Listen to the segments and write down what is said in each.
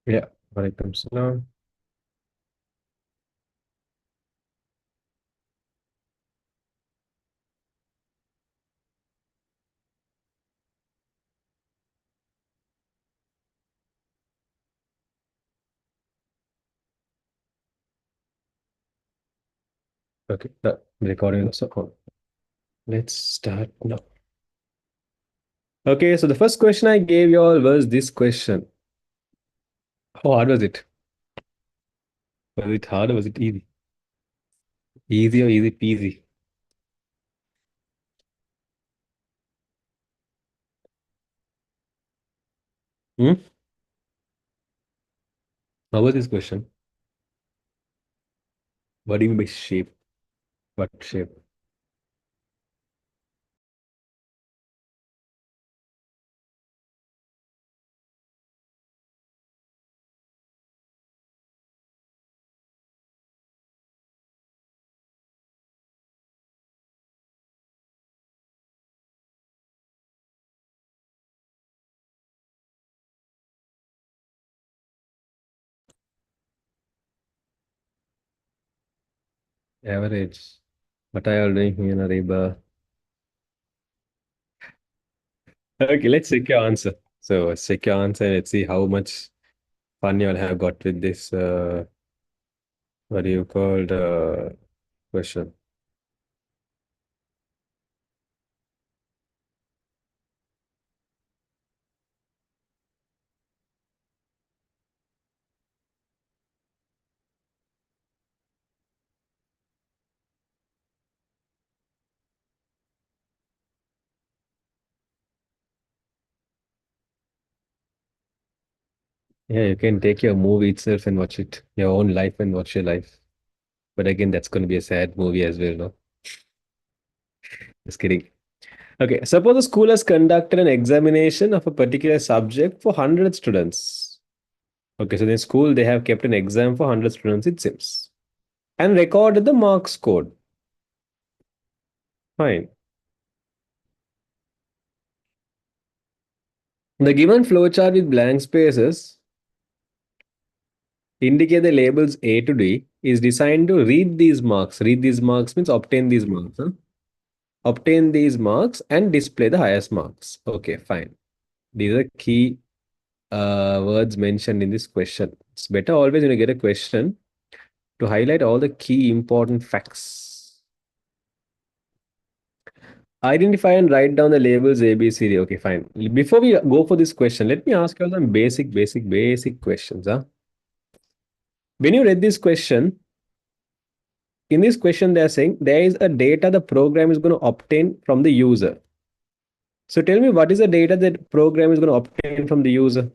Yeah, Walaikum Salam. Okay, the recording is on. Let's start now. Okay, so the first question I gave you all was this question. How hard was it? Was it hard or was it easy? Easy or easy peasy? Hmm? How was this question? What do you mean by shape? What shape? Average. What are you all doing here in Ariba? Okay, let's check your answer. So let's check your answer and let's see how much fun you all have got with this what do you called question. Yeah, you can take your movie itself and watch it, your own life and watch your life. But again, that's going to be a sad movie as well, no? Just kidding. Okay, suppose the school has conducted an examination of a particular subject for 100 students. Okay, so in school, they have kept an exam for 100 students, it seems, and recorded the marks scored. Fine. The given flowchart with blank spaces indicate the labels A to D is designed to read these marks. Read these marks means obtain these marks. Huh? Obtain these marks and display the highest marks. Okay, fine. These are key words mentioned in this question. It's better always when you get a question to highlight all the key important facts. Identify and write down the labels A, B, C, D. Okay, fine. Before we go for this question, let me ask you some basic questions. Huh? When you read this question, in this question, they are saying there is a data the program is going to obtain from the user. So tell me, what is the data that program is going to obtain from the user?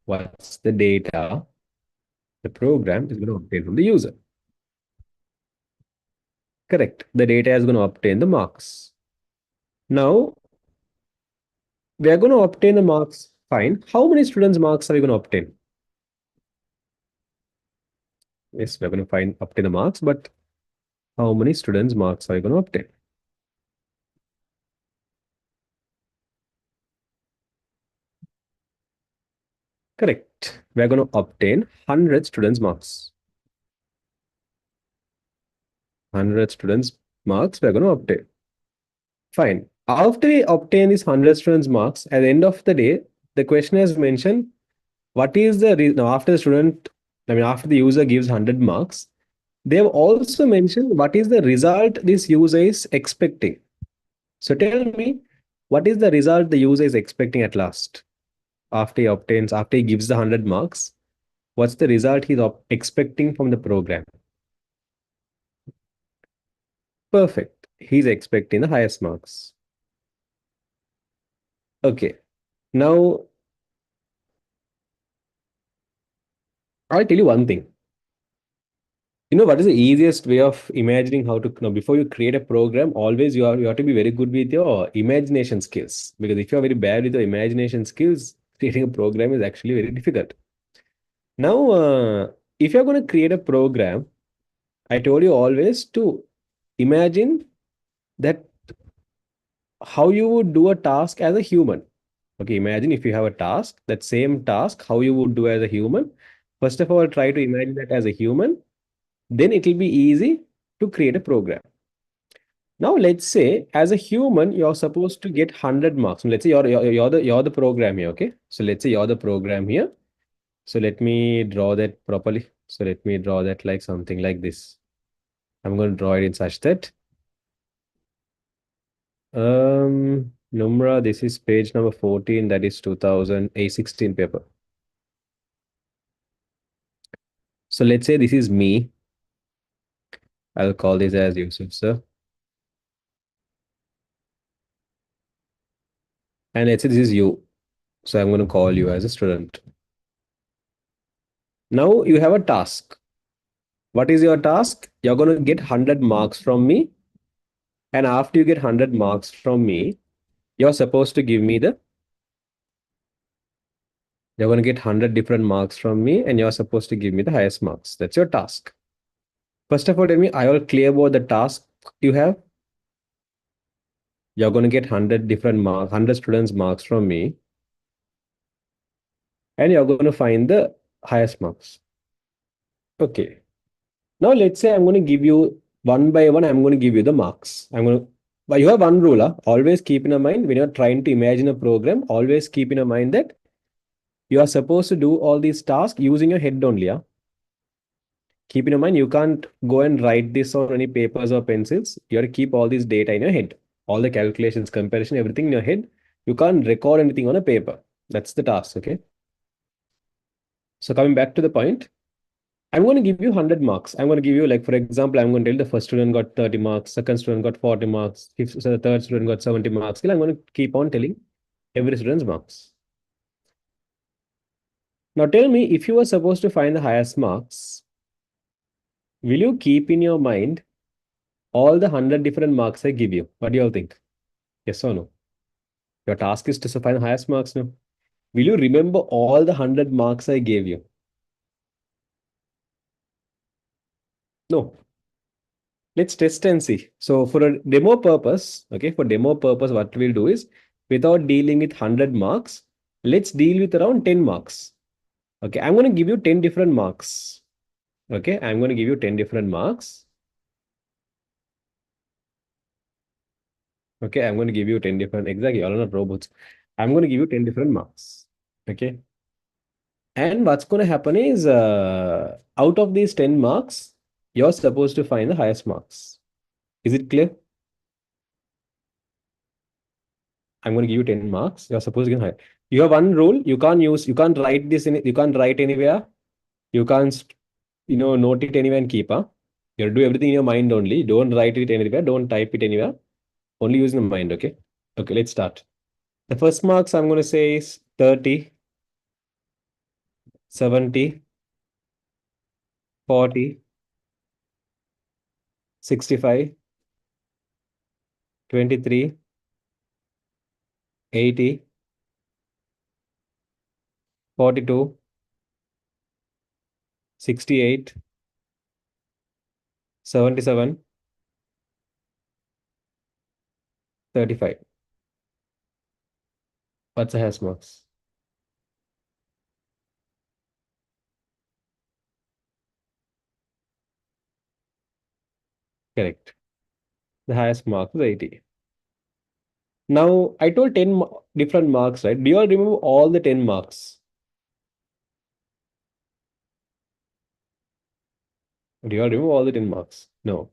What's the data the program is going to obtain from the user? Correct. The data is going to obtain the marks. Now, we are going to obtain the marks. Fine. How many students' marks are we going to obtain? Yes, we're going to obtain the marks, but how many students' marks are we going to obtain? Correct. We're going to obtain 100 students' marks. 100 students' marks we're going to obtain. Fine. After we obtain these 100 students' marks, at the end of the day, the question has mentioned what is the now after the student, I mean, after the user gives 100 marks, they have also mentioned what is the result this user is expecting. So tell me, what is the result the user is expecting at last after he gives the 100 marks? What's the result he's expecting from the program? Perfect. He's expecting the highest marks. Okay. Now, I'll tell you one thing. You know what is the easiest way of imagining how to, before you create a program, always you have to be very good with your imagination skills. Because if you're very bad with your imagination skills, creating a program is actually very difficult. Now, if you're going to create a program, I told you always to imagine that how you would do a task as a human. Okay, imagine if you have a task, that same task, how you would do as a human. First of all, try to imagine that as a human. Then it will be easy to create a program. Now, let's say as a human, you're supposed to get 100 marks. Let's say you're the program here, okay? So let's say you're the program here. So let me draw that properly. So let me draw that like something like this. I'm going to draw it in such that Numra, this is page number 14, that is 2016 paper. So let's say this is me. I'll call this as Yusuf, sir. And let's say this is you. So I'm going to call you as a student. Now you have a task. What is your task? You're going to get 100 marks from me. And after you get 100 marks from me, you're supposed to give me the, you're going to get 100 different marks from me and you're supposed to give me the highest marks. That's your task. First of all, tell me, are you all clear about the task you have? You're going to get 100 different marks, 100 students marks from me. And you're going to find the highest marks. Okay. Now let's say I'm going to give you one by one, I'm going to give you the marks. But you have one rule. Always keep in mind when you're trying to imagine a program, always keep in mind that you are supposed to do all these tasks using your head only. Keep in mind, you can't go and write this on any papers or pencils. You have to keep all this data in your head. All the calculations, comparison, everything in your head. You can't record anything on a paper. That's the task, okay? So coming back to the point, I'm going to give you 100 marks. I'm going to give you, like, for example, I'm going to tell the first student got 30 marks, second student got 40 marks, so the third student got 70 marks. Still, I'm going to keep on telling every student's marks. Now tell me, if you were supposed to find the highest marks, will you keep in your mind all the 100 different marks I give you? What do you all think? Yes or no? Your task is to find the highest marks now. Will you remember all the 100 marks I gave you? No. Let's test and see. So for a demo purpose, okay, for demo purpose, what we'll do is, without dealing with 100 marks, let's deal with around 10 marks. Okay, I'm going to give you 10 different marks. Okay, I'm going to give you 10 different marks. Okay, I'm going to give you 10 different, exactly, all are not robots. I'm going to give you 10 different marks. Okay. And what's going to happen is, out of these 10 marks, you're supposed to find the highest marks. Is it clear? I'm going to give you 10 marks. You're supposed to get high. You have one rule. You can't write this you can't write anywhere. You can't, note it anywhere and keep. You have to do everything in your mind only. Don't write it anywhere. Don't type it anywhere. Only use the mind, okay? Okay, let's start. The first marks I'm going to say is 30, 70, 40, 65, 23, 80, 42, 68, 77, 35. What's the hash marks? Correct. The highest mark is 80. Now, I told 10 different marks, right? Do you all remember all the 10 marks? Do you all remember all the 10 marks? No.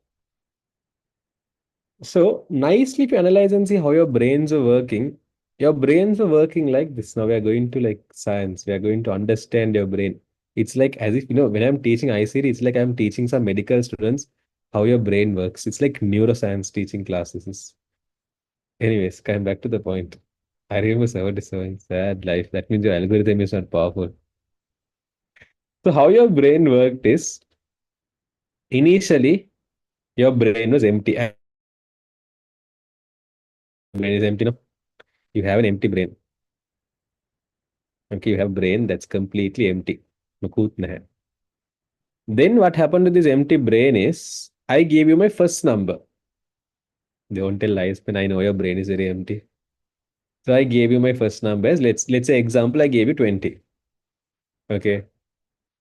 So, nicely, if you analyze and see how your brains are working like this. Now, we are going to like science. We are going to understand your brain. It's like as if, when I'm teaching ICT, it's like I'm teaching some medical students how your brain works. It's like neuroscience teaching classes. Anyways, coming back to the point. I remember 77, sad life. That means your algorithm is not powerful. So how your brain worked is, initially your brain was empty. Brain is empty now. You have an empty brain. Okay, you have a brain that's completely empty. Makut nahi. Then what happened to this empty brain is, I gave you my first number. Don't tell lies when I know your brain is very empty. So I gave you my first numbers. Let's say example, I gave you 20. Okay.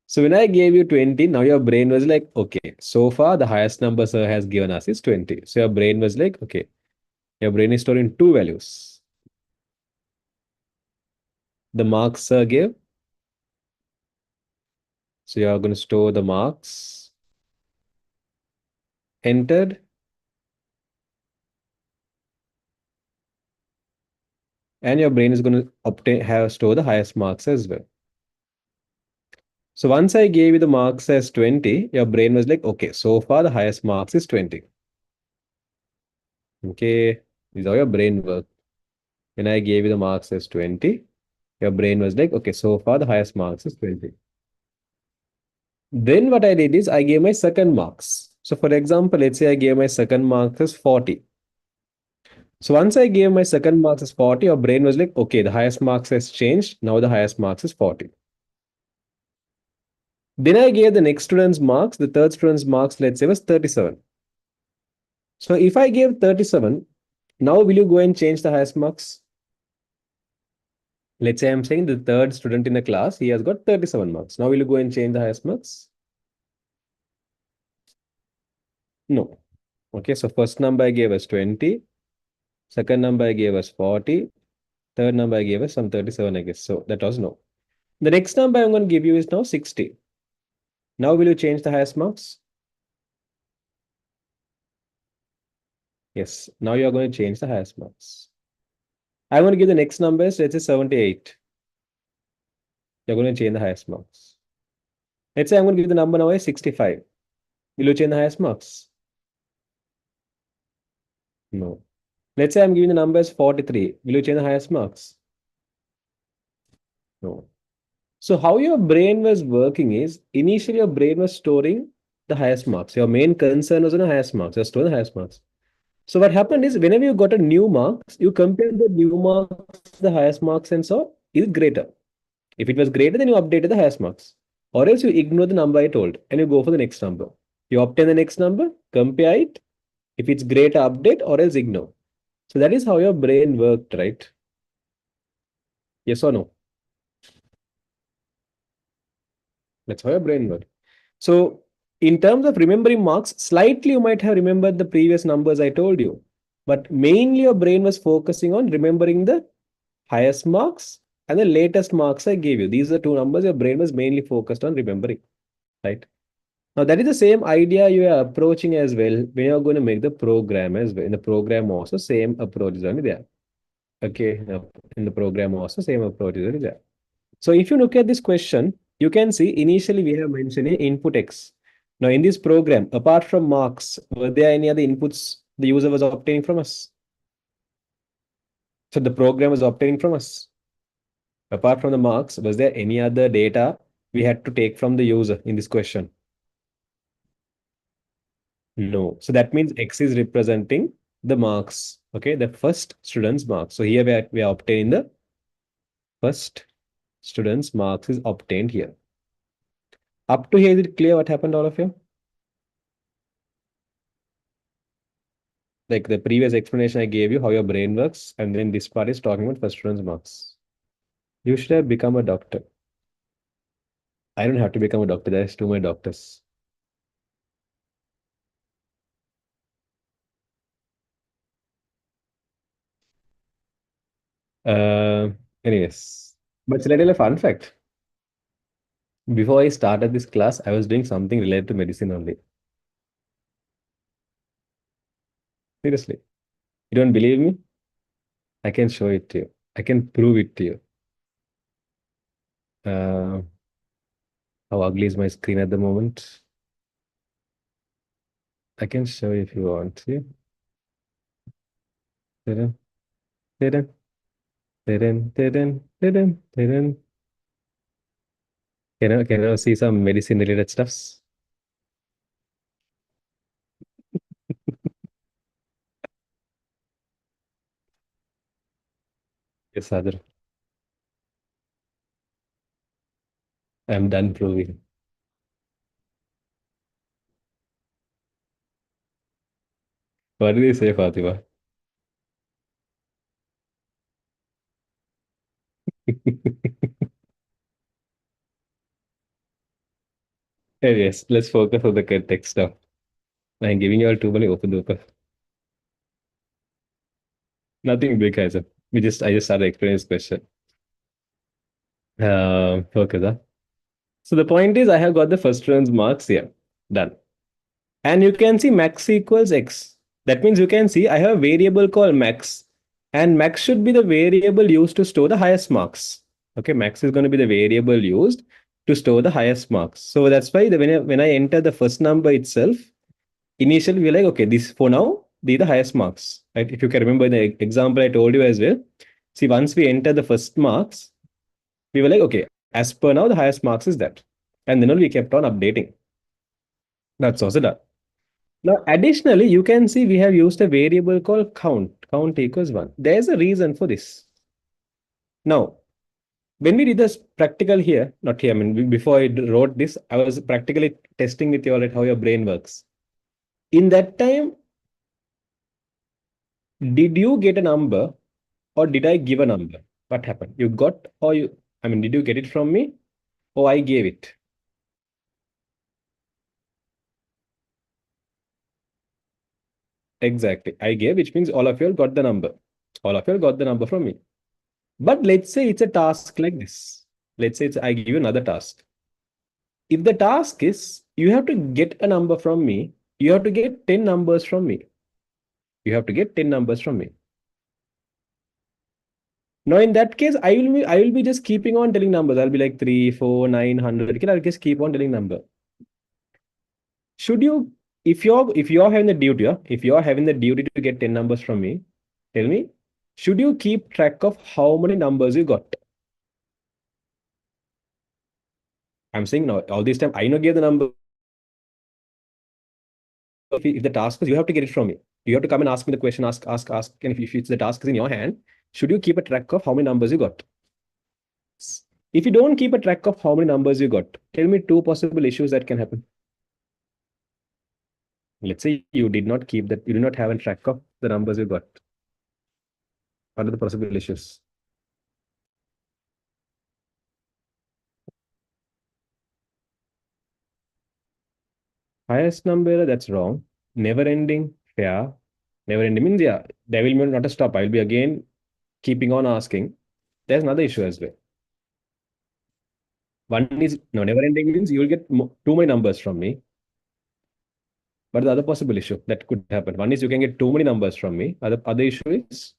So when I gave you 20, now your brain was like, okay, so far the highest number sir has given us is 20. So your brain was like, okay, your brain is storing two values. The marks sir gave. So you are going to store the marks entered, and your brain is going to obtain have store the highest marks as well. So once I gave you the marks as 20, your brain was like, okay, so far the highest marks is 20. Okay, these are your brain work. When I gave you the marks as 20, your brain was like, okay, so far the highest marks is 20. Then what I did is I gave my second marks. So for example, let's say I gave my second marks as 40. So once I gave my second marks as 40, your brain was like, okay, the highest marks has changed. Now the highest marks is 40. Then I gave the next student's marks. The third student's marks, let's say, was 37. So if I gave 37, now will you go and change the highest marks? Let's say I'm saying the third student in the class, he has got 37 marks. Now will you go and change the highest marks? No. Okay, so first number I gave us 20. Second number I gave us 40. Third number I gave us some 37, I guess. So that was no. The next number I'm going to give you is now 60. Now will you change the highest marks? Yes. Now you are going to change the highest marks. I'm going to give the next numbers. Let's say 78. You're going to change the highest marks. Let's say I'm going to give the number now as 65. Will you change the highest marks? No. Let's say I'm giving the number as 43. Will you change the highest marks? No. So how your brain was working is initially your brain was storing the highest marks. Your main concern was on the highest marks. You're storing the highest marks. So what happened is whenever you got a new marks, you compare the new marks, the highest marks, and so is greater. If it was greater, then you updated the highest marks. Or else you ignore the number I told and you go for the next number. You obtain the next number, compare it. If it's greater, update or else ignore. So that is how your brain worked, right? Yes or no? That's how your brain works. So in terms of remembering marks, slightly you might have remembered the previous numbers I told you. But mainly your brain was focusing on remembering the highest marks and the latest marks I gave you. These are two numbers your brain was mainly focused on remembering, right? Now that is the same idea you are approaching as well when you're going to make the program as well. In the program also same approach is only there. Okay, in the program also same approach is only there. So if you look at this question, you can see initially we have mentioned in input X. Now in this program, apart from marks, were there any other inputs the user was obtaining from us? So the program was obtaining from us. Apart from the marks, was there any other data we had to take from the user in this question? No. So that means X is representing the marks. Okay, the first student's marks. So here we are obtaining the first student's marks is obtained here. Up to here, is it clear what happened, all of you? Like the previous explanation I gave you, how your brain works, and then this part is talking about first student's marks. You should have become a doctor. I don't have to become a doctor. There's too many doctors. Uh, anyways, but it's a little fun fact. Before I started this class, I was doing something related to medicine only. Seriously. You don't believe me? I can show it to you. I can prove it to you. Uh, how ugly is my screen at the moment? I can show you if you want to. Ta-da, ta-da, ta-da, ta-da, ta-da, ta-da. Can I see some medicine related stuffs? Yes, Sadhru. I'm done proving. What did you say, Fatima? Yes, let's focus on the text now. I'm giving you all too many open loop. Nothing big, guys. I just started explaining this question. Okay, sir. So the point is, I have got the first round's marks here. Done. And you can see max equals x. That means you can see I have a variable called max, and max should be the variable used to store the highest marks. Okay, max is going to be the variable used to store the highest marks. So that's why when I enter the first number itself, initially we're like, okay, this for now, these are the highest marks. Right? If you can remember the example I told you as well. See, once we enter the first marks, we were like, okay, as per now, the highest marks is that. And then we kept on updating. That's also done. Now, additionally, you can see we have used a variable called count. Count equals 1. There's a reason for this. Now, when we did this practical here, not here, I mean, before I wrote this, I was practically testing with you all at how your brain works. In that time, did you get a number or did I give a number? What happened? You got or you, I mean, did you get it from me or I gave it? Exactly. I gave, which means all of you all got the number. All of you all got the number from me. But let's say it's a task like this. Let's say I give you another task. If the task is you have to get a number from me, you have to get 10 numbers from me. You have to get 10 numbers from me. Now, in that case, I will be just keeping on telling numbers. I'll be like 3, 4, 900. Okay, I'll just keep on telling number. Should you, if you're having the duty, if you're having the duty to get 10 numbers from me, tell me, should you keep track of how many numbers you got? I'm saying now, all this time, I know give the number. If the task is you have to get it from me, you have to come and ask me the question, ask. And if it's the task is in your hand, should you keep a track of how many numbers you got? If you don't keep a track of how many numbers you got, tell me two possible issues that can happen. Let's say you did not keep that, you do not have a track of the numbers you got. What are the possible issues? Highest number, that's wrong. Never ending, yeah. Never ending means, yeah, there will be not a stop. I'll be again keeping on asking. There's another issue as well. One is, no, never ending means you will get too many numbers from me. But the other possible issue that could happen, one is you can get too many numbers from me. Other issue is,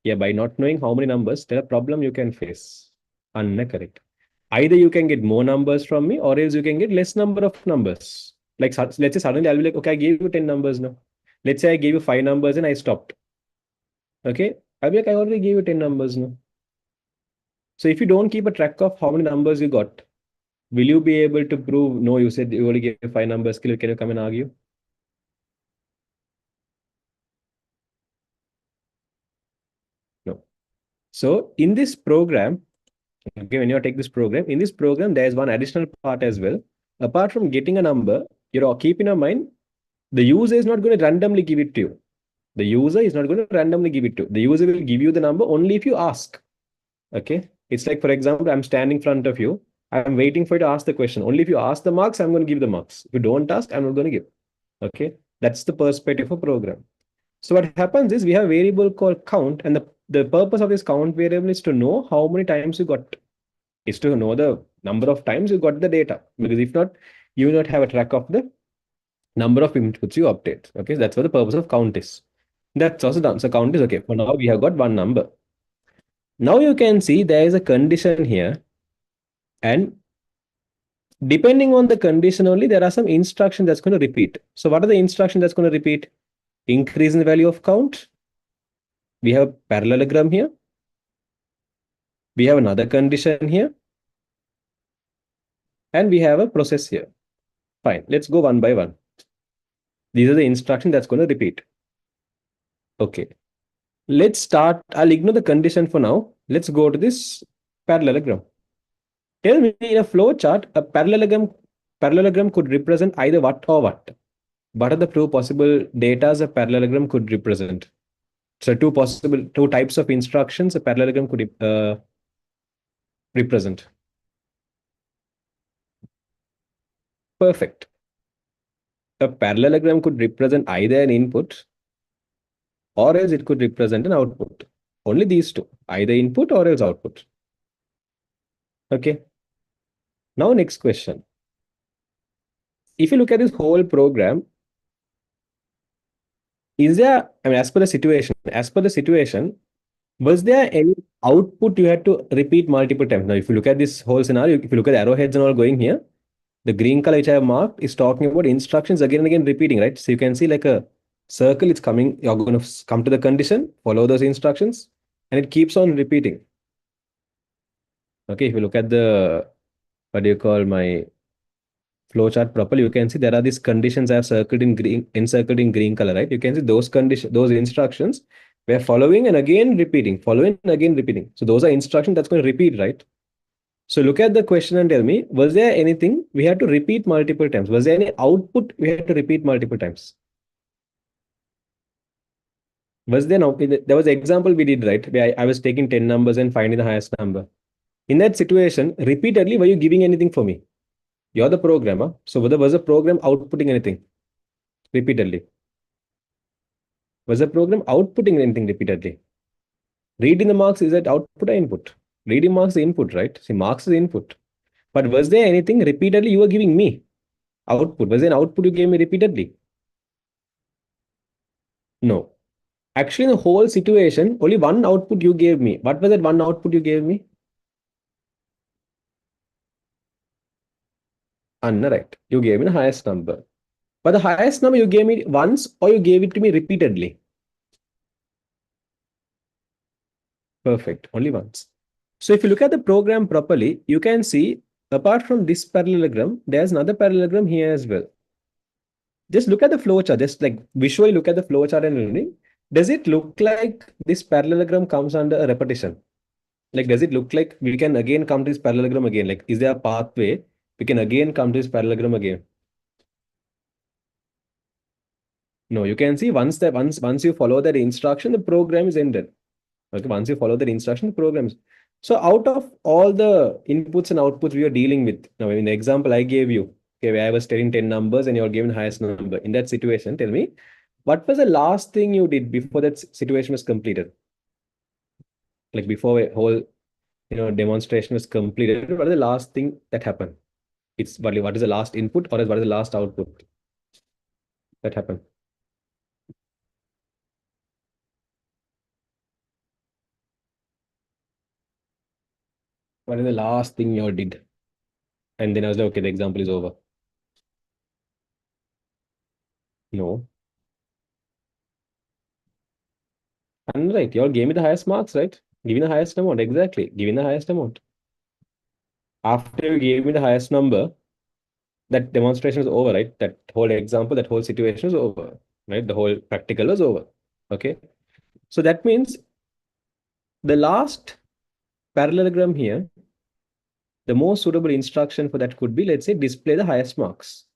yeah, by not knowing how many numbers, there are problem you can face. Correct. Either you can get more numbers from me, or else you can get less number of numbers. Like let's say suddenly I'll be like, okay, I gave you 10 numbers now. Let's say I gave you 5 numbers and I stopped. Okay, I'll be like, I already gave you 10 numbers now. So if you don't keep a track of how many numbers you got, will you be able to prove, no, you said you only gave 5 numbers, can you come and argue? No. So in this program, okay, when you take this program, in this program, there is one additional part as well. Apart from getting a number, keep in your mind, the user is not going to randomly give it to you. The user is not going to randomly give it to you. The user will give you the number only if you ask. Okay. It's like, for example, I'm standing in front of you. I'm waiting for you to ask the question. Only if you ask the marks, I'm going to give the marks. If you don't ask, I'm not going to give. Okay. That's the perspective of program. So what happens is we have a variable called count, and the purpose of this count variable is to know how many times you got, is to know the number of times you got the data. Because if not, you will not have a track of the number of inputs you update. Okay, that's what the purpose of count is. That's also done. So count is okay. For now, we have got one number. Now you can see there is a condition here, and depending on the condition only, there are some instructions that's going to repeat. So what are the instructions that's going to repeat? Increase in the value of count. We have a parallelogram here. We have another condition here. And we have a process here. Fine. Let's go one by one. These are the instructions that's going to repeat. Okay. Let's start. I'll ignore the condition for now. Let's go to this parallelogram. Tell me, in a flow chart, a parallelogram could represent either what or what. What are the two possible datas a parallelogram could represent? So two types of instructions a parallelogram could represent. Perfect. A parallelogram could represent either an input or else it could represent an output. Only these two, either input or else output. Okay. Now, next question. If you look at this whole program, is there, I mean, as per the situation, was there any output you had to repeat multiple times? Now, if you look at this whole scenario, if you look at the arrowheads and all going here, the green color which I have marked is talking about instructions again and again repeating, right? So you can see like a circle, it's coming, you're going to come to the condition, follow those instructions, and it keeps on repeating. Okay, if you look at the, what do you call my flowchart properly, you can see there are these conditions I have circled in green, encircled in green color, right? You can see those conditions, those instructions we're following and again repeating, following and again repeating. So those are instructions that's going to repeat, right? So look at the question and tell me, was there anything we had to repeat multiple times? Was there any output we had to repeat multiple times? Was there no, there was an example we did, right? Where I was taking 10 numbers and finding the highest number. In that situation, repeatedly, were you giving anything for me? You're the programmer. So whether was the program outputting anything repeatedly? Was the program outputting anything repeatedly? Reading the marks is that output or input? Reading marks is input, right? See, marks is input. But was there anything repeatedly you were giving me? Output. Was there an output you gave me repeatedly? No. Actually, in the whole situation, only one output you gave me. What was that one output you gave me? Anna, right. You gave me the highest number. But the highest number you gave me once or you gave it to me repeatedly? Perfect. Only once. So if you look at the program properly, you can see apart from this parallelogram, there's another parallelogram here as well. Just look at the flowchart. Just like visually look at the flowchart and reading. Does it look like this parallelogram comes under a repetition? Like, does it look like we can again come to this parallelogram again? Like, is there a pathway we can again come to this parallelogram again? No, you can see once you follow that instruction, the program is ended. Okay, once you follow that instruction, the program is. So out of all the inputs and outputs we are dealing with, now in the example I gave you, okay, where I was telling 10 numbers and you're given highest number. In that situation, tell me, what was the last thing you did before that situation was completed? Like before a whole demonstration was completed, what is the last thing that happened? It's what is the last input or what is the last output that happened? What is the last thing you did? And then I was like, okay, the example is over. No. And right, you all gave me the highest marks, right? Giving the highest amount, exactly. Giving the highest amount. After you gave me the highest number, that demonstration is over, right? That whole example, that whole situation is over, right? The whole practical is over. Okay. So that means the last parallelogram here, the most suitable instruction for that could be, let's say, display the highest marks.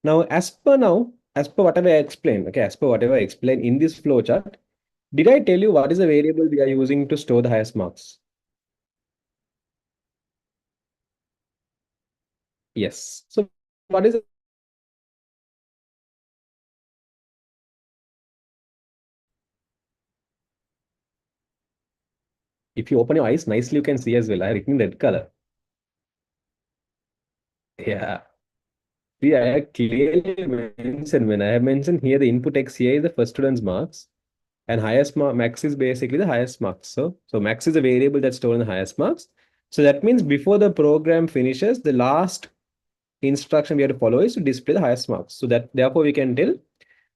Now, as per whatever I explained, okay, as per whatever I explained in this flowchart, did I tell you what is the variable we are using to store the highest marks? Yes. So what is if you open your eyes nicely, you can see as well. I written red color. Yeah. See, I have clearly mentioned when I have mentioned here the input X here is the first student's marks and highest max is basically the highest marks. So max is a variable that's stored in the highest marks. So that means before the program finishes, the last instruction we have to follow is to display the highest marks. So that therefore we can tell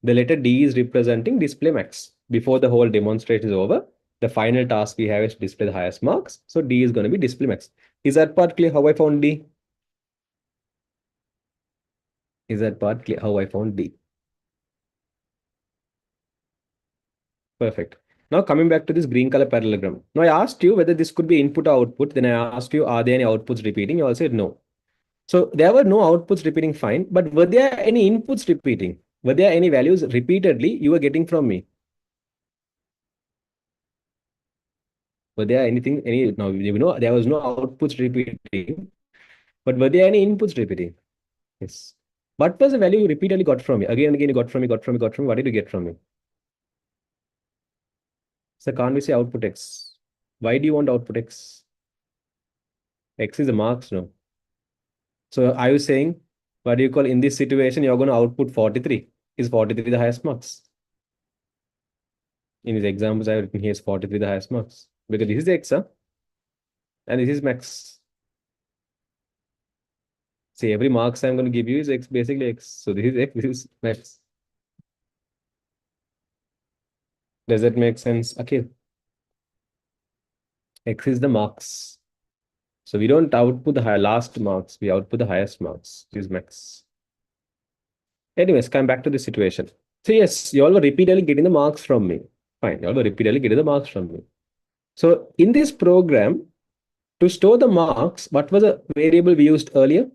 the letter D is representing display max. Before the whole demonstration is over, the final task we have is to display the highest marks. So D is going to be display max. Is that part clear how I found D? Is that part clear how I found D? Perfect. Now coming back to this green color parallelogram. Now I asked you whether this could be input or output. Then I asked you, are there any outputs repeating? You all said no. So there were no outputs repeating fine, but were there any inputs repeating? Were there any values repeatedly you were getting from me? Were there anything, no, there was no outputs repeating, but were there any inputs repeating? Yes. What was the value you repeatedly got from me? Again and again you got from me, got from me, got from me. What did you get from me? So can't we say output X? Why do you want output X? X is the marks, no? So are you saying, what do you call, in this situation, you're going to output 43? Is 43 the highest marks? In his examples, I've written here is 43 the highest marks. Because this is X, huh? And this is max. See, every marks I'm going to give you is X, basically X. So this is X, this is max. Does that make sense? Okay. X is the marks. So we don't output the last marks, we output the highest marks. This is max. Anyways, come back to the situation. So yes, you all were repeatedly getting the marks from me. Fine, you all were repeatedly getting the marks from me. So in this program, to store the marks, what was a variable we used earlier?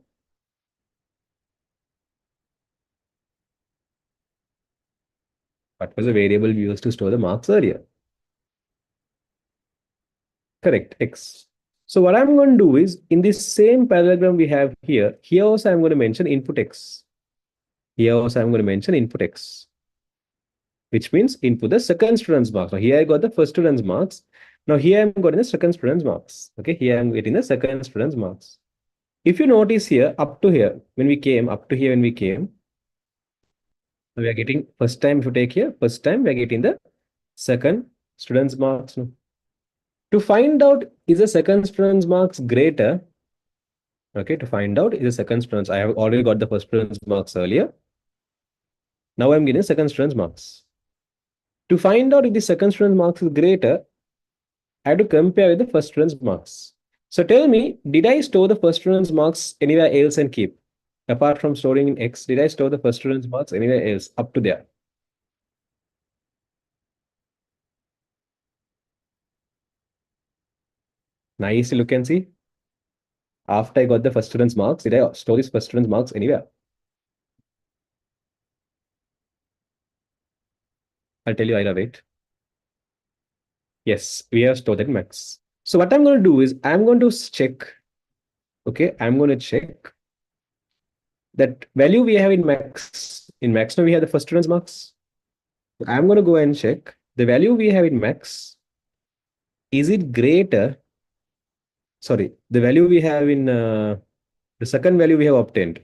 What was the variable we used to store the marks earlier? Correct, X. So what I'm going to do is, in this same parallelogram we have here, here also I'm going to mention input X. Here also I'm going to mention input X, which means input the second student's marks. Now here I got the first student's marks. Now here I'm getting the second student's marks. Okay, here I'm getting the second student's marks. If you notice here, up to here, when we came, up to here when we came, we are getting, first time if you take here, first time we are getting the second student's marks. No? To find out is the second student's marks greater, okay, to find out is the second student's, I have already got the first student's marks earlier. Now I'm getting second student's marks. To find out if the second student's marks is greater, I have to compare with the first student's marks. So tell me, did I store the first student's marks anywhere else and keep? Apart from storing in X, did I store the first student's marks anywhere else up to there? Nicely look and see. After I got the first student's marks, did I store this first student's marks anywhere? I'll tell you I'll wait. Yes, we have stored that max. So what I'm going to do is I'm going to check. Okay, I'm going to check that value we have in max. In max now we have the first student's marks. I'm going to go and check the value we have in max. Is it greater? Sorry, the value we have in the second value we have obtained.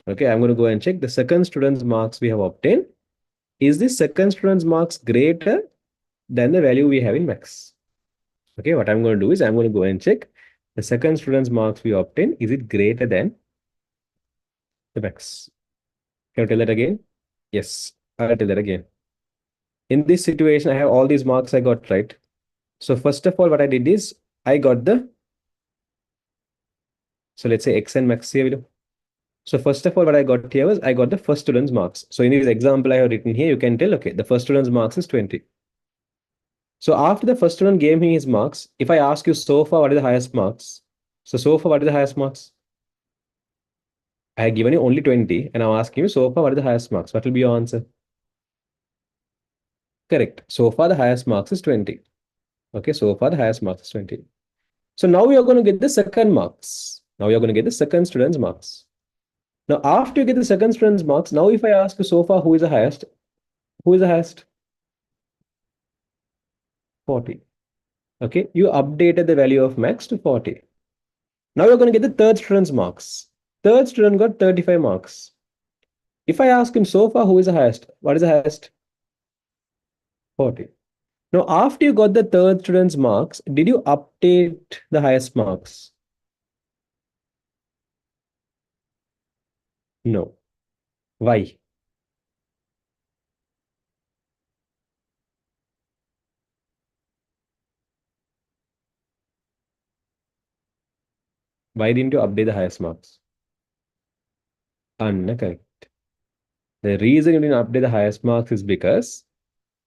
Okay, I'm going to go and check the second student's marks we have obtained. Is this second student's marks greater than the value we have in max? Okay, what I'm going to do is I'm going to go and check the second student's marks we obtain. Is it greater than the max? Can you tell that again? Yes, I'll tell that again. In this situation, I have all these marks I got right. So first of all, what I did is I got the, so let's say X and max here. So first of all, what I got here was I got the first student's marks. So in this example I have written here, you can tell, okay, the first student's marks is 20. So after the first student gave me his marks, if I ask you so far, what is the highest marks? So far, what is the highest marks? I have given you only 20 and I'm asking you so far, what is the highest marks? What will be your answer? Correct. So far, the highest marks is 20. Okay, so far the highest marks is 20. So now we are going to get the second marks. Now we are going to get the second student's marks. Now, after you get the second student's marks, now if I ask you so far, who is the highest? Who is the highest? 40. Okay, you updated the value of max to 40. Now you're going to get the third student's marks. Third student got 35 marks. If I ask him so far, who is the highest? What is the highest? 40. Now, after you got the third student's marks, did you update the highest marks? No. Why? Why didn't you update the highest marks? Correct. The reason you didn't update the highest marks is because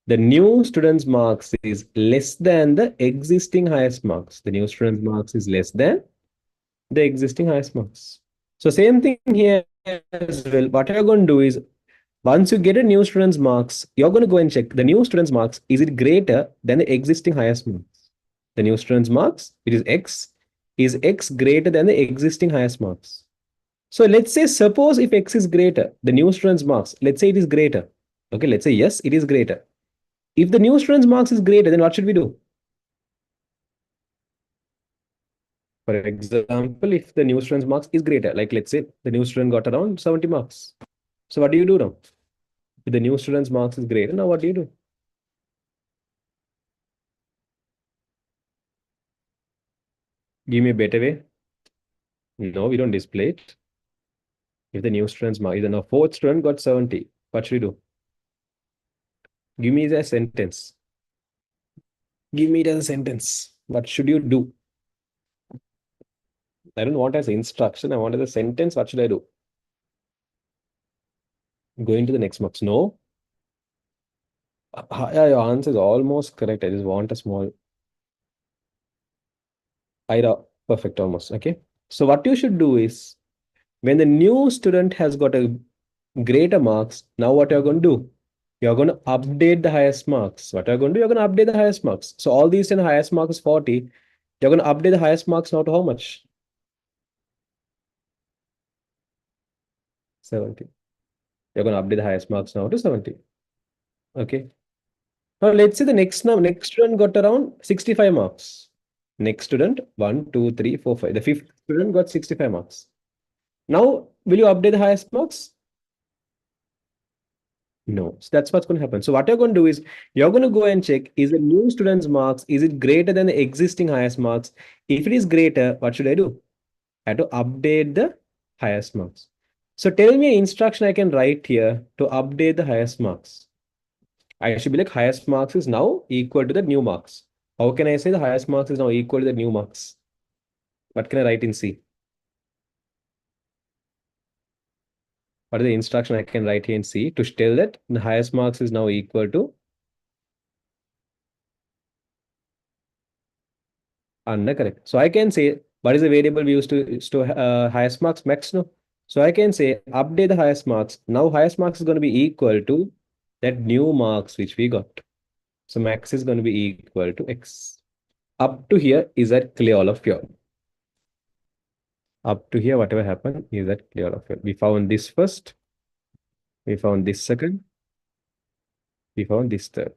the new student's marks is less than the existing highest marks. The new student's marks is less than the existing highest marks. So same thing here as well. What you're going to do is, once you get a new student's marks, you're going to go and check the new student's marks. Is it greater than the existing highest marks? The new student's marks, which is X, is X greater than the existing highest marks? So let's say, suppose if x is greater, the new student's marks, let's say it is greater. Okay, let's say yes, it is greater. If the new student's marks is greater, then what should we do? For example, if the new student's marks is greater, like let's say the new student got around 70 marks. So what do you do now? If the new student's marks is greater, now what do you do? Give me a better way. No, we don't display it. If the new student's mark, either now fourth student got 70, what should we do? Give me the sentence. Give me the sentence. What should you do? I don't want as instruction. I want as a sentence. What should I do? Going to the next marks. No. Yeah, your answer is almost correct. I just want a small IRA. Perfect, almost. Okay. So what you should do is, when the new student has got a greater marks, now what you're going to do? You're going to update the highest marks. What you're going to do? You're going to update the highest marks. So all these 10 highest marks is 40. You're going to update the highest marks now to how much? 70. You're going to update the highest marks now to 70. Okay. Now let's say the next student got around 65 marks. Next student, 1, 2, 3, 4, 5. The fifth student got 65 marks. Now, will you update the highest marks? No. So that's what's going to happen. So what you're going to do is, you're going to go and check, is the new student's marks, is it greater than the existing highest marks? If it is greater, what should I do? I have to update the highest marks. So tell me an instruction I can write here to update the highest marks. I should be like, highest marks is now equal to the new marks. How can I say the highest marks is now equal to the new marks? What can I write in C? What is the instruction I can write here in C to tell that the highest marks is now equal to under correct. So I can say, what is the variable we used to highest marks? Max, no. So I can say, update the highest marks. Now highest marks is going to be equal to that new marks which we got. So max is going to be equal to x. Up to here, is that clear, all of you? Up to here, whatever happened, is that clear, all of you? We found this first. We found this second. We found this third.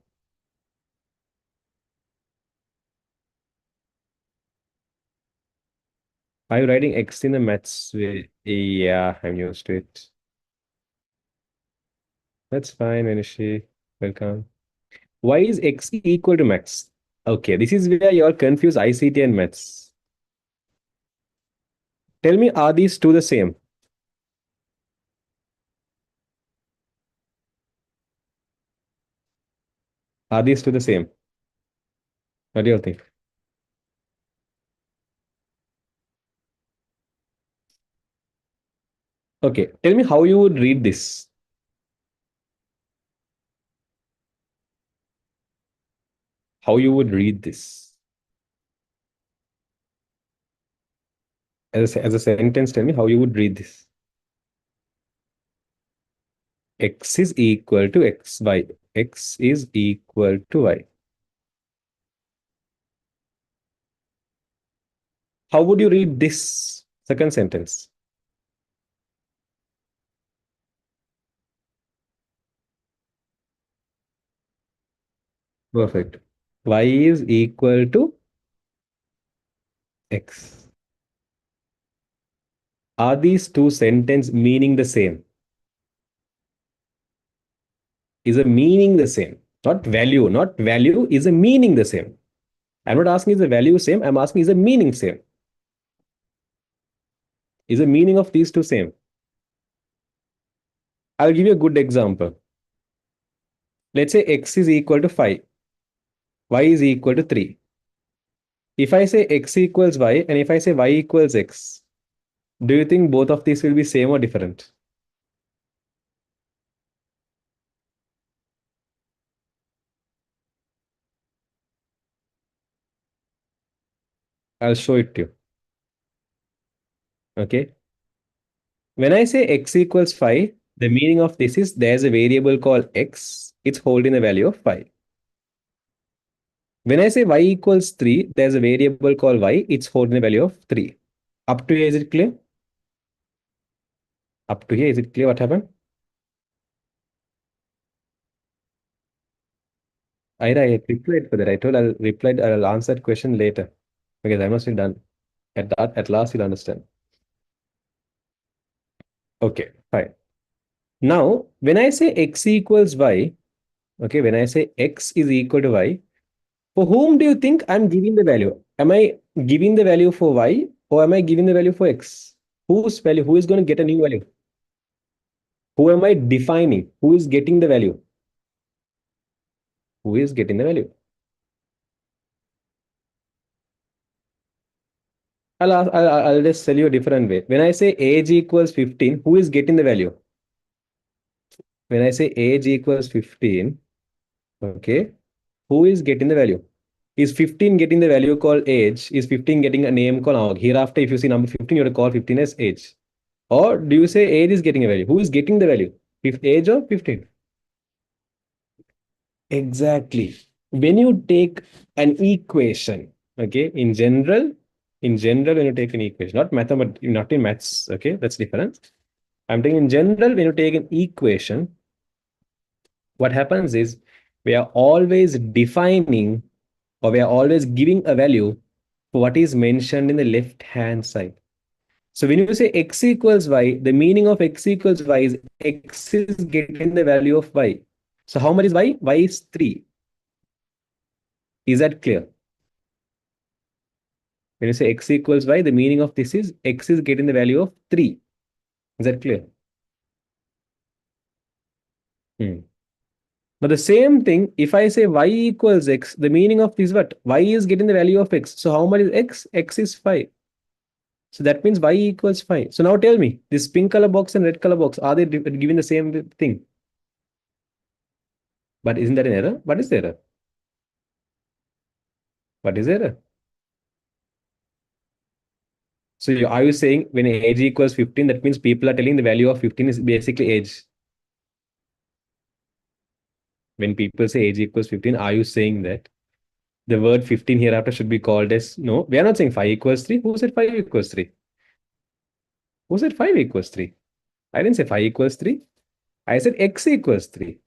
Are you writing x in the maths way? Yeah, I'm used to it. That's fine, Manishi. Welcome. Why is x equal to max? Okay, this is where you're confused ICT and maths. Tell me, are these two the same? Are these two the same? What do you think? Okay, tell me how you would read this. How you would read this. As a sentence, tell me how you would read this. X is equal to xy. X is equal to y. How would you read this second sentence? Perfect. Y is equal to x. Are these two sentences meaning the same? Is a meaning the same? Not value. Not value, is a meaning the same? I'm not asking is the value same. I'm asking is the meaning same? Is the meaning of these two same? I'll give you a good example. Let's say x is equal to 5. Y is equal to 3. If I say x equals y and if I say y equals x, do you think both of these will be same or different? I'll show it to you. Okay. When I say x equals 5, the meaning of this is there's a variable called x. It's holding the value of 5. When I say y equals 3, there's a variable called y. It's holding the value of 3. Up to here, is it clear? Up to here, is it clear what happened? I replied for that. I told I'll answer that question later because I must be done. At last you'll understand. Okay, fine. Now, when I say x equals y, okay, when I say x is equal to y, for whom do you think I'm giving the value? Am I giving the value for y or am I giving the value for x? Whose value? Who is going to get a new value? Who am I defining? Who is getting the value? Who is getting the value? I'll just tell you a different way. When I say age equals 15, who is getting the value? When I say age equals 15, okay, who is getting the value? Is 15 getting the value called age? Is 15 getting a name called now? Hereafter, if you see number 15, you have to call 15 as age. Or do you say age is getting a value? Who is getting the value? If age or 15? Exactly. When you take an equation, okay, when you take an equation, not mathematics, not in maths, okay, that's different. I'm taking in general, when you take an equation, what happens is we are always defining or we are always giving a value for what is mentioned in the left hand side. So when you say x equals y, the meaning of x equals y is x is getting the value of y. So how much is y? Y is 3. Is that clear? When you say x equals y, the meaning of this is x is getting the value of 3. Is that clear? Hmm. Now the same thing, if I say y equals x, the meaning of this is what? Y is getting the value of x. So how much is x? X is 5. So that means y equals 5. So now tell me, this pink color box and red color box, are they giving the same thing? But isn't that an error? What is the error? What is the error? So are you saying when age equals 15, that means people are telling the value of 15 is basically age? When people say age equals 15, are you saying that the word 15 hereafter should be called as, no, we are not saying 5 equals 3. Who said 5 equals 3? Who said 5 equals 3? I didn't say 5 equals 3. I said x equals 3.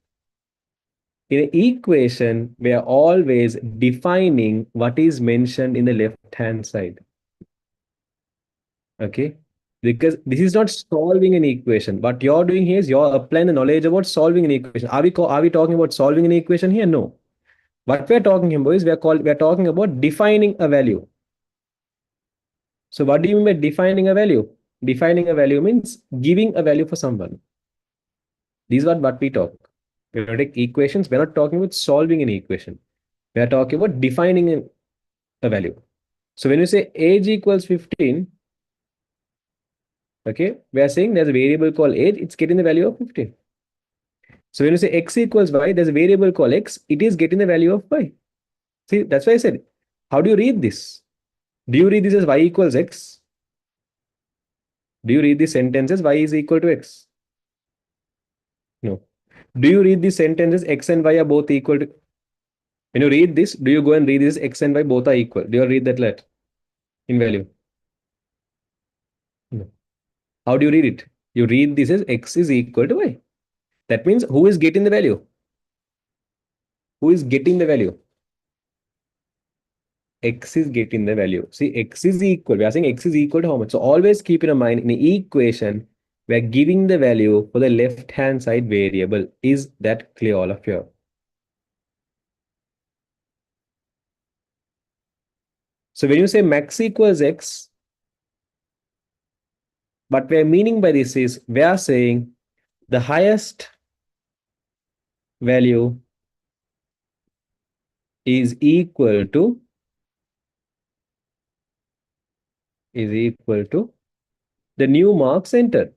In an equation, we are always defining what is mentioned in the left hand side. Okay? Because this is not solving an equation. What you're doing here is you're applying the knowledge about solving an equation. Are we talking about solving an equation here? No. What we're talking about is we're talking about defining a value. So what do you mean by defining a value? Defining a value means giving a value for someone. This is what we talk. When we take equations, we're not talking about solving an equation. We are talking about defining a value. So when you say age equals 15, okay, we are saying there's a variable called age, it's getting the value of 15. So when you say x equals y, there's a variable called x, it is getting the value of y. See, that's why I said, how do you read this? Do you read this as y equals x? Do you read this sentence as y is equal to x? No. Do you read this sentence as x and y are both equal to? When you read this, do you go and read this x and y both are equal? Do you read that let in value? No. How do you read it? You read this as x is equal to y. That means who is getting the value? Who is getting the value? X is getting the value. See, x is equal. We are saying x is equal to how much? So always keep in mind in the equation, we are giving the value for the left hand side variable. Is that clear, all of you? So when you say max equals x, what we are meaning by this is we are saying the highest value is equal to the new marks entered.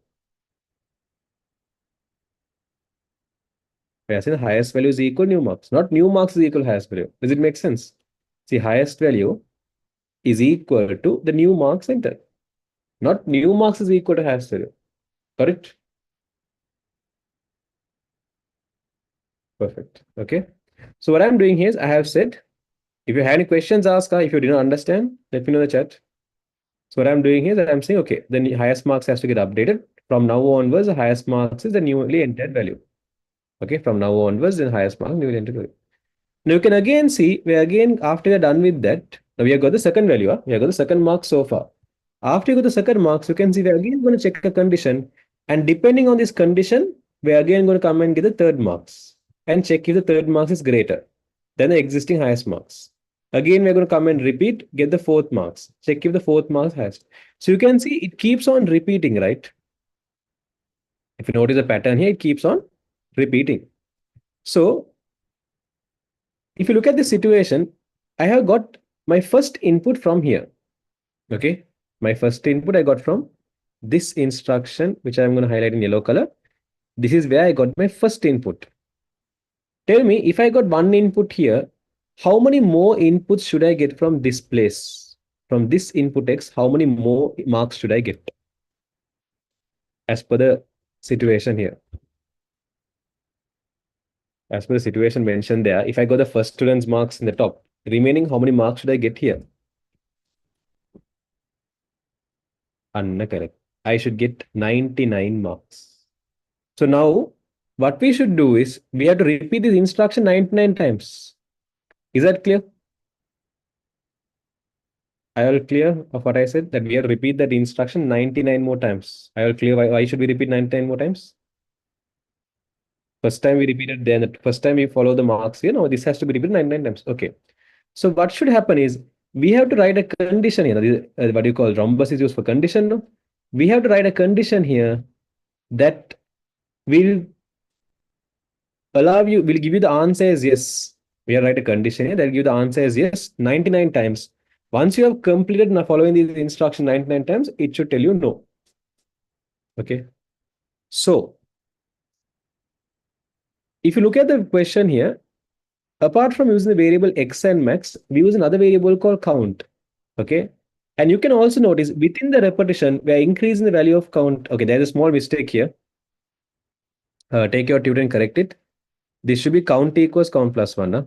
We are saying the highest value is equal to new marks, not new marks is equal to highest value. Does it make sense? See, highest value is equal to the new marks entered. Not new marks is equal to highest value. Correct? Perfect. Okay. So what I'm doing here is I have said, if you have any questions, ask. If you didn't understand, let me know in the chat. So what I'm doing here is I'm saying, okay, the highest marks has to get updated. From now onwards, the highest marks is the newly entered value. Okay, from now onwards, the highest mark newly entered value. Now you can again see, we again, after we are done with that, now we have got the second value, huh? We have got the second mark so far. After you got the second marks, you can see we are again going to check a condition. And depending on this condition, we are again going to come and get the third marks and check if the third marks is greater than the existing highest marks. Again, we're going to come and repeat, get the fourth marks, check if the fourth marks highest. So you can see it keeps on repeating, right? If you notice a pattern here, it keeps on repeating. So if you look at the situation, I have got my first input from here. Okay. My first input I got from this instruction, which I'm going to highlight in yellow color. This is where I got my first input. Tell me, if I got one input here, how many more inputs should I get from this place? From this input X, how many more marks should I get? As per the situation here. As per the situation mentioned there, if I got the first student's marks in the top, remaining how many marks should I get here? Anna, correct. I should get 99 marks. So now what we should do is we have to repeat this instruction 99 times. Is that clear? I will clear of what I said, that we have to repeat that instruction 99 more times. I will clear why should we repeat 99 more times? First time we repeated, then the first time we follow the marks, this has to be repeated 99 times. Okay. So what should happen is we have to write a condition here. What you call rhombus is used for condition. No? We have to write a condition here that will will give you the answer as yes. We have write a condition here that will give the answer as yes 99 times. Once you have completed following these instructions 99 times, it should tell you no. Okay. So if you look at the question here, apart from using the variable x and max, we use another variable called count. Okay. And you can also notice within the repetition, we are increasing the value of count. Okay, there's a small mistake here. Take your tutor and correct it. This should be count equals count plus 1. Huh?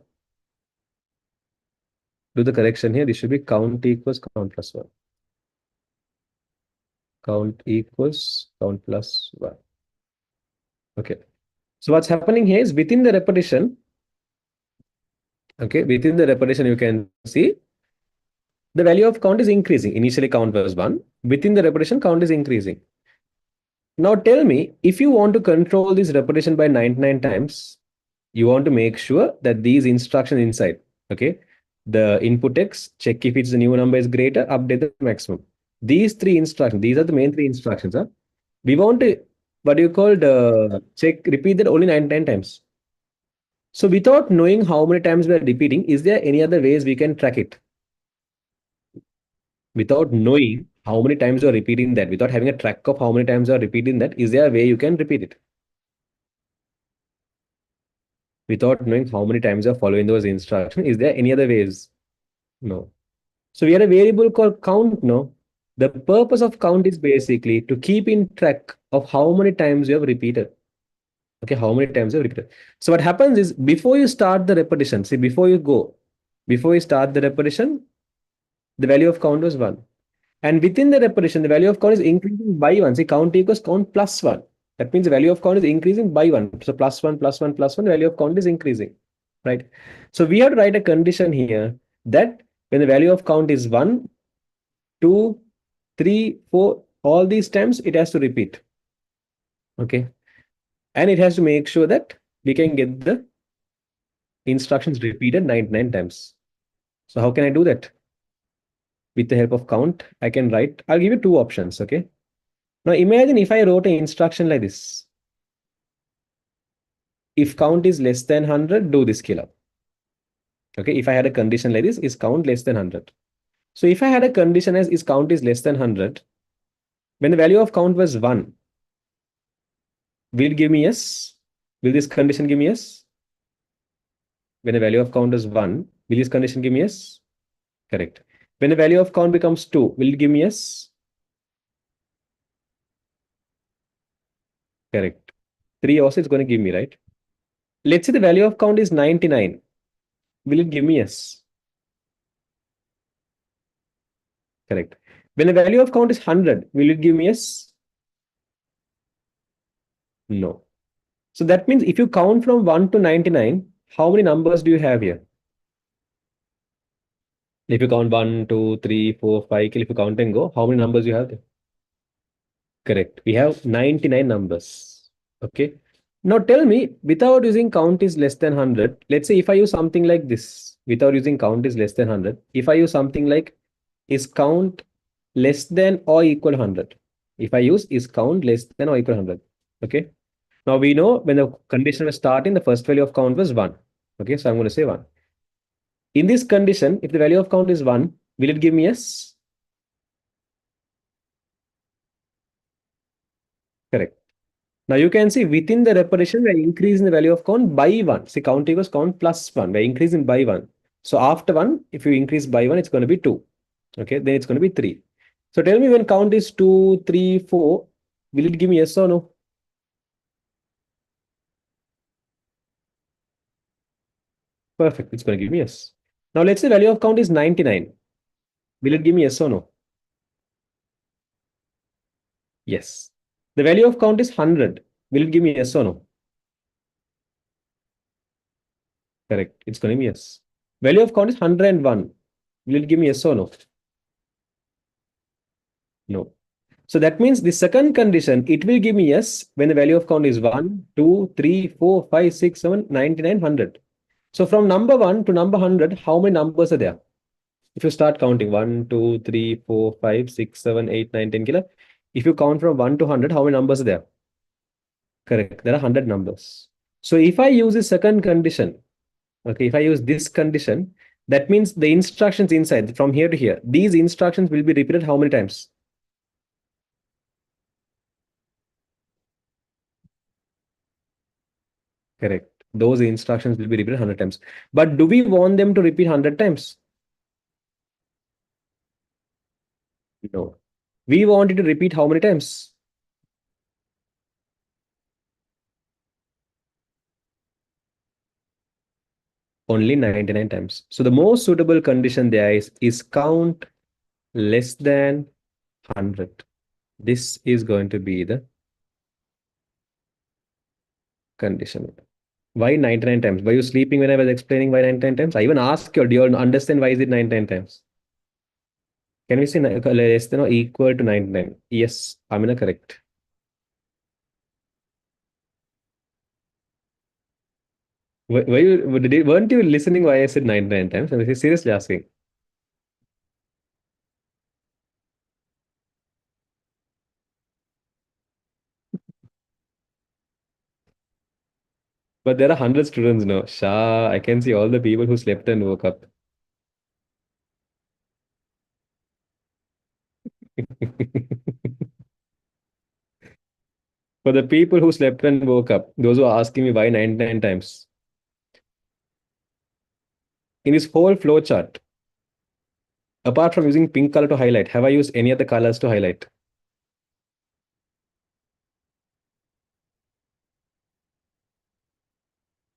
Do the correction here. This should be count equals count plus 1. Count equals count plus 1. Okay. So what's happening here is within the repetition, okay, within the repetition, you can see the value of count is increasing. Initially, count was 1. Within the repetition, count is increasing. Now tell me, if you want to control this repetition by 99 times, you want to make sure that these instructions inside, okay, the input X, check if it's the new number is greater, update the maximum. These three instructions, these are the main three instructions. Huh? We want to, what do you call the check, repeat that only 99 times. So without knowing how many times we are repeating, is there any other ways we can track it? Without knowing how many times you are repeating that, without having a track of how many times you are repeating that, is there a way you can repeat it? Without knowing how many times you are following those instructions, is there any other ways? No. So we have a variable called count, no? The purpose of count is basically to keep in track of how many times you have repeated. Okay, how many times you have repeated. So what happens is before you start the repetition, see, before you start the repetition, the value of count was 1. And within the repetition, the value of count is increasing by 1. See, count equals count plus 1. That means the value of count is increasing by 1. So plus 1, plus 1, plus 1, the value of count is increasing. Right? So we have to write a condition here that when the value of count is 1, 2, 3, 4, all these times it has to repeat. Okay. And it has to make sure that we can get the instructions repeated 99 times. So how can I do that? With the help of count, I can write, I'll give you two options. Okay. Now imagine if I wrote an instruction like this. If count is less than 100, do this scale up. Okay. If I had a condition like this, is count less than 100? So if I had a condition as is count is less than 100, when the value of count was 1, will it give me yes? Will this condition give me yes? When the value of count is 1, will this condition give me yes? Correct. When the value of count becomes 2, will it give me yes? Correct. 3 also it's going to give me, right? Let's say the value of count is 99. Will it give me yes? Correct. When the value of count is 100, will it give me yes? No. So that means if you count from 1 to 99, how many numbers do you have here? If you count 1, 2, 3, 4, 5, if you count and go, how many numbers you have there? Correct. We have 99 numbers. Okay. Now tell me, without using count is less than 100. Let's say if I use something like this, without using count is less than 100. If I use something like is count less than or equal 100. If I use is count less than or equal 100. Okay. Now we know when the condition was starting, the first value of count was 1. Okay. So I'm going to say 1. In this condition, if the value of count is 1, will it give me yes? Correct. Now you can see within the repetition, we're increasing the value of count by 1. See, count equals count plus 1. We're increasing by 1. So after 1, if you increase by 1, it's going to be 2. Okay, then it's going to be 3. So tell me when count is 2, 3, 4, will it give me yes or no? Perfect. It's going to give me yes. Now let's say value of count is 99. Will it give me yes or no? Yes. The value of count is 100. Will it give me yes or no? Correct. It's going to be yes. Value of count is 101. Will it give me yes or no? No. So that means the second condition, it will give me yes when the value of count is 1, 2, 3, 4, 5, 6, 7, 99, 100. So from number 1 to number 100, how many numbers are there? If you start counting 1, 2, 3, 4, 5, 6, 7, 8, 9, 10, kilo. If you count from 1 to 100, how many numbers are there? Correct. There are 100 numbers. So if I use the second condition, okay, if I use this condition, that means the instructions inside from here to here, these instructions will be repeated how many times? Correct. Those instructions will be repeated 100 times. But do we want them to repeat 100 times? No. We want it to repeat how many times? Only 99 times. So the most suitable condition there is count less than 100. This is going to be the condition. Why 99 times? Were you sleeping when I was explaining why 99 times? I even asked you, do you understand why is it 99 times? Can we say less than or equal to 99? Yes, Amina, correct. Weren't you listening why I said 99 times? I'm seriously asking. But there are 100 students now. Shah, I can see all the people who slept and woke up. For the people who slept and woke up, those who are asking me why 99 times. In this whole flow chart, apart from using pink color to highlight, have I used any other colors to highlight?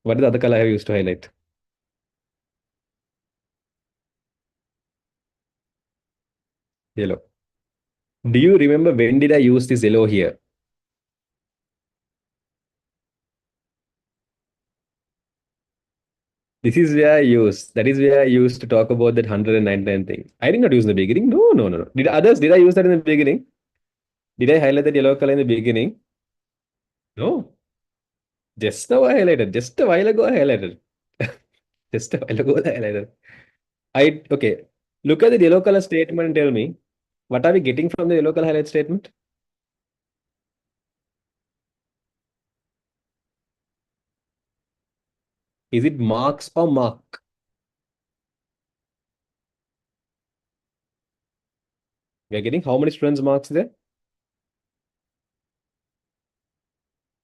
What is the other color I have used to highlight? Yellow. Do you remember when did I use this yellow here? This is where I use. That is where I used to talk about that 199 thing. I did not use in the beginning. No, no, no, no. Did I use that in the beginning? Did I highlight that yellow color in the beginning? No. Just now I highlighted. Just a while ago I highlighted. Just a while ago I highlighted. Okay. Look at the yellow color statement and tell me what are we getting from the yellow color highlight statement? Is it marks or mark? We are getting how many students' marks there?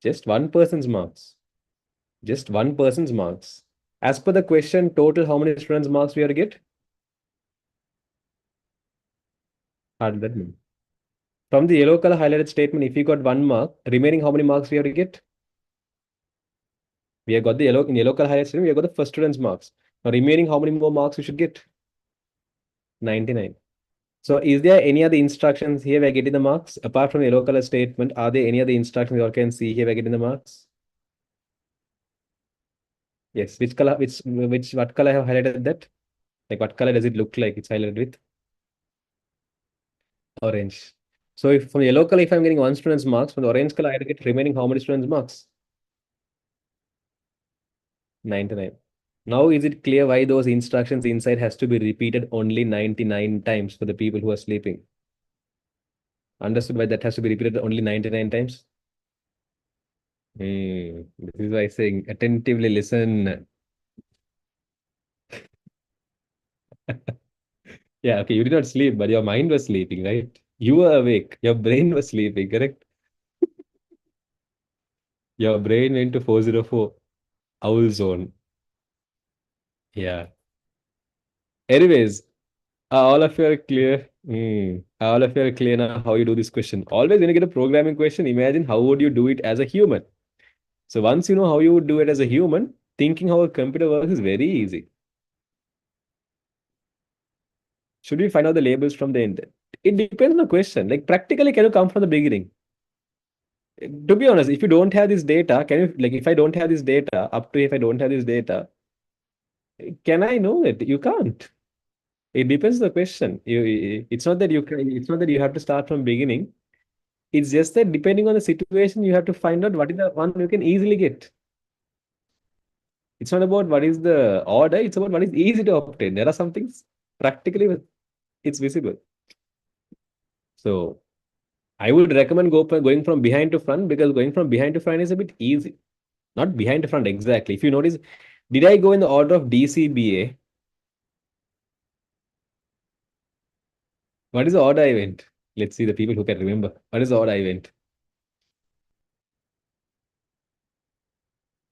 Just one person's marks. Just one person's marks. As per the question, total how many students' marks we are to get? How did that mean? From the yellow color highlighted statement, if you got 1 mark, remaining how many marks we have to get? We have got the yellow color highlighted statement, we have got the first student's marks. Now remaining how many more marks we should get? 99. So is there any other instructions here we're getting the marks? Apart from the yellow color statement, are there any other instructions you all can see here we're getting the marks? Yes. Which color, what color I have highlighted that? Like what color does it look like it's highlighted with? Orange. So if from the yellow color, if I'm getting one student's marks, from the orange color, I get remaining how many students' marks? 99. Now is it clear why those instructions inside has to be repeated only 99 times for the people who are sleeping? Understood why that has to be repeated only 99 times? This is why I'm saying attentively listen. Yeah, okay, you did not sleep, but your mind was sleeping, right? You were awake. Your brain was sleeping, correct? Your brain went to 404 owl zone. Yeah. Anyways, all of you are clear. All of you are clear now how you do this question. Always when you get a programming question, imagine how would you do it as a human. So once you know how you would do it as a human, thinking how a computer works is very easy. Should we find out the labels from the end? It depends on the question. Like practically, can you come from the beginning? To be honest, if you don't have this data, can you like if I don't have this data, up to if I don't have this data, can I know it? You can't. It depends on the question. It's not that you can, it's not that you have to start from beginning. It's just that depending on the situation, you have to find out what is the one you can easily get. It's not about what is the order, it's about what is easy to obtain. There are some things practically it's visible. So I would recommend going from behind to front because going from behind to front is a bit easy. Not behind to front exactly. If you notice, did I go in the order of DCBA? What is the order I went? Let's see the people who can remember. What is the order I went?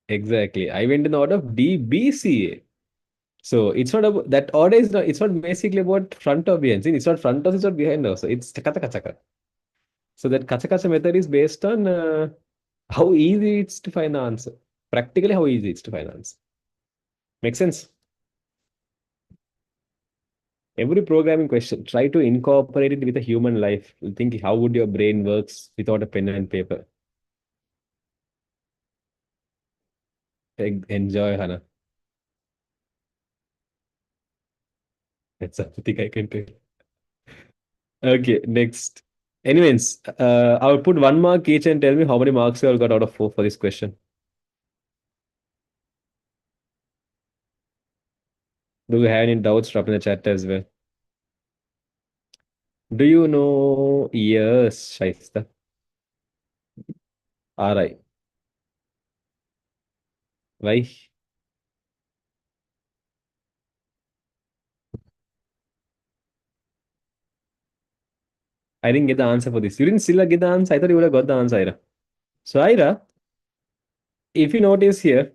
Exactly. I went in the order of DBCA. So it's not about that order is not it's not basically about front or behind. See, it's not front or it's not behind also. It's kata kachaka. So that kacha kacha method is based on how easy it's to find the answer. Practically how easy it's to find the answer. Make sense? Every programming question, try to incorporate it with a human life. Think how would your brain works without a pen and paper. Enjoy, Hannah. That's something I can tell. Okay, next. Anyways, I'll put 1 mark each and tell me how many marks you all got out of 4 for this question. Do you have any doubts? Drop in the chat as well. Do you know? Yes, Shaista. RI. Why? I didn't get the answer for this. You didn't still get the answer. I thought you would have got the answer, Ira. So, Ira, if you notice here,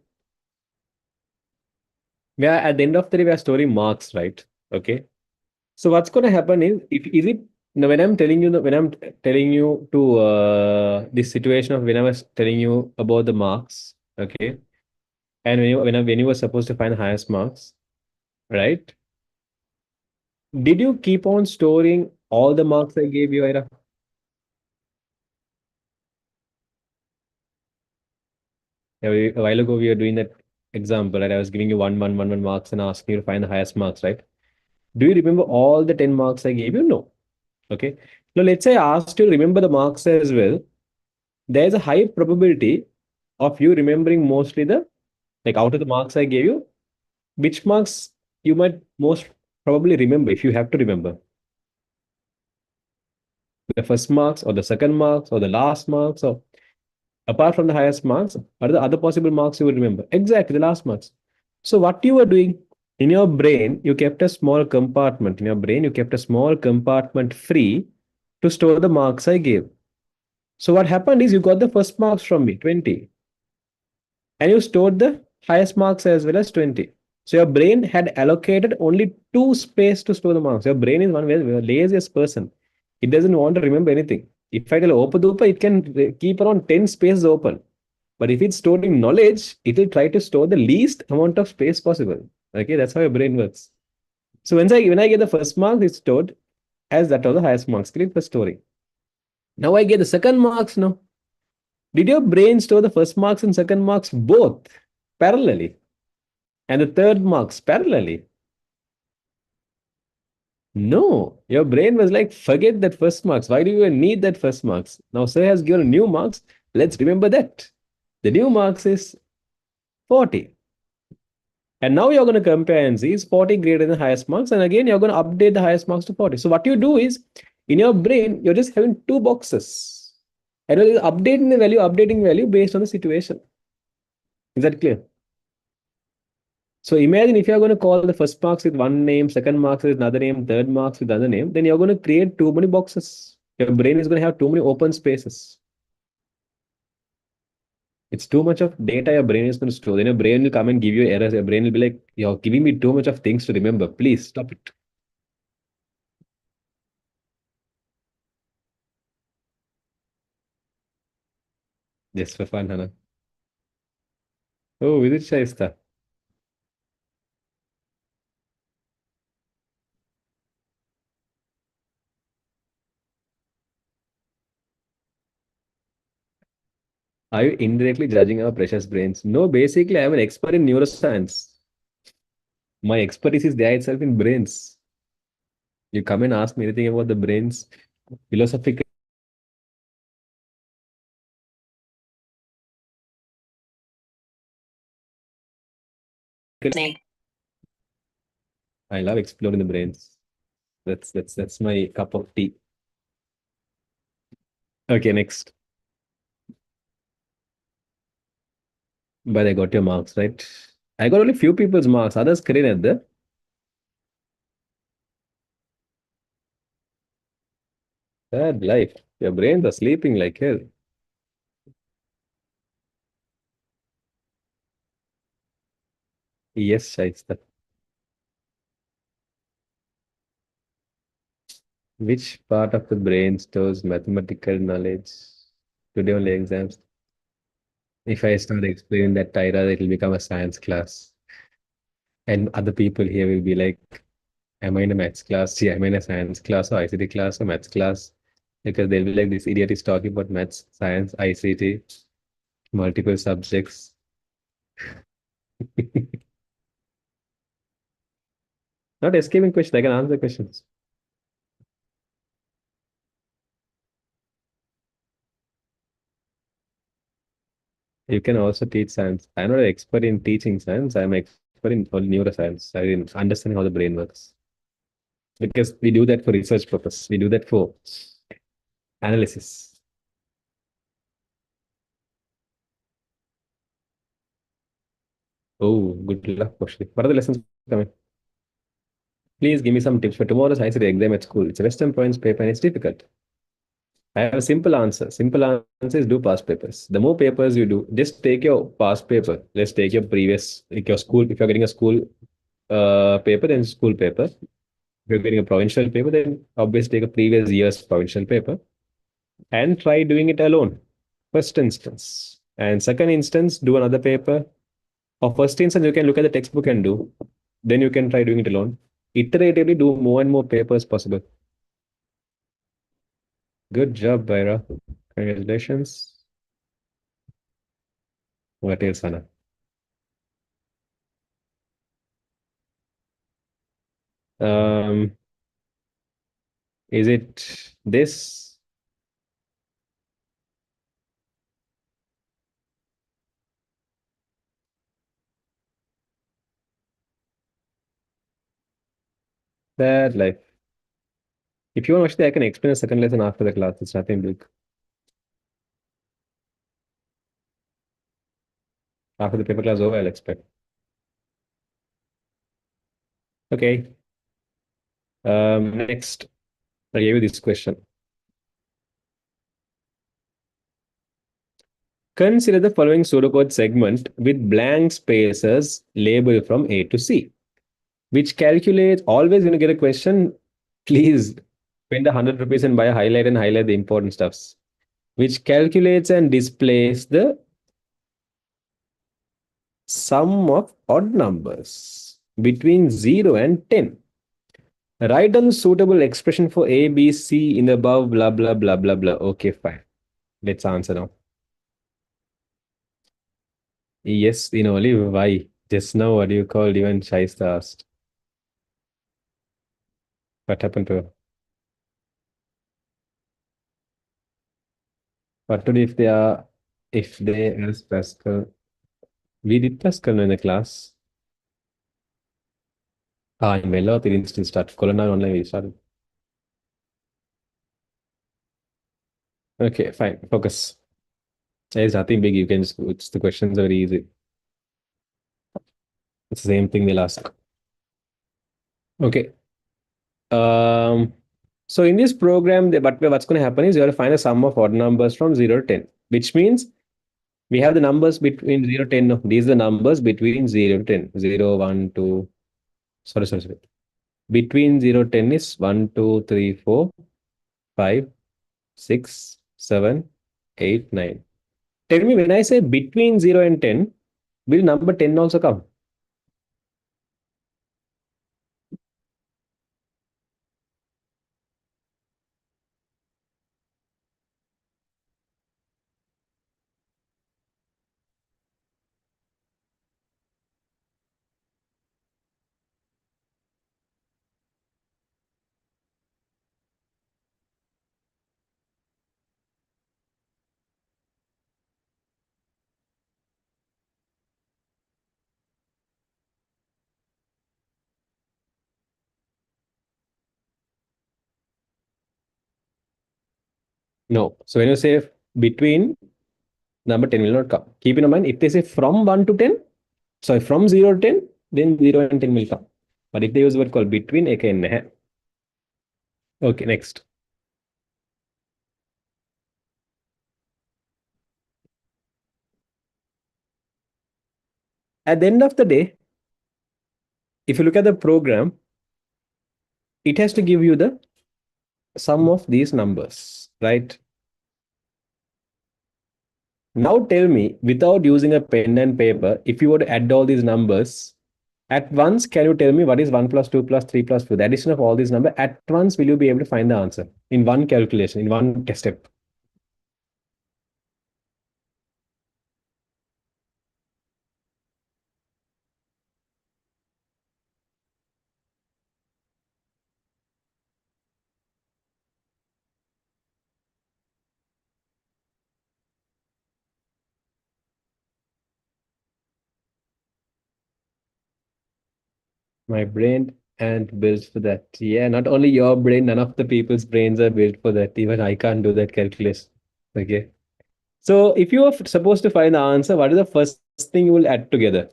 we are at the end of the day, we are storing marks, right? Okay. So what's going to happen if is it now when I'm telling you when I'm telling you to this situation of when I was telling you about the marks, okay, and when you were supposed to find the highest marks, right? Did you keep on storing all the marks I gave you, Ira? Yeah, a while ago we were doing that example, right? I was giving you 1 marks and asking you to find the highest marks, right? Do you remember all the 10 marks I gave you? No. Okay. Now let's say I asked you to remember the marks as well. There's a high probability of you remembering mostly the like out of the marks I gave you, which marks you might most probably remember if you have to remember. The first marks or the second marks or the last marks or apart from the highest marks, what are the other possible marks you would remember? Exactly, the last marks. So what you were doing in your brain, you kept a small compartment. In your brain, you kept a small compartment free to store the marks I gave. So what happened is you got the first marks from me, 20, and you stored the highest marks as well as 20. So your brain had allocated only two space to store the marks. Your brain is one very laziest person. It doesn't want to remember anything. If I tell open dupa, it can keep around 10 spaces open. But if it's storing knowledge, it will try to store the least amount of space possible. Okay, that's how your brain works. So when I get the first mark, it's stored. as that was the highest marks. Clear the story. Now I get the second marks now. Did your brain store the first marks and second marks both parallelly? And the third marks parallelly? No. Your brain was like, forget that first marks. Why do you even need that first marks? Now, sir has given new marks. Let's remember that. The new marks is 40. And now you're going to compare and see is 40 greater than the highest marks. And again, you're going to update the highest marks to 40. So what you do is, in your brain, you're just having two boxes. And you're updating value based on the situation. Is that clear? So imagine if you're going to call the first marks with one name, second marks with another name, third marks with another name, then you're going to create too many boxes. Your brain is going to have too many open spaces. It's too much of data your brain is going to store. Then your brain will come and give you errors. Your brain will be like, you're giving me too much of things to remember. Please stop it. Just for fun, Hannah. Oh, is it Shaista? Are you indirectly judging our precious brains? No, basically, I'm an expert in neuroscience. My expertise is there itself in brains. You come and ask me anything about the brains, philosophical. I love exploring the brains. That's my cup of tea. Okay, next. But I got your marks, right? I got only few people's marks. Others career at the sad life. Your brains are sleeping like hell. Yes, Shaista. Which part of the brain stores mathematical knowledge? Today only exams. If I start explaining that Tyra, it will become a science class. And other people here will be like, am I in a maths class? Yeah, am I in a science class or ICT class or maths class? Because they'll be like, this idiot is talking about maths, science, ICT, multiple subjects. Not escaping questions, I can answer questions. You can also teach science. I'm not an expert in teaching science. I'm an expert in neuroscience. I in understanding how the brain works. Because we do that for research purpose. We do that for analysis. Oh, good luck, Koshli. What are the lessons coming? Please give me some tips for tomorrow's ICT exam at school. It's a Western points paper and it's difficult. I have a simple answer. Simple answer is do past papers. The more papers you do, just take your past paper. Let's take your previous, like your school. If you're getting a school paper, then school paper. If you're getting a provincial paper, then obviously take a previous year's provincial paper and try doing it alone. First instance. And second instance, do another paper. Or first instance, you can look at the textbook and do. Then you can try doing it alone. Iteratively do more and more papers possible. Good job, Byra. Congratulations. What else, Sana? Um, is it this? That like if you want actually I can explain a second lesson after the class. It's nothing big. After the paper class over, I'll expect. Okay. Next, I gave you this question. Consider the following pseudocode segment with blank spaces labeled from A to C, which calculates always when you get a question, please spend 100 rupees and buy a highlight and highlight the important stuffs, which calculates and displays the sum of odd numbers between 0 and 10. Write down the suitable expression for A, B, C in the above, blah, blah, blah, blah, blah. Okay, fine. Let's answer now. Yes, in only why? Just now, what do you call even Shaista asked? What happened to her? What to do if they else Pascal? We did Pascal in the class. In Vella, they didn't still start. Colonna online, we started. Okay, fine. Focus. There's nothing big. You can just, it's the questions are very easy. It's the same thing they'll ask. Okay. Um, so in this program, but what's going to happen is you have to find a sum of odd numbers from 0 to 10, which means we have the numbers between 0 to 10. No, these are the numbers between 0 to 10. 0, 1, 2. Sorry. Between 0 to 10 is 1, 2, 3, 4, 5, 6, 7, 8, 9. Tell me, when I say between 0 and 10, will number 10 also come? No. So when you say between, number 10 will not come. Keep in mind, if they say from 1 to 10, sorry, from 0 to 10, then 0 and 10 will come. But if they use the word called between, ek hai. Okay, next. At the end of the day, if you look at the program, it has to give you the sum of these numbers, right? Now tell me, without using a pen and paper, if you were to add all these numbers, at once, can you tell me what is 1 plus 2 plus 3 plus 4? The addition of all these numbers, at once, will you be able to find the answer in one calculation, in one test step? My brain and built for that. Yeah, not only your brain, none of the people's brains are built for that. Even I can't do that calculus. Okay. So if you are supposed to find the answer, what is the first thing you will add together?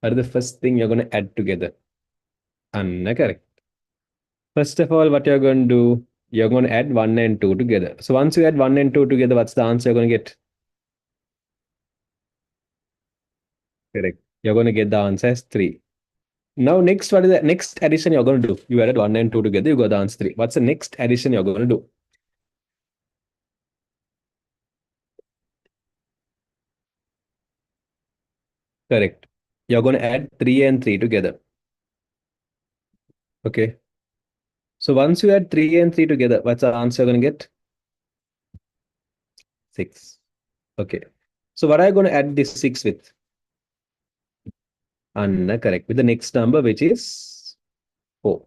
What is the first thing you're going to add together? Anna, correct. First of all, what you're going to do, you're going to add 1 and 2 together. So once you add 1 and 2 together, what's the answer you're going to get? Correct. You're going to get the answer as 3. Now, next, what is the next addition you're going to do? You added 1 and 2 together, you got the answer 3. What's the next addition you're going to do? Correct. You're going to add 3 and 3 together. Okay. So once you add 3 and 3 together, what's the answer you're going to get? 6. Okay. So what are you going to add this 6 with? Anna, correct. With the next number, which is 4.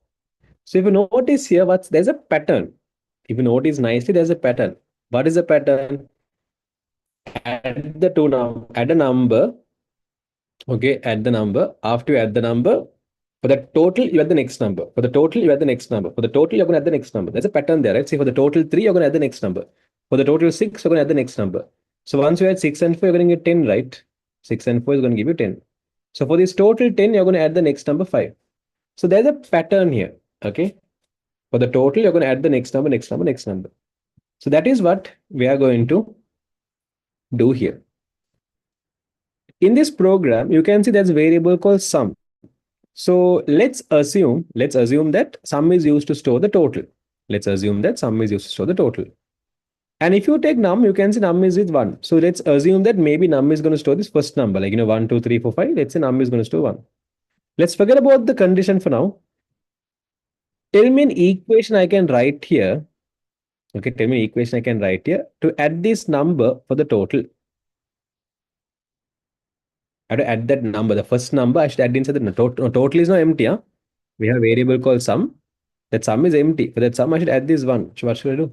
So if you notice here, there's a pattern. If you notice nicely, there's a pattern. What is the pattern? Add a number. Okay, add the number. After you add the number, for the total, you add the next number. For the total, you add the next number. For the total, you're going to add the next number. There's a pattern there, right? See, for the total 3, you're going to add the next number. For the total 6, you're going to add the next number. So once you add 6 and 4, you're going to get 10, right? 6 and 4 is going to give you 10. So for this total 10, you're going to add the next number 5. So there's a pattern here. Okay. For the total, you're going to add the next number, next number, next number. So that is what we are going to do here. In this program, you can see there's a variable called sum. So let's assume that sum is used to store the total. Let's assume that sum is used to store the total. And if you take num, you can see num is with 1. So let's assume that maybe num is going to store this first number, like 1, 2, 3, 4, 5. Let's say num is going to store 1. Let's forget about the condition for now. Tell me an equation I can write here. Okay, tell me an equation I can write here to add this number for the total. I have to add that number. The first number I should add inside the total. No, total is not empty. Huh? We have a variable called sum. That sum is empty. For that sum, I should add this one. So what should I do?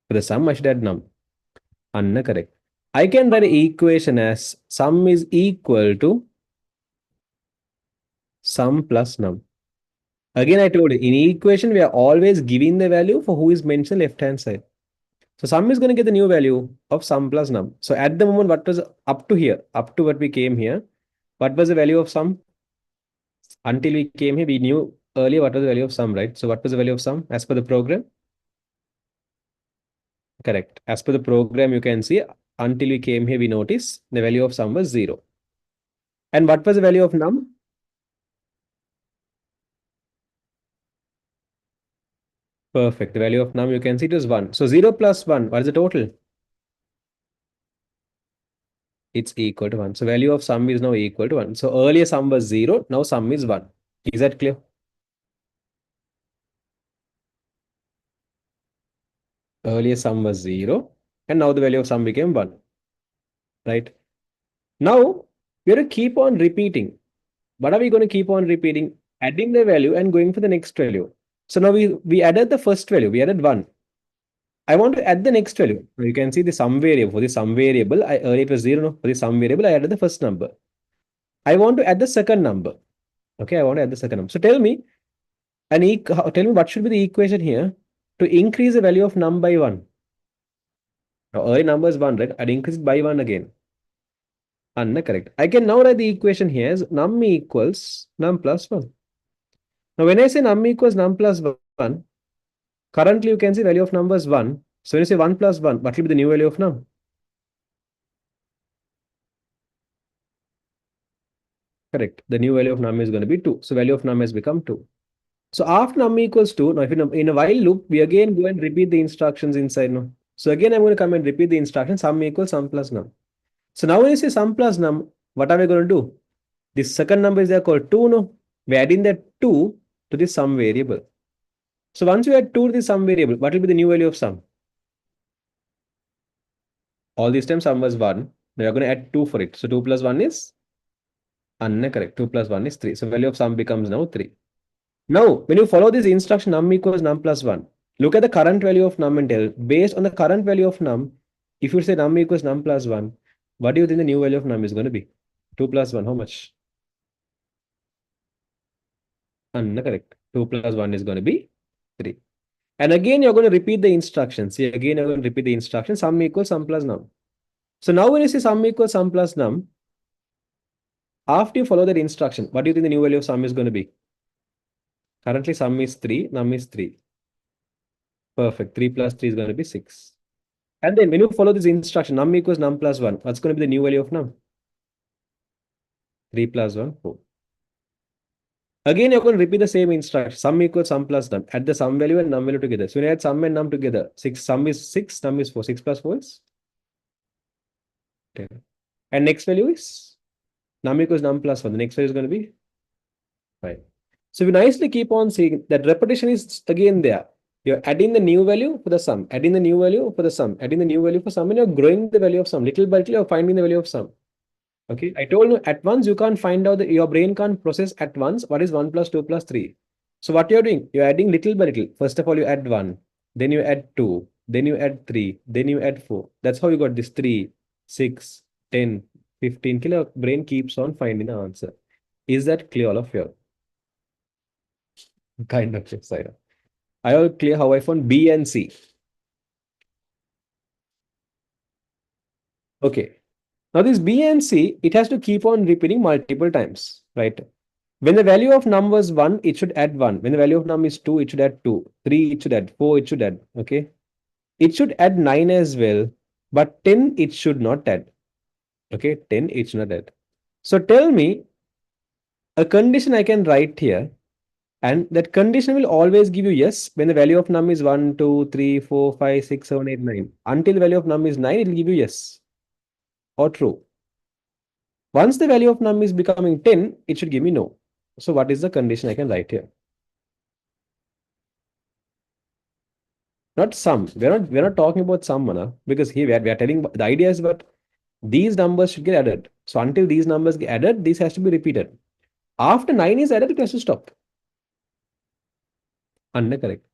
For the sum, I should add num. Anna correct. I can write an equation as sum is equal to sum plus num. Again, I told you, in equation, we are always giving the value for who is mentioned left hand side. So sum is going to get the new value of sum plus num. So at the moment, what was up to here, up to what we came here, what was the value of sum? Until we came here, we knew earlier what was the value of sum, right? So what was the value of sum as per the program? Correct. As per the program, you can see until we came here, we notice the value of sum was 0. And what was the value of num? Perfect. The value of num, you can see it is 1. So 0 plus 1, what is the total? It's equal to 1. So value of sum is now equal to 1. So earlier sum was 0, now sum is 1. Is that clear? Earlier sum was 0, and now the value of sum became 1. Right? Now, we are to keep on repeating. What are we going to keep on repeating? Adding the value and going for the next value. So now we added the first value. We added 1. I want to add the next value. You can see the sum variable. For the sum variable, earlier it was 0. No? For the sum variable, I added the first number. I want to add the second number. Okay, I want to add the second number. So tell me, tell me what should be the equation here to increase the value of num by 1. Now, early number is 1, right? I'd increase it by 1 again. Anna correct. I can now write the equation here as num equals num plus 1. Now, when I say num equals num plus 1, currently you can see value of number is 1. So when you say 1 plus 1, what will be the new value of num? Correct. The new value of num is going to be 2. So value of num has become 2. So after num equals 2, now if in a while loop, we again go and repeat the instructions inside now. So again, I'm going to come and repeat the instruction sum equals sum plus num. So now when you say sum plus num, what are we going to do? This second number is there called 2 no. We're adding that 2 to the sum variable. So once you add 2 to the sum variable, what will be the new value of sum? All this time sum was 1. Now you're going to add 2 for it. So 2 plus 1 is correct. 2 plus 1 is 3. So value of sum becomes now 3. Now, when you follow this instruction num equals num plus 1, look at the current value of num and tell, based on the current value of num, if you say num equals num plus 1, what do you think the new value of num is going to be? 2 plus 1, how much? Correct. 2 plus 1 is going to be 3. And again, you're going to repeat the instructions. See, again, you're going to repeat the instruction sum equals sum plus num. So now when you say sum equals sum plus num, after you follow that instruction, what do you think the new value of sum is going to be? Currently, sum is 3, num is 3. Perfect. 3 plus 3 is going to be 6. And then when you follow this instruction, num equals num plus 1, what's going to be the new value of num? 3 plus 1, 4. Again, you're going to repeat the same instruction. Sum equals sum plus num. Add the sum value and num value together. So when you add sum and num together, sum is 6, num is 4. 6 plus 4 is 10. And next value is num equals num plus 1. The next value is going to be 5. So we nicely keep on seeing that repetition is again there. You're adding the new value for the sum, adding the new value for the sum, adding the new value for sum, and you're growing the value of sum. Little by little, you're finding the value of sum. Okay, I told you at once you can't find out your brain can't process at once what is 1 plus 2 plus 3. So what you're doing, you're adding little by little. First of all, you add 1, then you add 2, then you add 3, then you add 4. That's how you got this 3, 6, 10, 15. Your brain keeps on finding the answer. Is that clear, all of you? Kind of excited. I will clear how I found B and C. Okay. Now this B and C, it has to keep on repeating multiple times, right? When the value of num was 1, it should add 1. When the value of num is 2, it should add 2. 3, it should add 4, it should add. Okay. It should add 9 as well, but 10, it should not add. Okay. 10, it should not add. So tell me a condition I can write here. And that condition will always give you yes when the value of num is 1, 2, 3, 4, 5, 6, 7, 8, 9. Until the value of num is 9, it will give you yes or true. Once the value of num is becoming 10, it should give me no. So what is the condition I can write here? Not sum. We're not talking about sum, Mana, because here we are telling the idea is that these numbers should get added. So until these numbers get added, this has to be repeated. After 9 is added, it has to stop. Under correct.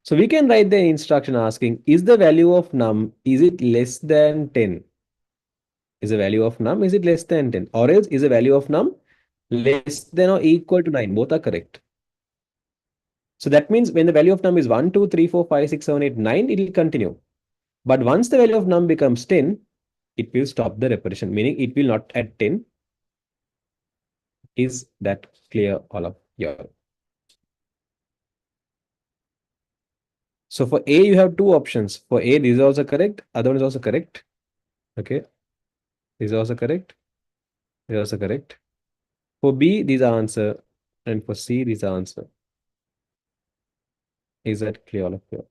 So we can write the instruction asking, is the value of num, is it less than 10? Is the value of num, is it less than 10? Or else is the value of num less than or equal to 9? Both are correct. So that means when the value of num is 1, 2, 3, 4, 5, 6, 7, 8, 9, it will continue. But once the value of num becomes 10, it will stop the repetition, meaning it will not add 10. Is that clear, all of you? So for A, you have two options. For A, this is also correct. Other one is also correct. Okay. This is also correct. This is also correct. For B, these are answer. And for C, these are answer. Is that clear, all of you?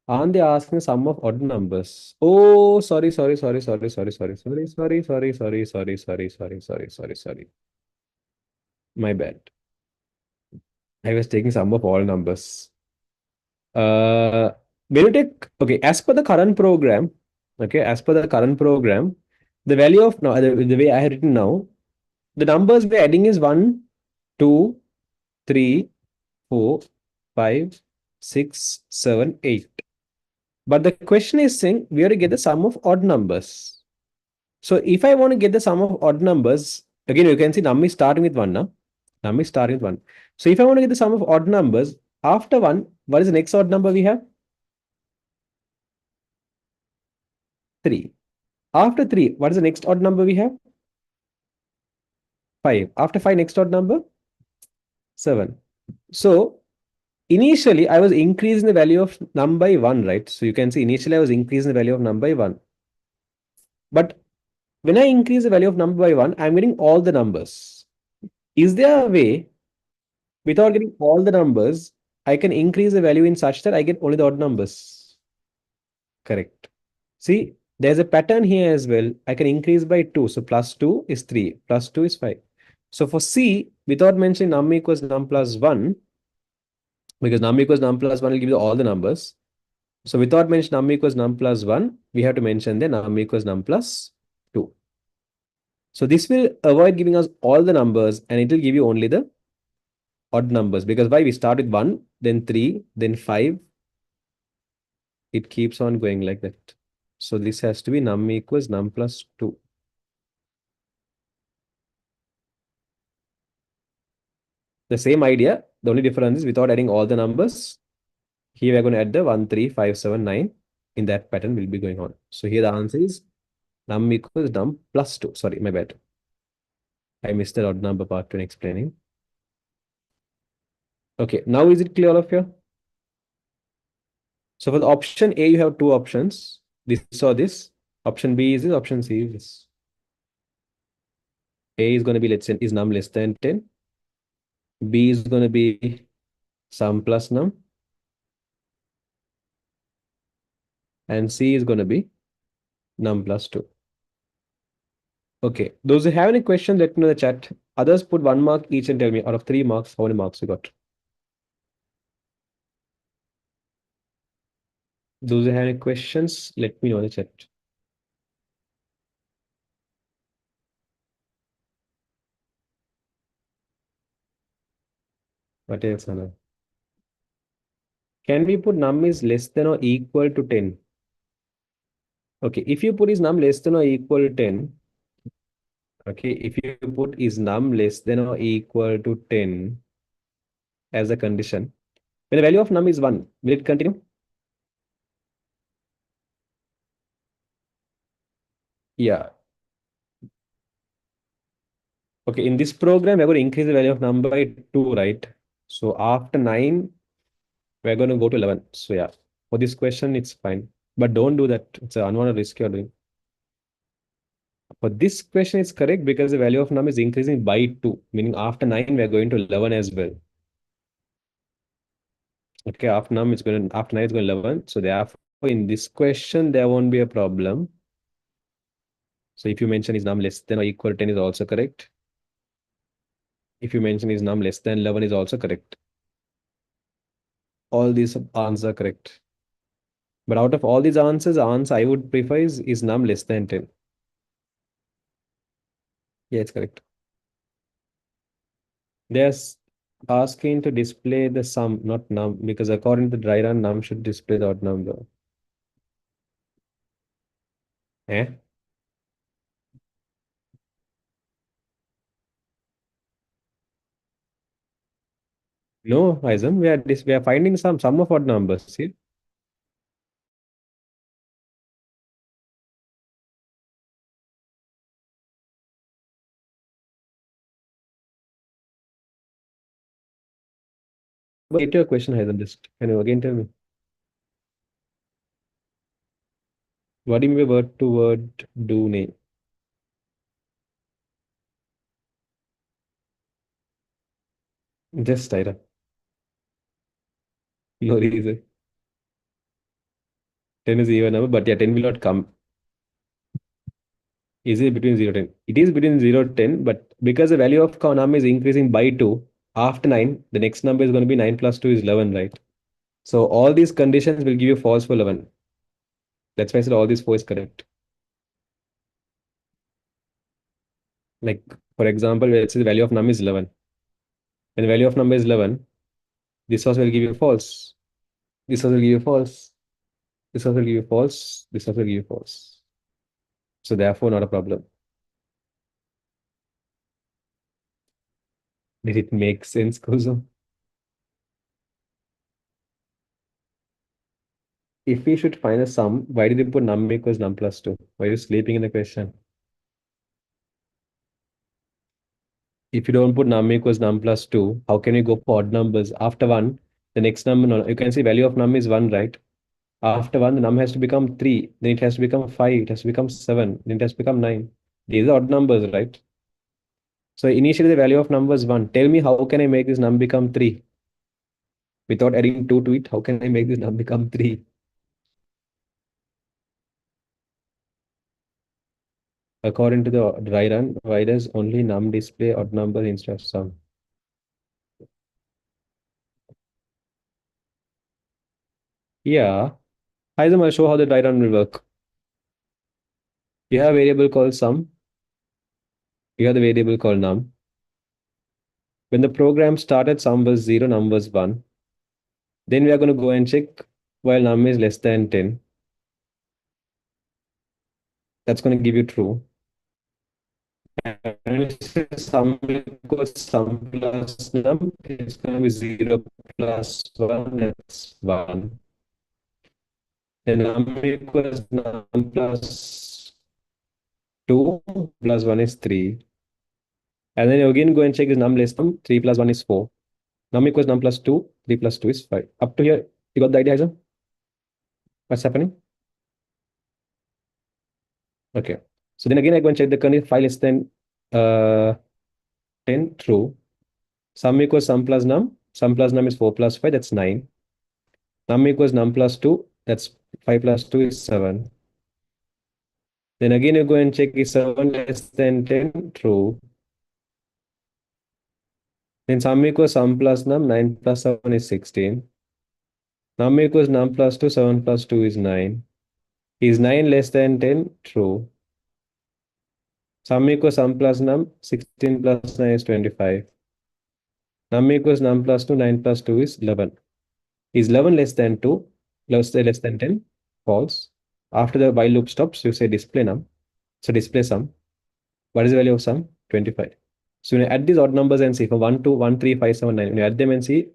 Aren't they asking sum of odd numbers? Oh, sorry, sorry, sorry, sorry, sorry, sorry, sorry, sorry, sorry, sorry, sorry, sorry, sorry, sorry, sorry, sorry. My bad. I was taking sum of all numbers. When you take, okay, as per the current program, okay, as per the current program, the value of now, the way I have written now, the numbers we're adding is 1, 2, 3, 4, 5, 6, 7, 8. But the question is saying we have to get the sum of odd numbers. So if I want to get the sum of odd numbers, again, you can see num is starting with 1 now. Num is starting with 1. So if I want to get the sum of odd numbers, after 1, what is the next odd number we have? 3. After 3, what is the next odd number we have? 5. After 5, next odd number? 7. So initially, I was increasing the value of num by 1, right? So you can see initially I was increasing the value of num by 1. But when I increase the value of number by 1, I'm getting all the numbers. Is there a way, without getting all the numbers, I can increase the value in such that I get only the odd numbers? Correct. See, there's a pattern here as well. I can increase by 2. So plus 2 is 3. Plus 2 is 5. So for C, without mentioning num equals num plus 1, because num equals num plus 1 will give you all the numbers. So without mentioning num equals num plus 1, we have to mention the num equals num plus 2. So this will avoid giving us all the numbers and it will give you only the odd numbers. Because why? We start with 1, then 3, then 5. It keeps on going like that. So this has to be num equals num plus 2. The same idea. The only difference is without adding all the numbers, here we're going to add the 1, 3, 5, 7, 9. In that pattern will be going on. So here the answer is num equals num plus 2. Sorry, my bad. I missed the odd number part when explaining. Okay, now is it clear all of you? So for the option A, you have two options. This or this. Option B is this, option C is this. A is going to be, let's say, is num less than 10. B is going to be sum plus num. And C is going to be num plus 2. Okay, those who have any questions, let me know in the chat. Others put 1 mark each and tell me out of 3 marks, how many marks you got. Those who have any questions, let me know in the chat. What else, Anna? Can we put num is less than or equal to 10? Okay, if you put is num less than or equal to 10, okay, if you put is num less than or equal to 10 as a condition, when the value of num is 1, will it continue? Yeah. Okay, in this program, we're going to increase the value of num by 2, right? So after 9, we're going to go to 11. So yeah, for this question, it's fine. But don't do that. It's an unwanted risk you're doing. For this question, it's correct because the value of num is increasing by 2, meaning after 9, we're going to 11 as well. Okay, after num, it's going to, after 9, it's going to 11. So therefore, in this question, there won't be a problem. So if you mention is num less than or equal to 10 is also correct. If you mention is num less than 11 is also correct. All these answers are correct. But out of all these answers, the answer I would prefer is num less than 10. Yeah, it's correct. They're asking to display the sum, not num, because according to the dry run, num should display the odd number. Eh? No, Isam, we are finding some sum of odd numbers. See? But get your question, Isam. Just can you again tell me? What do you mean by word to word do name? Just Ira. No reason. 10 is even number, but yeah, 10 will not come. Is it between 0 10? It is between 0 10, but because the value of number is increasing by 2, after 9, the next number is going to be 9 plus 2 is 11, right? So all these conditions will give you false for 11. That's why I said all these four is correct. Like, for example, let's say the value of number is 11. When the value of number is 11, this also will give you false. This also will give you false. This also will give you false. This also will give you false. So therefore, not a problem. Did it make sense, Kozo? If we should find a sum, why did you put num equals num plus 2? Why are you sleeping in the question? If you don't put num equals num plus 2, how can you go for odd numbers? After 1, the next number, no, you can see value of num is 1, right? After 1, the num has to become 3, then it has to become 5, it has to become 7, then it has to become 9. These are odd numbers, right? So initially the value of number is 1. Tell me how can I make this num become 3? Without adding 2 to it, how can I make this num become 3? According to the dry run, why does only num display odd numbers instead of sum? Yeah. I'll show how the dry run will work. You have a variable called sum. You have the variable called num. When the program started, sum was 0, num was 1. Then we are going to go and check while num is less than 10. That's going to give you true. And we say sum equals sum plus num. It's going to be 0 plus 1. That's 1. Then num equals num plus 2 plus 1 is 3. And then you again go and check is num less than 3 plus 1 is 4. Num equals num plus 2. 3 plus 2 is 5. Up to here, you got the idea, Hazel? What's happening? Okay. So then again, I go and check the kernel file less than uh, 10, true. Sum equals sum plus num. Sum plus num is 4 plus 5, that's 9. Num equals num plus 2, that's 5 plus 2 is 7. Then again, you go and check is 7 less than 10, true. Then sum equals sum plus num, 9 plus 7 is 16. Num equals num plus 2, 7 plus 2 is 9. Is 9 less than 10? True. Sum equals sum plus num, 16 plus 9 is 25. Num equals num plus 2, 9 plus 2 is 11. Is 11 less than 2? Less than 10? False. After the while loop stops, you say display num. So display sum. What is the value of sum? 25. So when you add these odd numbers and see from 1 to 1, 3, 5, 7, 9. When you add them and see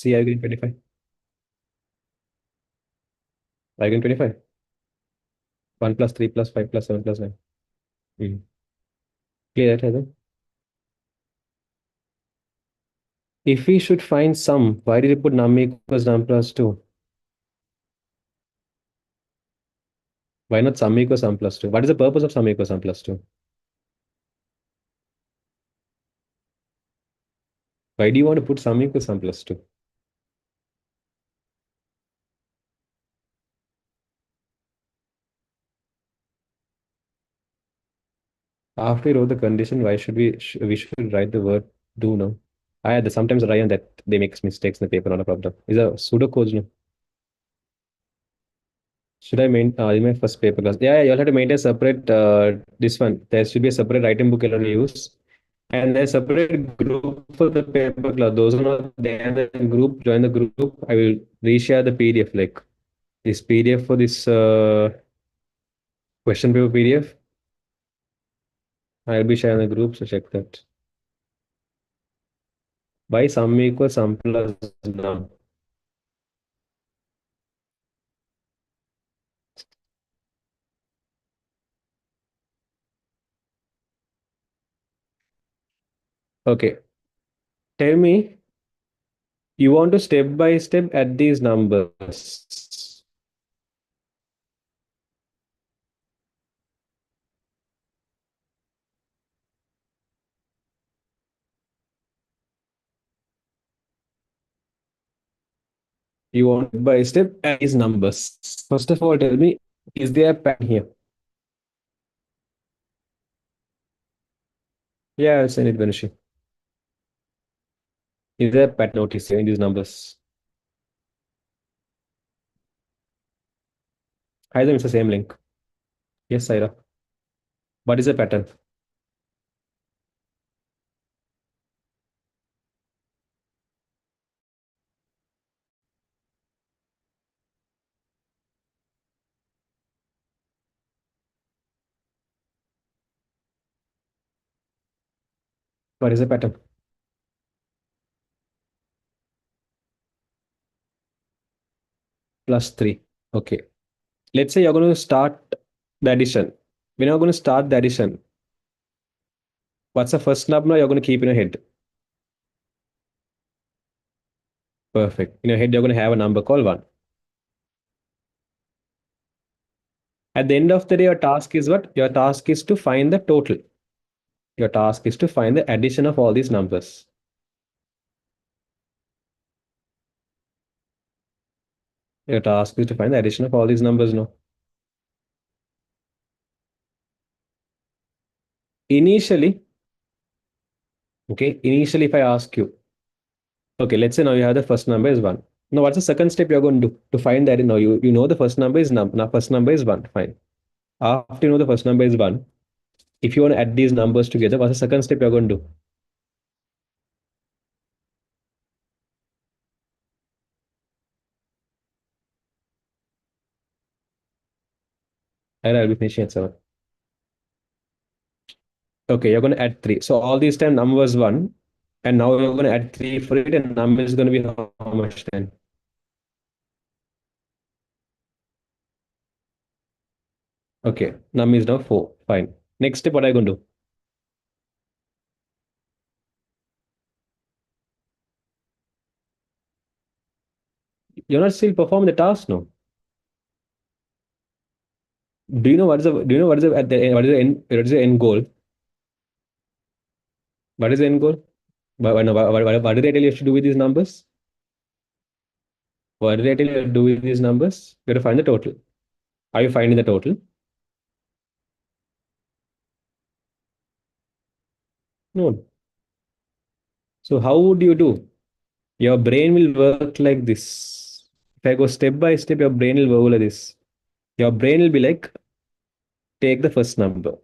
I getting 25. I getting 25. 1 plus 3 plus 5 plus 7 plus 9. Hmm. Clear that, Heather? If we should find sum, why did you put num equals num plus 2? Why not sum equals sum plus 2? What is the purpose of sum equals sum plus 2? Why do you want to put sum equals sum plus 2? After we wrote the condition, why should we should write the word do now? I had sometimes write on that they make mistakes in the paper, not a problem. Is a pseudocode no? Should I in my first paper class? Yeah, you'll have to maintain separate this one. There should be a separate writing book you'll use. And there's a separate group for the paper class. Those who are not there in the group, join the group. I will reshare the PDF, like this PDF for this question paper PDF. I'll be sharing the group, so check that. Why sum equals sum plus num? Okay, tell me, you want to step by step add these numbers. You want step by step add these numbers. First of all, tell me, is there a pattern here? Yeah, I'll send it, Ganesh. Is there a pattern notice here in these numbers? Either it's the same link. Yes, Saira. What is the pattern? What is the pattern? Plus 3. Okay. Let's say you're going to start the addition. When you're going to start the addition, what's the first number you're going to keep in your head? Perfect. In your head, you're going to have a number called 1. At the end of the day, your task is what? Your task is to find the total. Your task is to find the addition of all these numbers. Your task is to find the addition of all these numbers now. Initially, okay, initially if I ask you, okay, let's say now you have the first number is 1. Now what's the second step you're going to do to find that? Now you know the first number is now first number is 1. Fine. After you know the first number is 1, if you want to add these numbers together, what's the second step you're going to do? And I'll be finishing at 7. Okay, you're going to add 3. So all these time number was 1, and now you're going to add 3 for it, and number is going to be how much then? Okay, number is now 4. Fine. Next step, what are you going to do? You're not still performing the task now. Do you know what is the at the end, what is the end goal? What is the end goal? What did they tell you to do with these numbers? What did they tell you to do with these numbers? You got to find the total. Are you finding the total? No. So how would you do? Your brain will work like this. If I go step by step, your brain will work like this. Your brain will be like, take the first number,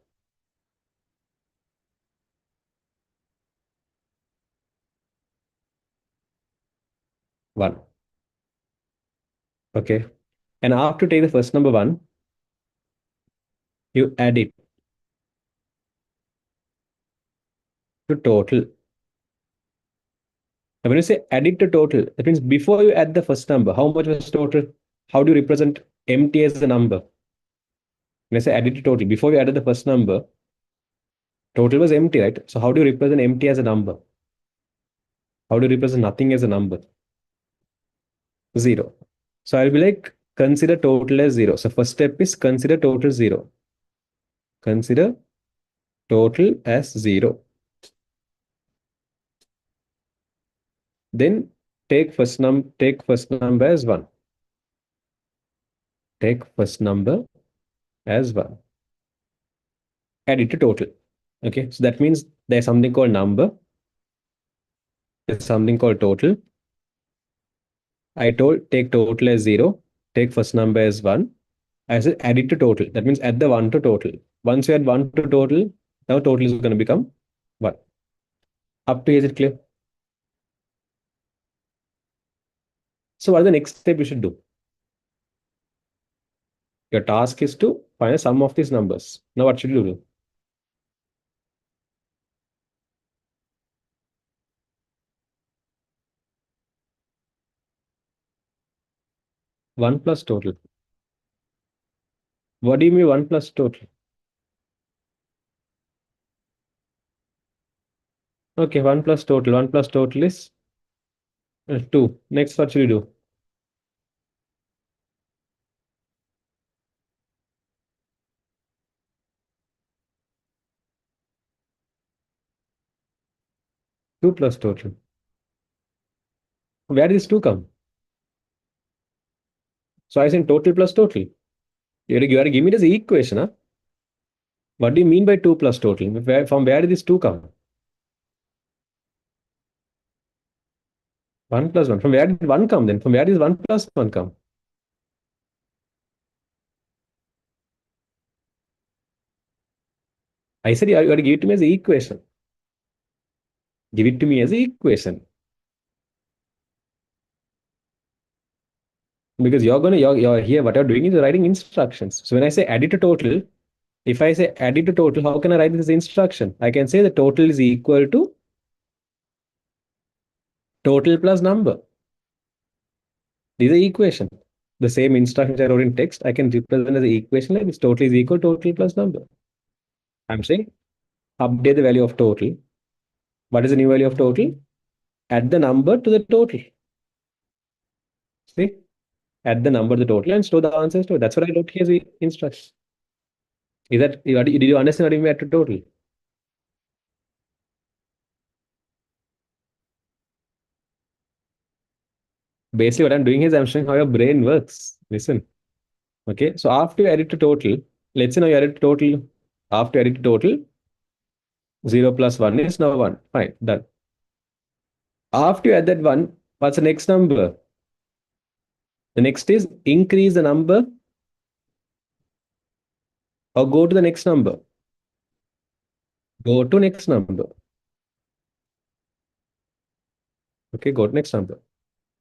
1. Okay. And after take the first number 1, you add it to total. And when you say add it to total, that means before you add the first number, how much was total? How do you represent empty as a number? When I say add it to total, before you added the first number, total was empty, right? So how do you represent empty as a number? How do you represent nothing as a number? 0. So I'll be like, consider total as 0. So first step is consider total 0. Consider total as 0. Then take first number as 1. Take first number as 1. Add it to total. Okay, so that means there's something called number, there's something called total. I told take total as 0, take first number as 1. I said add it to total. That means add the 1 to total. Once you add 1 to total, now total is going to become 1. Up to here, is it clear? So what is the next step you should do? Your task is to find a sum of these numbers. Now what should you do? 1 plus total. What do you mean 1 plus total? Okay, 1 plus total. 1 plus total is 2. Next, what should you do? 2 plus total. Where does 2 come? So I said total plus total. You are giving me this equation, huh? What do you mean by 2 plus total? From where did this 2 come? 1 plus 1. From where did 1 come then? From where does 1 plus 1 come? I said you are to give it to me as an equation. Give it to me as an equation. Because you're here, what you're doing is you're writing instructions. So when I say add it to total, if I say add it to total, how can I write this instruction? I can say the total is equal to total plus number. This is the equation. The same instructions I wrote in text, I can represent as the equation like this. Total is equal to total plus number. I'm saying update the value of total. What is the new value of total? Add the number to the total. See? Add the number to the total and store the answers to it. That's what I wrote here as the instruction. Is that did you understand what you mean add to total? Basically, what I'm doing is I'm showing how your brain works. Listen. Okay. So after you add it to total, let's say now you add it to total. After you add it to total, 0 plus 1 is now 1. Fine. Done. After you add that 1, what's the next number? The next is increase the number or go to the next number. Go to next number. Okay, go to next number.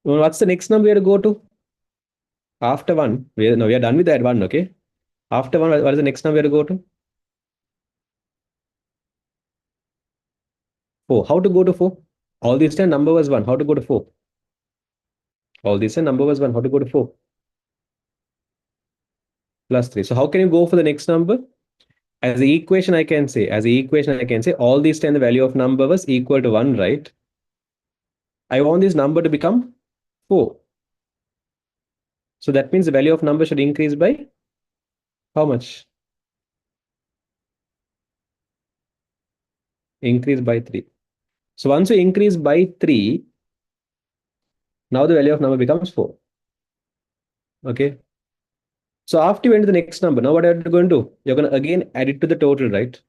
Well, what's the next number you have to go to? After 1, we are done with that 1, okay? After 1, what is the next number you have to go to? 4. How to go to 4? All this time number was 1. How to go to 4? All this time number was 1. How to go to 4? Plus 3. So how can you go for the next number? As the equation I can say, all this time the value of number was equal to 1, right? I want this number to become 4. So that means the value of number should increase by how much? Increase by 3. So once you increase by 3, now the value of number becomes 4. Okay. So after you went to the next number, now what are you going to do? You're going to again add it to the total, right?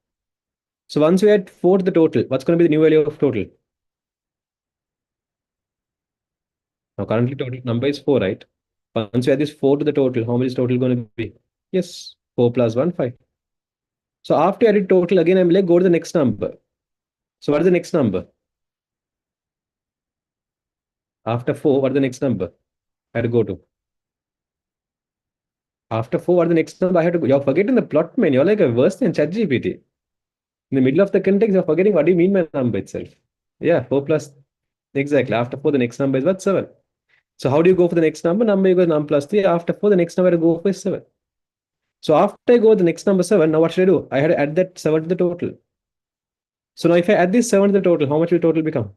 So once you add 4 to the total, what's going to be the new value of total? Now currently total number is 4, right? Once you add this 4 to the total, how much is total going to be? Yes, 4 plus 1, 5. So after you added total, again I'm like go to the next number. So what is the next number? After 4, what is the next number I have to go to? After 4, what is the next number I have to go? You're forgetting the plot, man. You're like a worse than ChatGPT. In the middle of the context, you're forgetting what do you mean by number itself. Yeah, 4 plus. Exactly. After 4, the next number is what? 7. So how do you go for the next number? Number equals num plus 3. After 4, the next number to go for is 7. So after I go the next number 7, now what should I do? I had to add that 7 to the total. So now if I add this 7 to the total, how much will total become?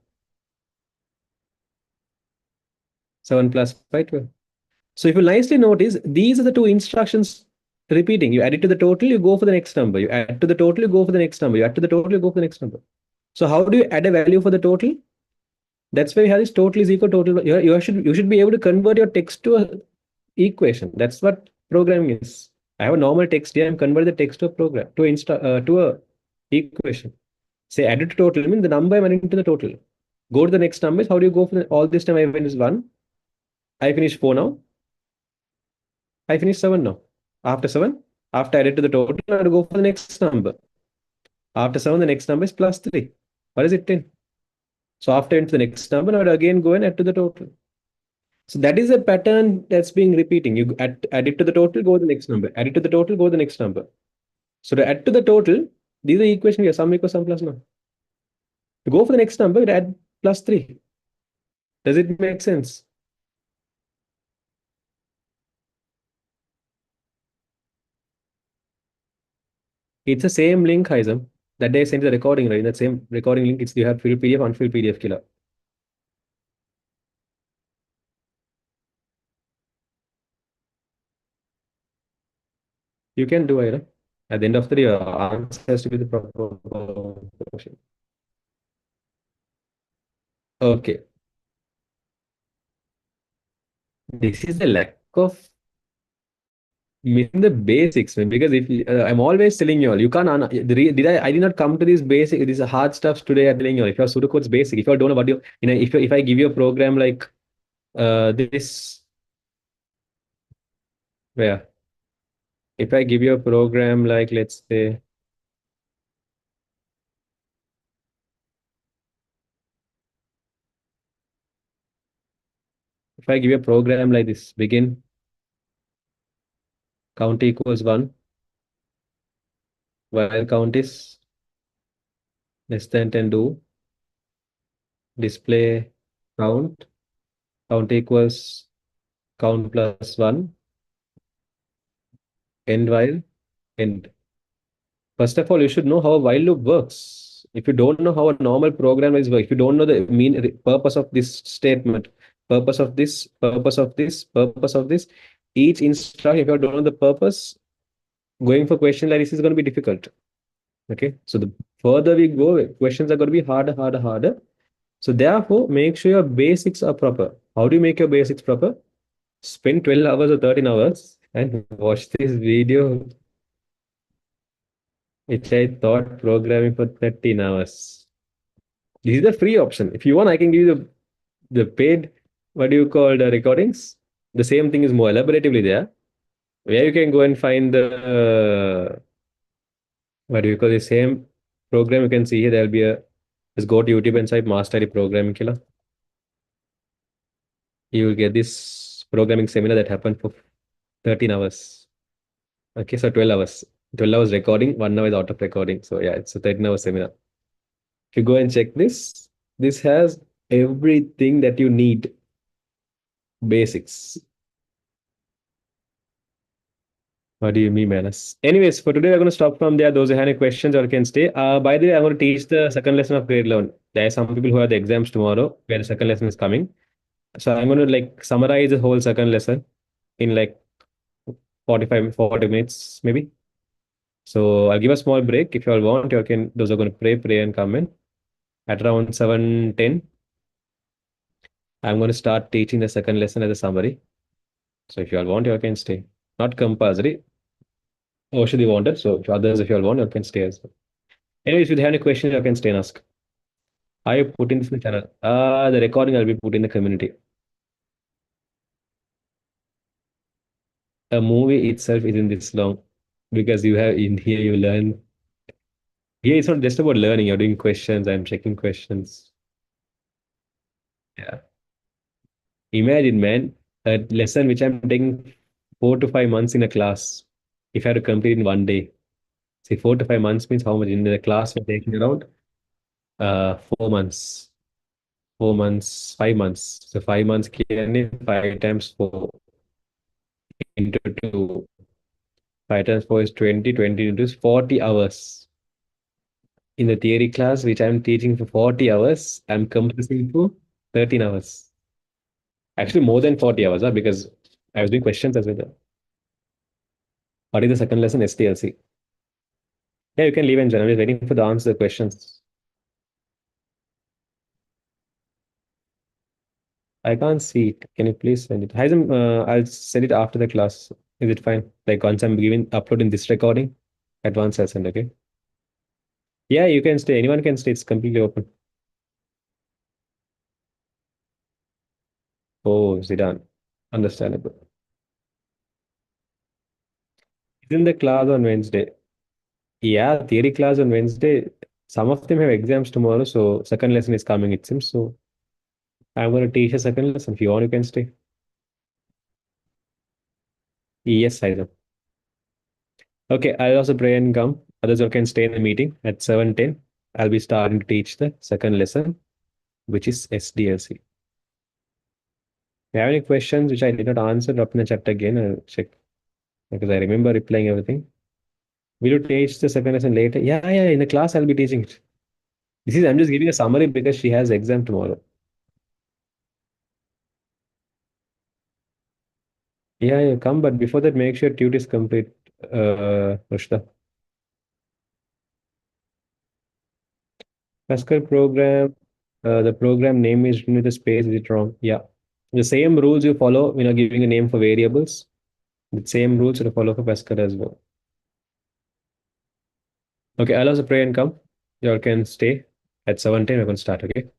7 plus 5, 12. So if you nicely notice, these are the two instructions repeating. You add it to the total, you go for the next number. You add to the total, you go for the next number. You add to the total, you go for the next number. So how do you add a value for the total? That's why you have this total is equal total. You should be able to convert your text to a equation. That's what programming is. I have a normal text here. I'm converting the text to a program to a equation. Say added to total means the number I'm adding to the total. Go to the next numbers. How do you go for all this time? I finished 1. I finished 4 now. I finished 7 now. After 7, after added to the total, I have to go for the next number. After 7, the next number is plus 3. What is it? 10. So after into the next number, I would again go and add to the total. So that is a pattern that's being repeating. You add it to the total, go to the next number. Add it to the total, go to the next number. So to add to the total, these are the equation here, sum equals sum plus now. To go for the next number, you add plus 3. Does it make sense? It's the same link, Haizam. That day I sent you the recording, right? In that same recording link, it's you have filled PDF, unfilled PDF killer. You can do it. At the end of the day, your answer has to be the proper question. Okay. This is the lack of missing the basics, man. Because if I'm always telling you all, you can't. Did I did not come to this basic, these hard stuff today. I'm telling you all. If your pseudocode's basic, if you all don't know what if I give you a program like this, where if I give you a program like, let's say, if I give you a program like this, begin count equals 1, while count is less than 10, do display count, count equals count plus 1, end while, end. First of all, you should know how a while loop works. If you don't know how a normal program is work, if you don't know the purpose of this statement, purpose of this, purpose of this, purpose of this, each instruction, if you don't know the purpose, going for question like this is going to be difficult. Okay, so the further we go, questions are going to be harder, harder, harder. So therefore, make sure your basics are proper. How do you make your basics proper? Spend 12 hours or 13 hours and watch this video, which I thought programming for 13 hours. This is the free option. If you want, I can give you the paid, what do you call the recordings? The same thing is more elaboratively there, where you can go and find the, what do you call the same program. You can see here, there'll be a, just go to YouTube and type Mastery Programming Killer. You will get this programming seminar that happened for 13 hours. Okay, so 12 hours. 12 hours recording, 1 hour is out of recording. So yeah, it's a 13-hour seminar. If you go and check this has everything that you need. Basics. What do you mean, Manas? Anyways, for today, we're going to stop from there. Those who have any questions or can stay. By the way, I'm going to teach the second lesson of grade 11. There are some people who have the exams tomorrow where the second lesson is coming. So I'm going to like summarize the whole second lesson in like 40 minutes, maybe. So I'll give a small break. If you all want, you can, those are going to pray and come in. At around 7:10, I'm going to start teaching the second lesson as a summary. So if you all want, you all can stay. Not compulsory. Or should you want it? So if others, if you all want, you can stay as well. Anyways, if you have any questions, you can stay and ask. I put in this in the channel. The recording I'll be put in the community. A movie itself isn't this long because you have in here you learn. Here it's not just about learning. You're doing questions. I'm checking questions. Yeah. Imagine, man, a lesson which I'm taking 4 to 5 months in a class. If I had to complete in one day, see, 4 to 5 months means how much in the class we're taking around 4 months. 4 months, 5 months. So 5 months clearly 5 times 4 into 2. 5 times 4 is 20. 20 into is 40 hours. In the theory class, which I'm teaching for 40 hours, I'm compressing to 13 hours. Actually, more than 40 hours, because I was doing questions as well. What is the second lesson? STLC. Yeah, you can leave and join. I'm just waiting for the answer to the questions. I can't see it. Can you please send it? Haizam, I'll send it after the class. Is it fine? Like once I'm uploading this recording, at once I'll send, okay? Yeah, you can stay. Anyone can stay. It's completely open. Oh, Zidane. Understandable. Isn't the class on Wednesday? Yeah, theory class on Wednesday. Some of them have exams tomorrow, so second lesson is coming, it seems. So I'm going to teach a second lesson. If you want, you can stay. Yes, I know. Okay, I'll also pray and come. Others all can stay in the meeting at 7:10. I'll be starting to teach the second lesson, which is SDLC. If you have any questions which I did not answer, drop in the chat again. I'll check because I remember replying everything. Will you teach the second lesson later? Yeah, yeah, in the class I'll be teaching it. I'm just giving a summary because she has exam tomorrow. Yeah, yeah, come, but before that, make sure tute is complete, Rushta. Pascal program, the program name is written with a space, is it wrong? Yeah. The same rules you follow, giving a name for variables, the same rules you follow for Pascal as well. Okay, I'll also pray and come. You all can stay at 7:10. We're going to start, okay?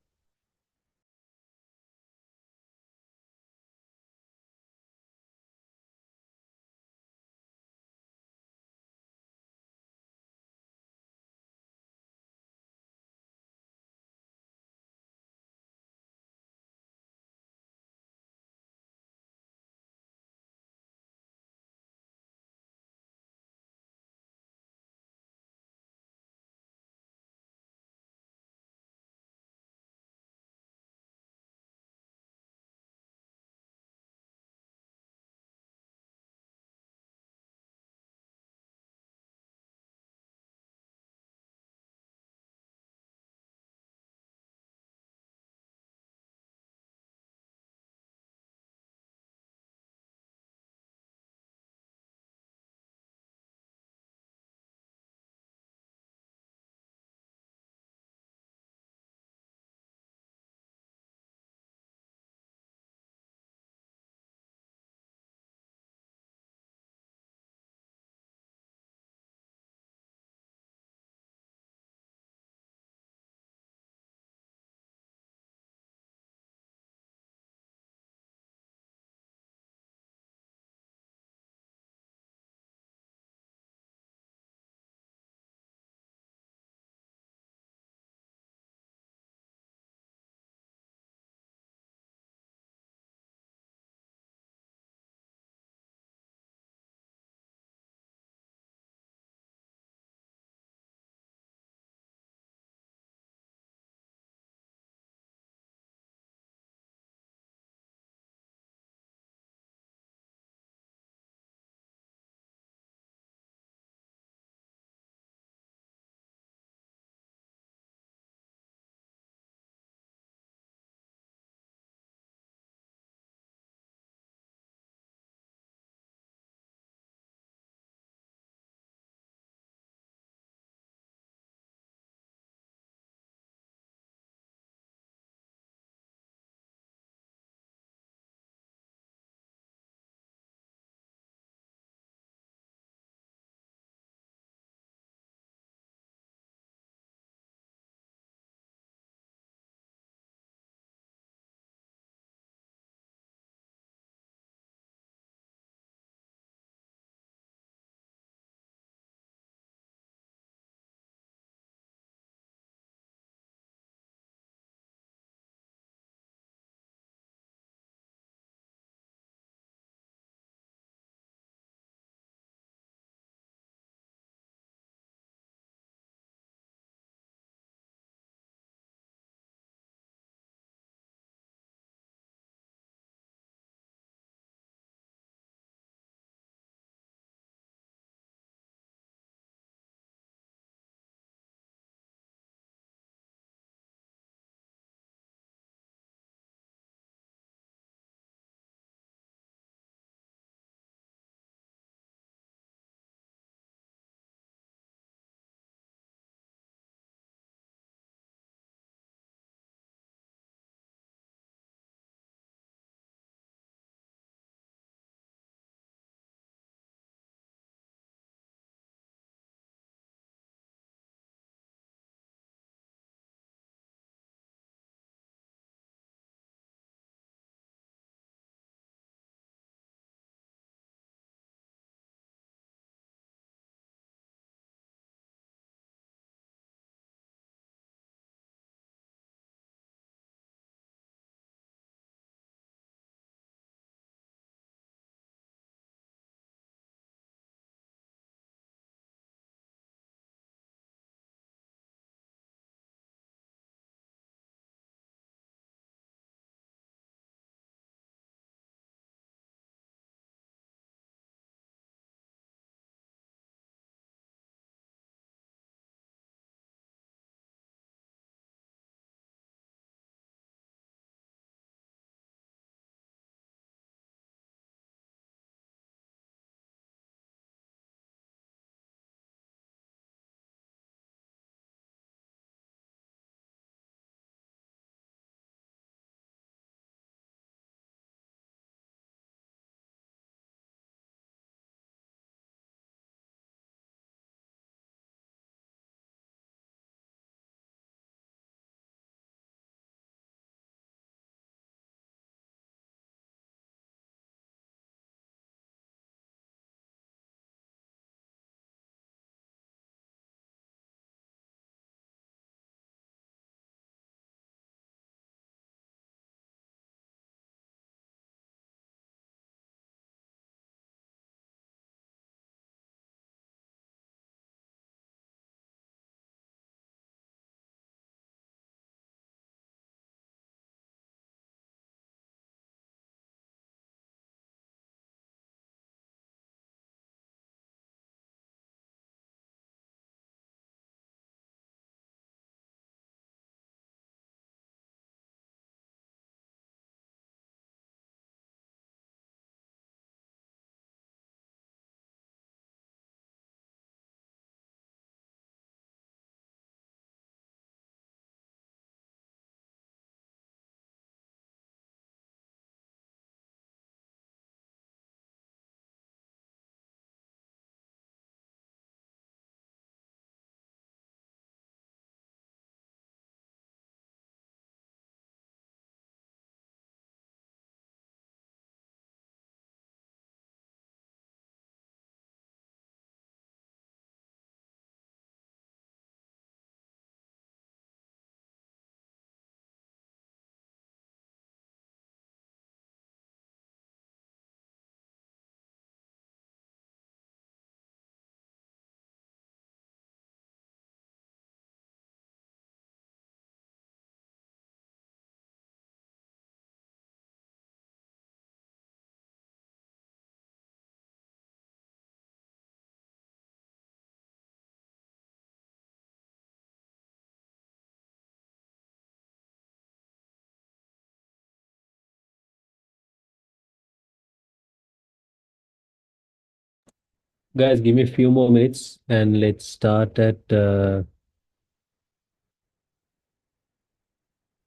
Guys, give me a few more minutes and let's start at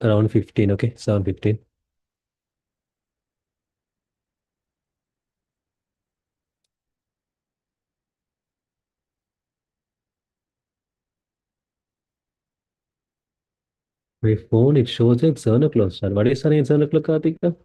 around 15, okay? 7:15. My phone, it shows like 7 o'clock, sir. What is starting at 7 o'clock, Karthika?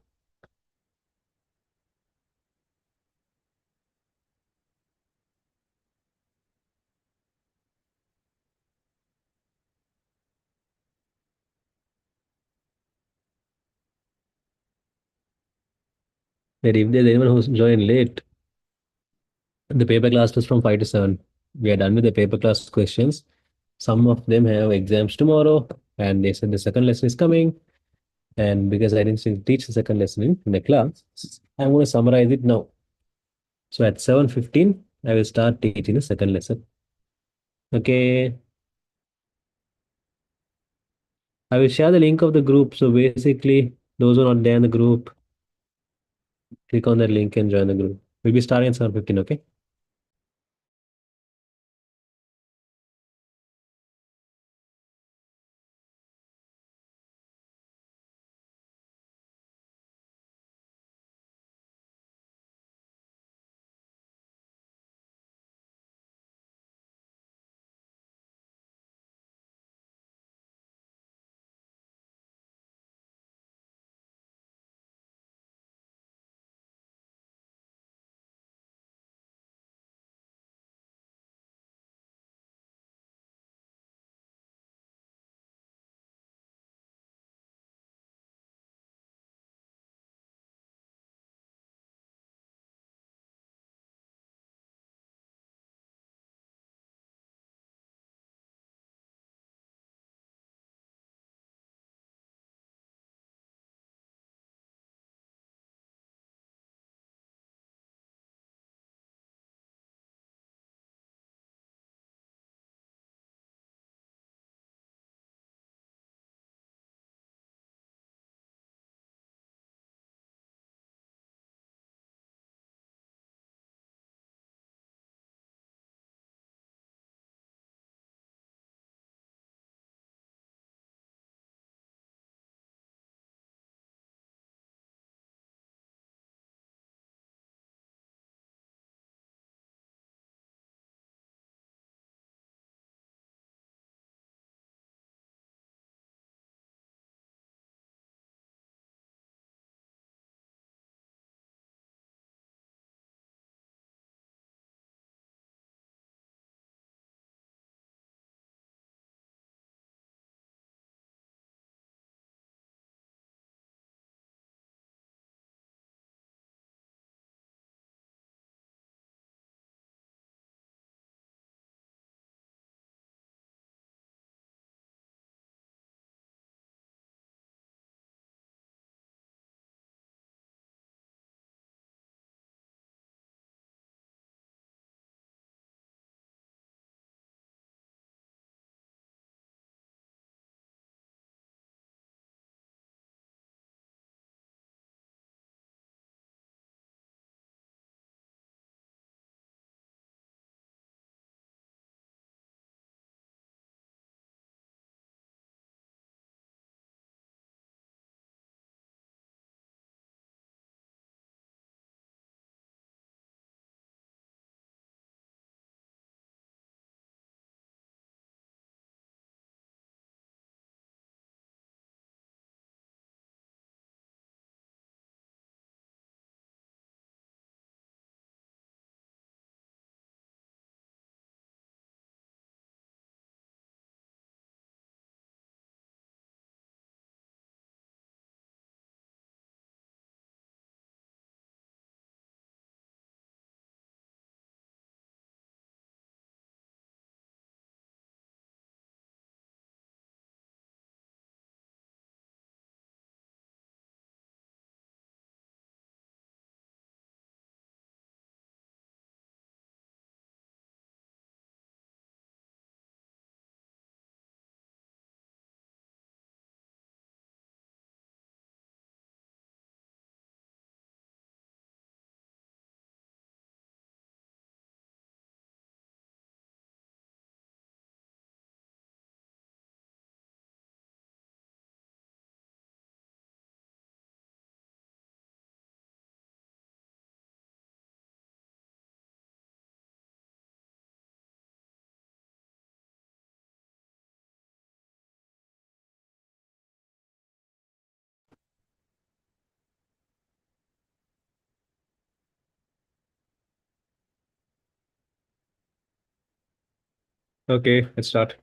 That if there's anyone who's joined late, the paper class was from 5 to 7. We are done with the paper class questions. Some of them have exams tomorrow, and they said the second lesson is coming. And because I didn't teach the second lesson in the class, I'm going to summarize it now. So at 7:15, I will start teaching the second lesson. Okay. I will share the link of the group. So basically, those who are not there in the group, click on that link and join the group. We'll be starting at 7:15, okay? Okay, let's start.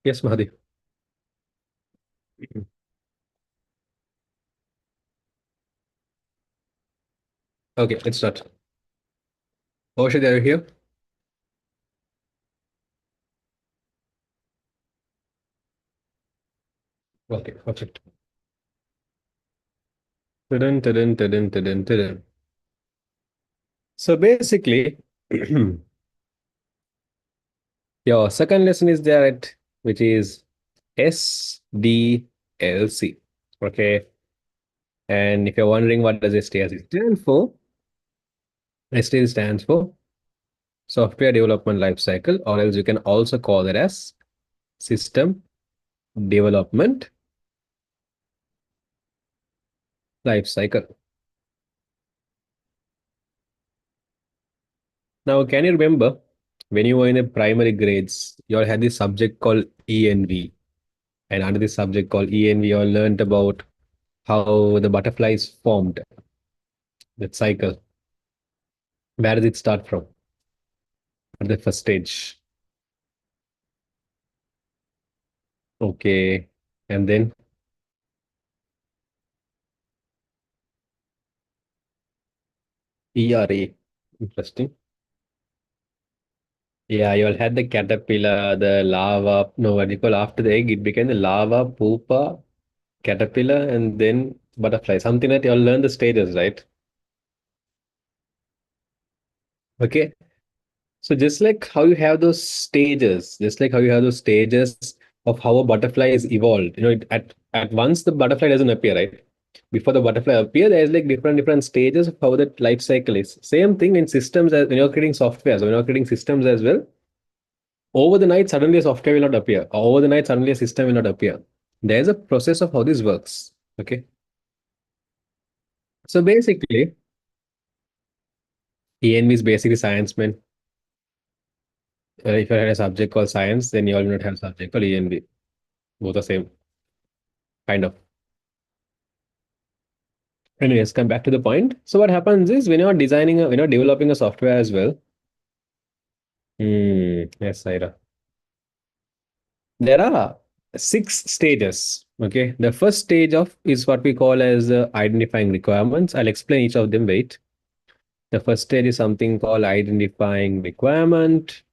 Yes, Mahadi. Okay, let's start. Oshit, are you here? Okay, perfect. Tudun, tudun, tudun, tudun, tudun. So basically, your second lesson is there at which is SDLC. Okay. And if you're wondering what does SDLC stand for, SDLC stands for Software Development Lifecycle, or else you can also call it as System Development Lifecycle. Now, can you remember when you were in the primary grades, you all had this subject called ENV. And under this subject called ENV, you all learned about how the butterflies formed, that cycle. Where did it start from? At the first stage. Okay. And then ERA. Interesting. Yeah, you all had the caterpillar, the larva. No, what do you call after the egg? It became the larva, pupa, caterpillar, and then butterfly. Something that you all learn the stages, right? Okay. So just like how you have those stages, just like how you have those stages of how a butterfly is evolved, at once the butterfly doesn't appear, right? Before the butterfly appear, there's like different stages of how that life cycle is. Same thing in systems as when you're creating software, so when you're creating systems as well. Over the night, suddenly a software will not appear. Or over the night, suddenly a system will not appear. There's a process of how this works. Okay. So basically, ENV is basically science, man. If you had a subject called science, then you all will not have a subject called ENV. Both the same, kind of. Anyways, come back to the point. So what happens is when you're when you're developing a software as well. Yes, Ira. There are six stages. Okay. The first stage of is what we call as identifying requirements. I'll explain each of them. Wait. The first stage is something called identifying requirement.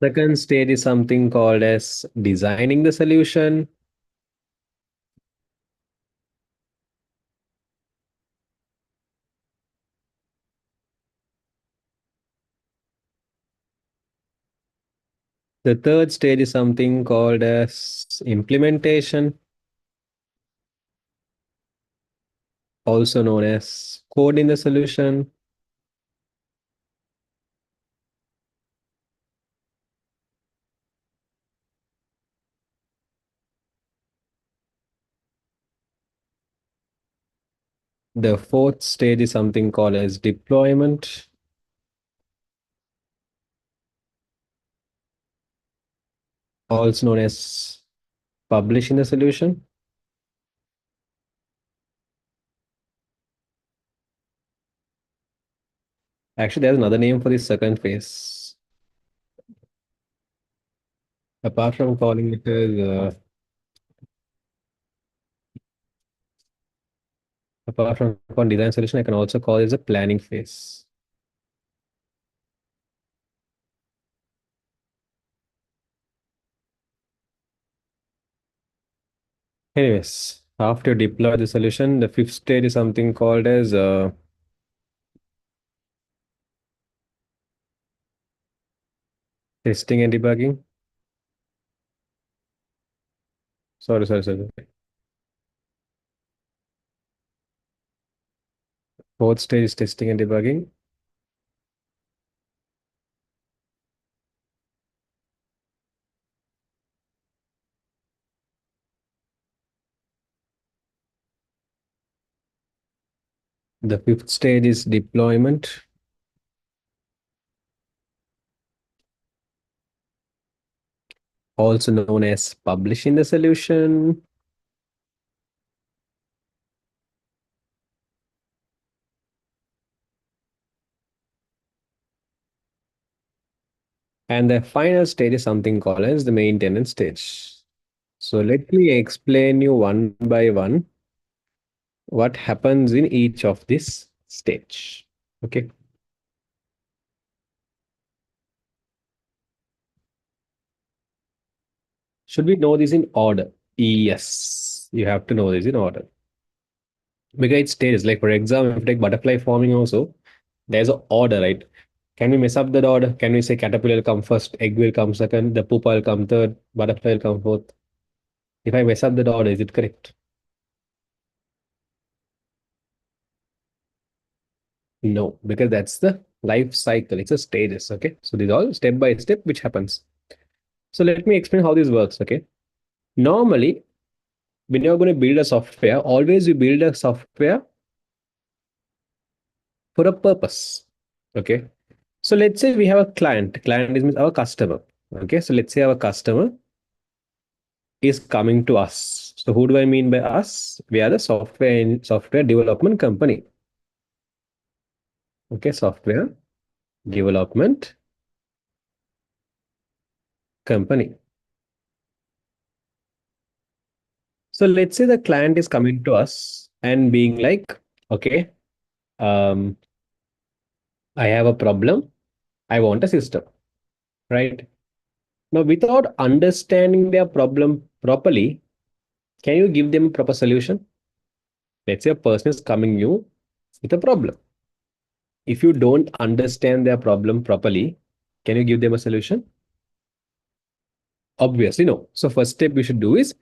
Second stage is something called as designing the solution. The third stage is something called as implementation, also known as coding the solution. The fourth stage is something called as deployment, also known as publishing the solution. Actually, there's another name for this second phase. Apart from calling it as, apart from calling design solution, I can also call it as a planning phase. Anyways, after you deploy the solution, the fifth stage is something called as testing and debugging. Sorry. Fourth stage is testing and debugging. The fifth stage is deployment, also known as publishing the solution. And the final stage is something called as the maintenance stage. So let me explain you one by one what happens in each of this stage. Okay. Should we know this in order? Yes, you have to know this in order. Because it stages, like for example, if you take butterfly forming also, there's an order, right? Can we mess up that order? Can we say caterpillar will come first, egg will come second, the pupa will come third, butterfly will come fourth? If I mess up that order, is it correct? No, because that's the life cycle. It's a stages. Okay. So these all step by step, which happens. So let me explain how this works. Okay. Normally, when you're going to build a software, always you build a software for a purpose. Okay. So let's say we have a client. Client is means our customer. Okay. So let's say our customer is coming to us. So who do I mean by us? We are the software development company. Okay. Software development company. So let's say the client is coming to us and being like, okay, um, I have a problem. I want a system, right? Now, without understanding their problem properly, can you give them a proper solution? Let's say a person is coming you with a problem. If you don't understand their problem properly, can you give them a solution? Obviously, no. So first step we should do is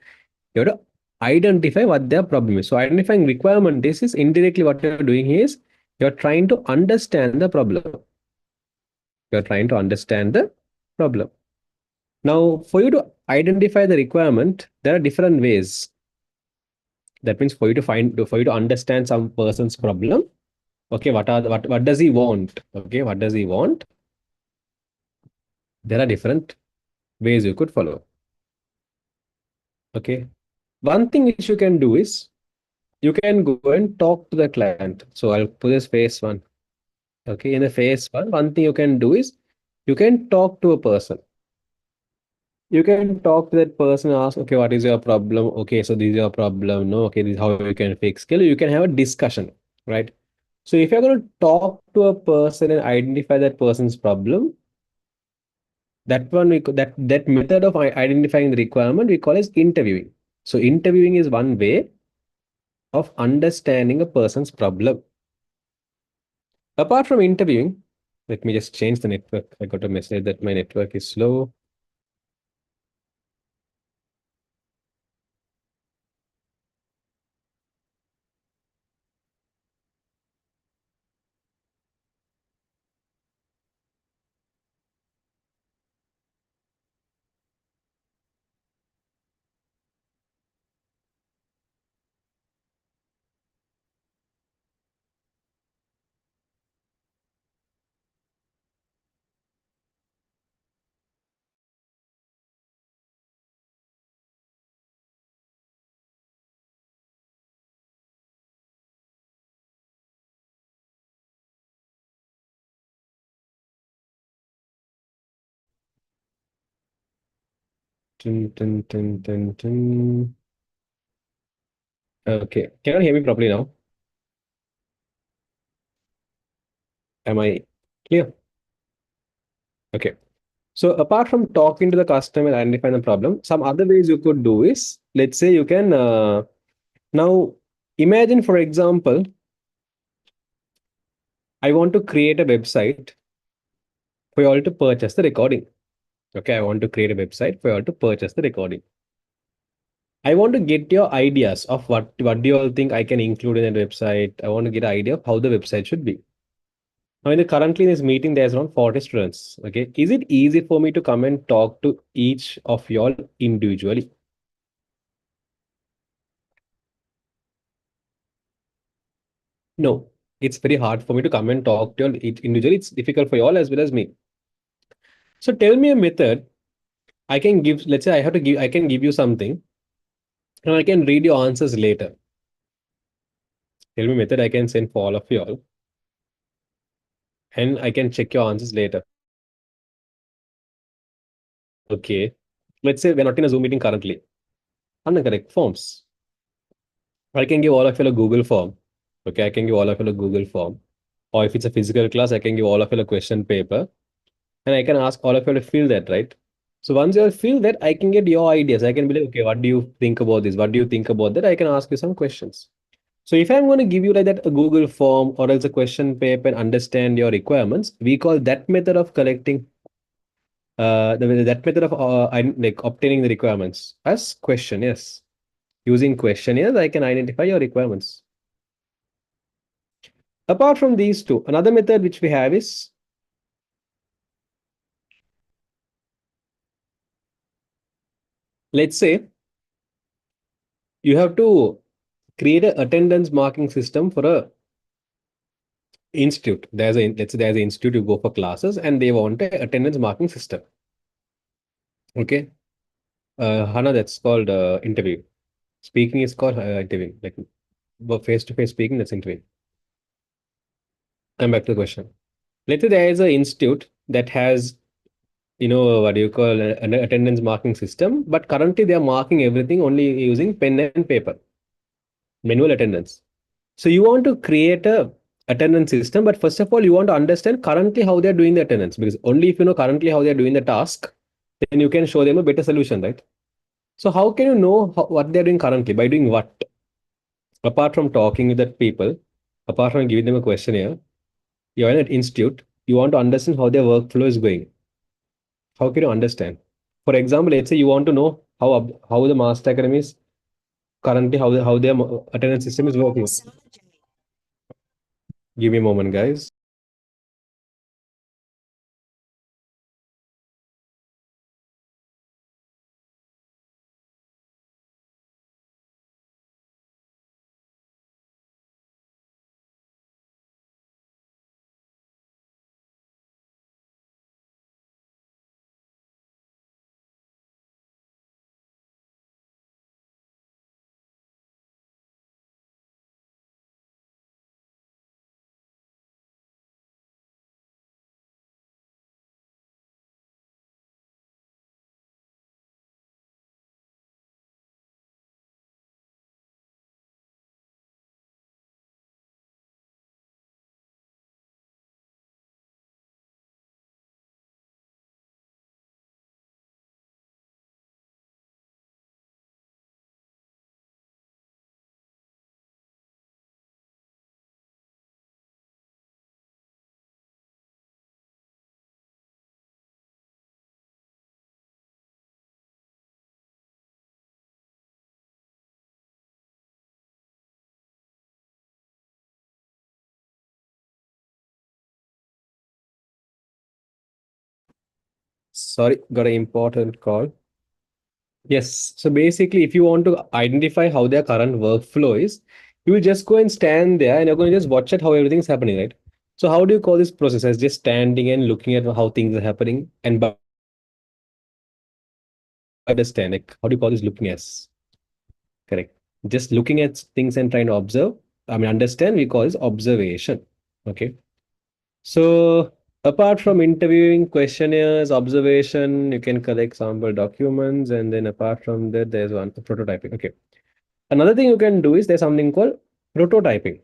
you have to identify what their problem is. So identifying requirement, this is indirectly what you're doing is you're trying to understand the problem. You're trying to understand the problem. Now, for you to identify the requirement, there are different ways. That means for you to understand some person's problem. Okay, what does he want? Okay, what does he want? There are different ways you could follow. Okay, one thing which you can do is you can go and talk to the client. So I'll put this phase one. Okay, in the phase one thing you can do is you can talk to a person. You can talk to that person, ask, okay, what is your problem? Okay, so this is your problem. No, okay, this is how you can fix. You can have a discussion, right? So if you're going to talk to a person and identify that person's problem, that one that method of identifying the requirement we call as interviewing. So interviewing is one way of understanding a person's problem. Apart from interviewing, let me just change the network. I got a message that my network is slow. Dun, dun, dun, dun, dun. Okay, can you hear me properly now? Am I clear? Okay. So apart from talking to the customer and identifying the problem, some other ways you could do is, let's say you can now imagine, for example, I want to create a website for you all to purchase the recording. Okay, I want to create a website for you all to purchase the recording. I want to get your ideas of what do you all think I can include in that website. I want to get an idea of how the website should be. Now, currently in this meeting, there's around 40 students. Okay, is it easy for me to come and talk to each of y'all individually? No, It's very hard for me to come and talk to you all individually. It's difficult for you all as well as me. So tell me a method I can give. Let's say I can give you something and I can read your answers later. Tell me a method I can send for all of you all and I can check your answers later. Okay. Let's say we're not in a Zoom meeting currently. Correct forms. I can give all of you a Google form. Okay, I can give all of you a Google form. Or if it's a physical class, I can give all of you a question paper and I can ask all of you to fill that, right? So once you all fill that, I can get your ideas. I can be like, okay, what do you think about this? What do you think about that? I can ask you some questions. So if I'm going to give you like that a Google form or else a question paper and understand your requirements, we call that method of collecting that method of like obtaining the requirements as questionnaires. Using questionnaires, I can identify your requirements. Apart from these two, another method which we have is, let's say you have to create an attendance marking system for a institute. Let's say there's an institute, you go for classes and they want a attendance marking system. Okay. Hana, that's called interview. Speaking is called interview. Like face to face speaking, that's interview. Come back to the question. Let's say there is an institute that has, what do you call an attendance marking system, but currently they are marking everything only using pen and paper, manual attendance. So you want to create a attendance system, but first of all, you want to understand currently how they're doing the attendance, because only if you know currently how they're doing the task, then you can show them a better solution, right? So how can you know what they're doing currently? By doing what? Apart from talking with the people, apart from giving them a questionnaire, you're in an institute, you want to understand how their workflow is going. How can you understand? For example, let's say you want to know how the master academies currently how their attendance system is working. Give me a moment, guys. Sorry, got an important call. Yes. So basically, if you want to identify how their current workflow is, you will just go and stand there and you're going to just watch at how everything's happening, right? So how do you call this process? As just standing and looking at how things are happening and by understand, like how do you call this looking as? Correct. Just looking at things and trying to observe. I mean, understand, we call this observation. Okay. So apart from interviewing, questionnaires, observation, you can collect sample documents, and then apart from that, there's one prototyping. Okay. Another thing you can do is there's something called prototyping.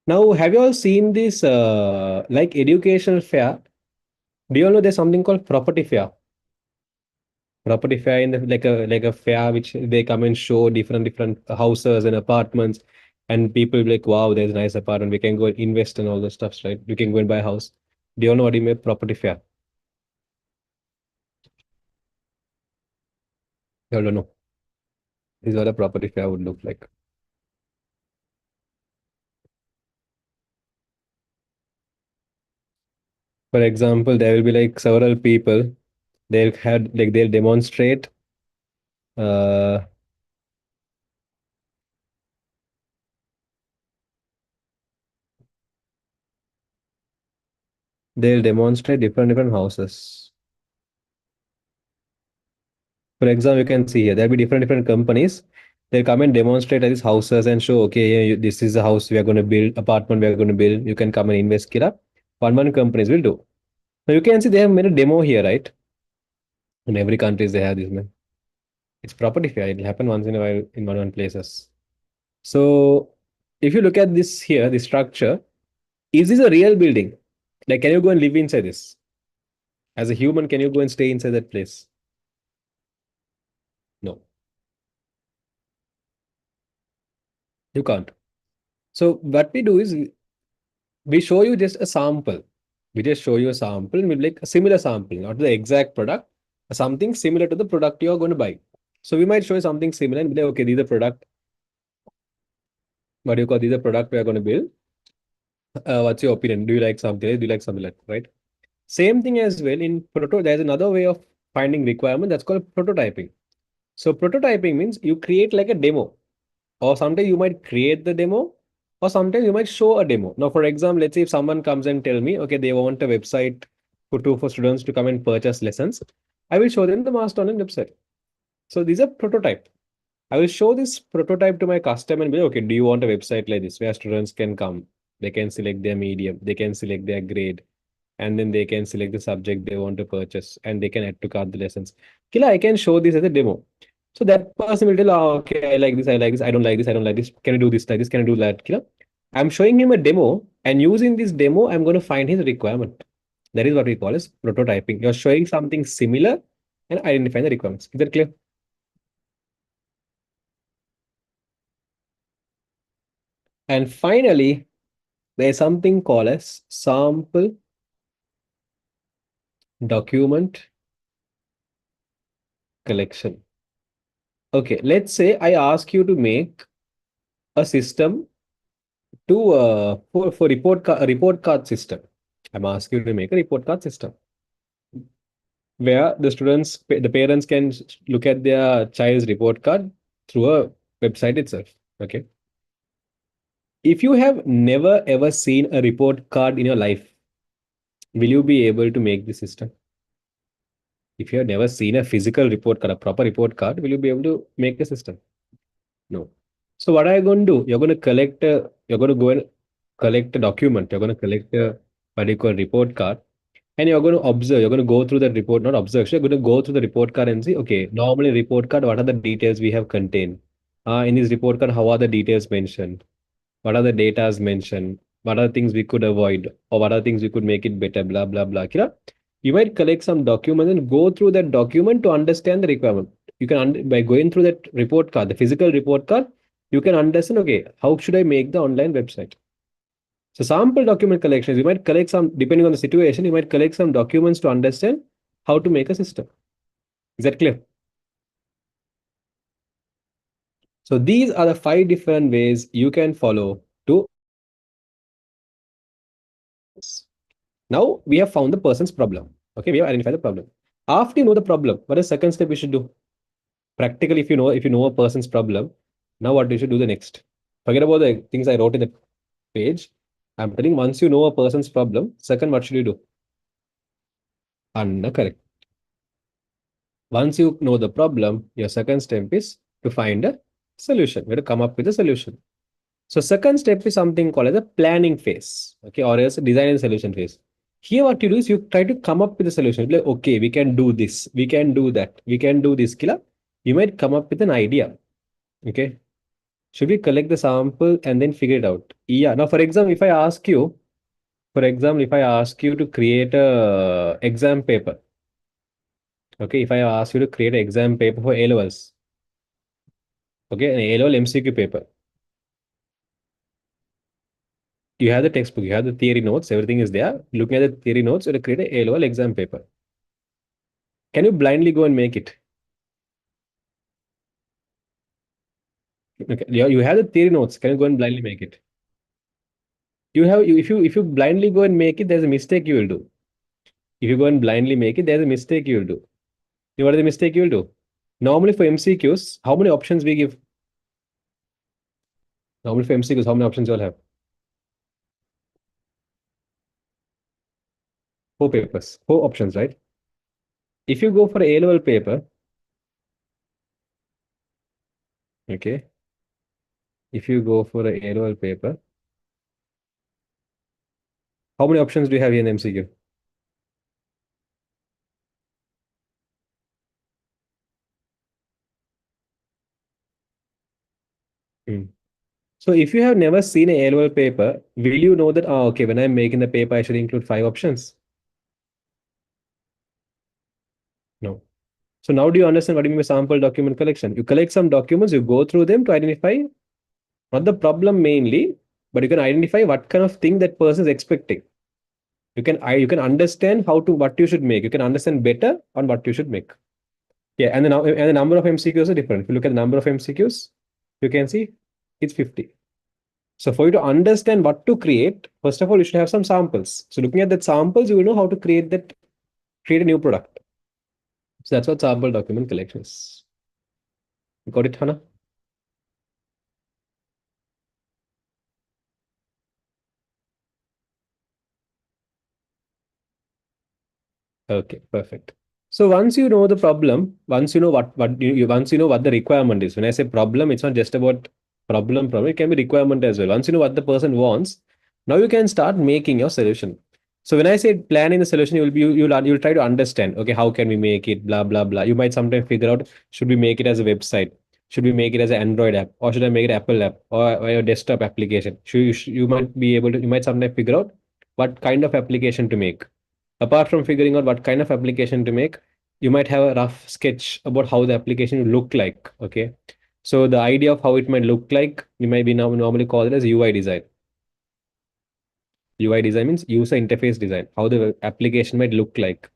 Now, have you all seen this like educational fair? Do you all know there's something called property fair? Property fair in the, like a fair which they come and show different houses and apartments, and people be like, wow, there's a nice apartment. We can go and invest in all those stuffs, right? We can go and buy a house. Do you all know what you mean property fair? You all don't know. This is what a property fair would look like. For example, there will be like several people. They'll demonstrate uh They'll demonstrate different houses. For example, you can see here there'll be different companies. They'll come and demonstrate these houses and show, okay, yeah, this is a house we are going to build, apartment we are going to build. You can come and invest. Kira. One companies will do. Now you can see they have made a demo here, right? In every countries they have this man. It's property fair. It'll happen once in a while in one places. So if you look at this here, the structure, is this a real building? Like, can you go and live inside this? As a human, can you go and stay inside that place? No, you can't. So what we do is we show you just a sample. We just show you a sample and we like a similar sample, not the exact product, something similar to the product you're going to buy. So we might show you something similar and be like, okay, these are product. What do you call these are product we are going to build? What's your opinion? Do you like something? Do you like something like right? Same thing as well in proto. There's another way of finding requirement that's called prototyping. So prototyping means you create like a demo, or sometimes you might create the demo, or sometimes you might show a demo. Now, for example, let's say if someone comes and tell me, okay, they want a website for students to come and purchase lessons, I will show them the master online website. So these are prototype. I will show this prototype to my customer and be like, okay, do you want a website like this where students can come? They can select their medium, they can select their grade, and then they can select the subject they want to purchase, and they can add to cart the lessons. Kila, I can show this as a demo. So that person will tell, oh, okay, I like this, I don't like this, I don't like this. Can you do this like this? Can you do that? Kila? I'm showing him a demo, and using this demo, I'm going to find his requirement. That is what we call as prototyping. You're showing something similar and identifying the requirements. Is that clear? And finally, there's something called as sample document collection. Okay, let's say I ask you to make a system to for report card system. I'm asking you to make a report card system where the students, the parents can look at their child's report card through a website itself. Okay. If you have never ever seen a report card in your life, will you be able to make the system? If you have never seen a physical report card, a proper report card, will you be able to make a system? No. So what are you going to do? You're going to collect you're going to go and collect a document. You're going to collect a particular report card and you're going to observe. You're going to go through the report, not observe. You're going to go through the report card and see, okay, normally report card, what are the details we have contained? In this report card, how are the details mentioned? What are the data mentioned? What are the things we could avoid? Or what are things we could make it better? Blah, blah, blah. Kira? You might collect some documents and go through that document to understand the requirement. You can, by going through that report card, the physical report card, you can understand, okay, how should I make the online website? So sample document collections, you might collect some, depending on the situation, you might collect some documents to understand how to make a system. Is that clear? So these are the 5 different ways you can follow to. Now we have found the person's problem. Okay, we have identified the problem. After you know the problem, what is the second step we should do? Practically, if you know a person's problem, now what you should do the next? Forget about the things I wrote in the page. I'm telling once you know a person's problem, second, what should you do? Correct. Once you know the problem, your second step is to find a solution. We have to come up with a solution. So second step is something called as a planning phase, okay, or as a design and solution phase. Here, what you do is you try to come up with a solution. Like, okay, we can do this, we can do that, we can do this. Killer, you might come up with an idea. Okay, should we collect the sample and then figure it out? Yeah. Now, for example, if I ask you to create a exam paper, okay, if I ask you to create an exam paper for A-levels, okay, an A-level MCQ paper, you have the textbook, you have the theory notes, everything is there. Looking at the theory notes, you will create a A-level exam paper. Can you blindly go and make it? Okay, you have the theory notes. Can you go and blindly make it? If you blindly go and make it, there's a mistake you will do. If you go and blindly make it, there's a mistake you will do. You know what is the mistake you will do? Normally for MCQs, how many options we give? Normally for MCQs, how many options you all have? Four papers, four options, right? If you go for a A-level paper, okay, if you go for a A-level paper, how many options do you have here in MCQ? Hmm. So if you have never seen a A-level paper, will you know that, oh, okay, when I'm making the paper, I should include five options? No. So now do you understand what do you mean by sample document collection? You collect some documents, you go through them to identify not the problem mainly, but you can identify what kind of thing that person is expecting. You can understand how to what you should make. You can understand better on what you should make. Yeah, and the number of MCQs are different. If you look at the number of MCQs, you can see it's 50. So for you to understand what to create, first of all, you should have some samples. So looking at that samples, you will know how to create a new product. So that's what sample document collection is. Got it, Hannah? Okay, perfect. So once you know the problem, once you know once you know what the requirement is. When I say problem, it's not just about problem. It can be requirement as well. Once you know what the person wants, now you can start making your solution. So when I say planning the solution, you'll try to understand. Okay, how can we make it? Blah blah blah. You might sometimes figure out, should we make it as a website? Should we make it as an Android app, or should I make it Apple app, or a desktop application? You might be able to. You might sometimes figure out what kind of application to make. Apart from figuring out what kind of application to make, you might have a rough sketch about how the application will look like. Okay. So the idea of how it might look like, you might be now normally call it as UI design. UI design means user interface design, how the application might look like.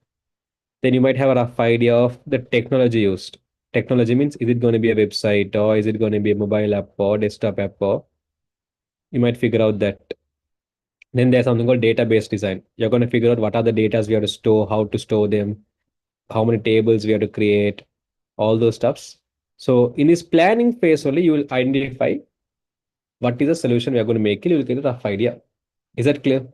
Then you might have a rough idea of the technology used. Technology means, is it going to be a website, or is it going to be a mobile app or desktop app, or you might figure out that. Then there's something called database design. You're going to figure out what are the data we have to store, how to store them, how many tables we have to create, all those stuffs. So in this planning phase only, you will identify what is the solution we are going to make. You will get a rough idea. Is that clear?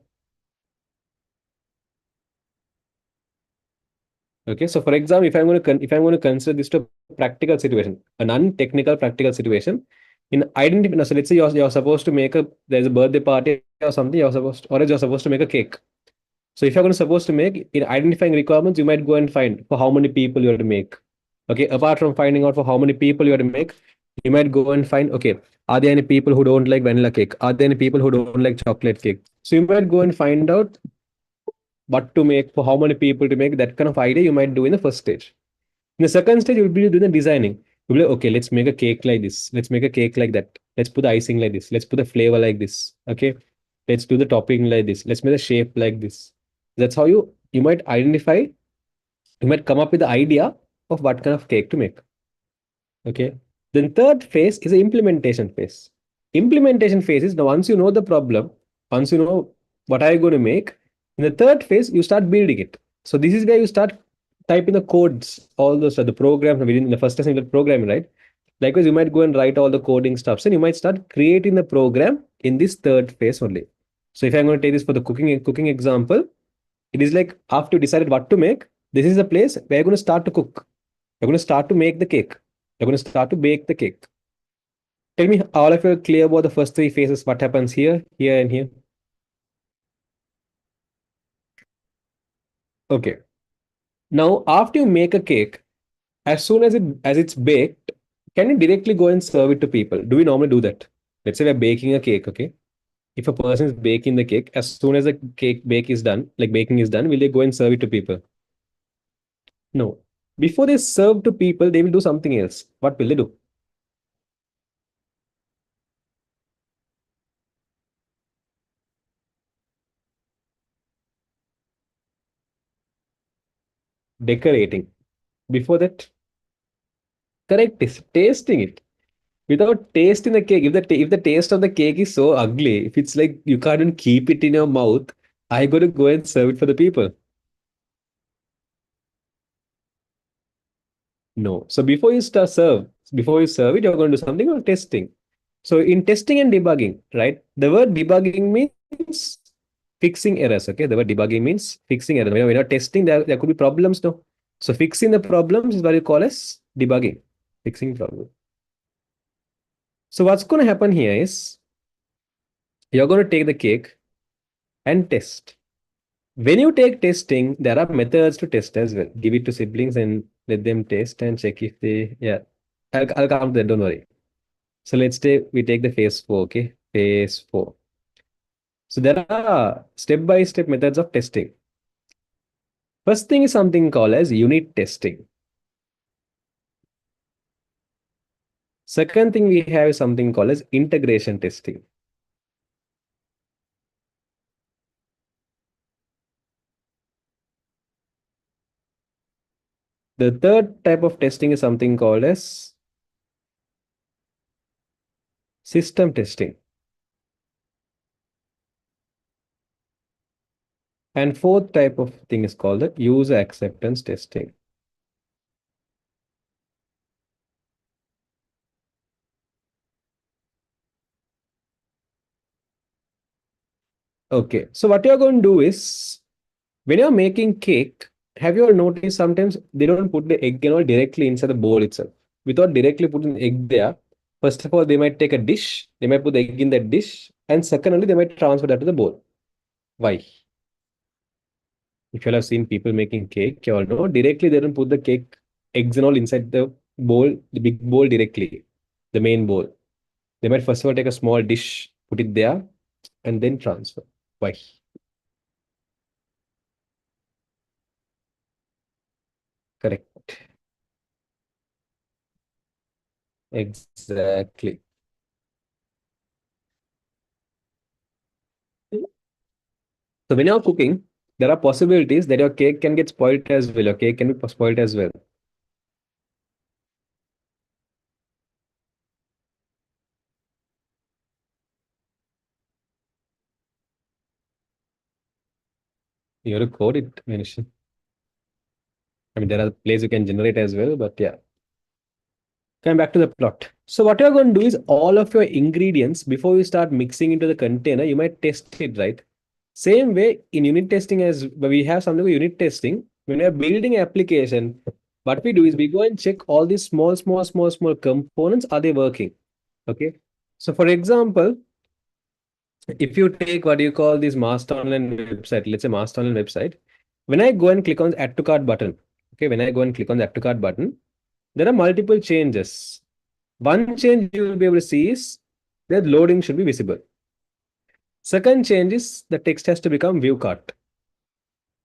Okay. So for example, if I'm going to consider this to a practical situation, an untechnical practical situation, in identifying. So let's say you're supposed to make a there's a birthday party or something. You're supposed to make a cake. So if you're going to supposed to make in identifying requirements, you might go and find for how many people you have to make. Okay, apart from finding out for how many people you have to make, you might go and find, okay, are there any people who don't like vanilla cake? Are there any people who don't like chocolate cake? So you might go and find out what to make, for how many people to make. That kind of idea you might do in the first stage. In the second stage, you'll be doing the designing. You'll be like, okay, let's make a cake like this. Let's make a cake like that. Let's put the icing like this. Let's put the flavor like this. Okay. Let's do the topping like this. Let's make the shape like this. That's how you might identify, you might come up with the idea of what kind of cake to make. Okay. Then third phase is the implementation phase. Implementation phase is now once you know the problem, once you know what are you going to make, in the third phase, you start building it. So this is where you start typing the codes, all those the program within the first lesson, the programming, right? Likewise, you might go and write all the coding stuff. And you might start creating the program in this third phase only. So if I'm going to take this for the cooking example, it is like after you decided what to make, this is the place where you're going to start to cook. You're going to start to make the cake. You're going to start to bake the cake. Tell me, all of you are clear about the first three phases, what happens here, here, and here? Okay. Now, after you make a cake, as soon as it's baked, can you directly go and serve it to people? Do we normally do that? Let's say we're baking a cake, okay? If a person is baking the cake, as soon as the bake is done, like baking is done, will they go and serve it to people? No. Before they serve to people, they will do something else. What will they do? Decorating. Before that, correct is tasting it. Without tasting the cake, if the taste of the cake is so ugly, if it's like you can't even keep it in your mouth, I got to go and serve it for the people. No. So before you serve it, you're going to do something called testing. So in testing and debugging, right? The word debugging means fixing errors. Okay, the word debugging means fixing errors. When you're testing, there could be problems. No, so fixing the problems is what you call as debugging, fixing problem. So what's going to happen here is you're going to take the cake and test. When you take testing, there are methods to test as well. Give it to siblings and let them test and check if they, yeah. I'll come to that, don't worry. So let's say we take the phase 4, okay? Phase 4. So there are step-by-step methods of testing. First thing is something called as unit testing. Second thing we have is something called as integration testing. The third type of testing is something called as system testing. And fourth type of thing is called the user acceptance testing. Okay, so what you're going to do is when you're making cake, have you ever noticed sometimes they don't put the egg and all directly inside the bowl itself? Without directly putting egg there, first of all, they might take a dish, they might put the egg in that dish, and secondly, they might transfer that to the bowl. Why? If you have seen people making cake, you all know directly they don't put the cake eggs and all inside the bowl, the big bowl directly, the main bowl. They might first of all take a small dish, put it there, and then transfer. Why? Correct. Exactly. So when you're cooking, there are possibilities that your cake can get spoiled as well. Your cake can be spoiled as well. You have to code it, Manish. I mean, there are places you can generate as well, but yeah. Coming back to the plot. So what you're going to do is all of your ingredients before you start mixing into the container, you might test it, right? Same way in unit testing as we have something called unit testing. When you're building an application, what we do is we go and check all these small components. Are they working? Okay. So for example, if you take what you call this master online website, let's say master online website, when I go and click on the add to cart button, okay, when I go and click on the add to cart button, there are multiple changes. One change you will be able to see is that loading should be visible. Second change is the text has to become view cart.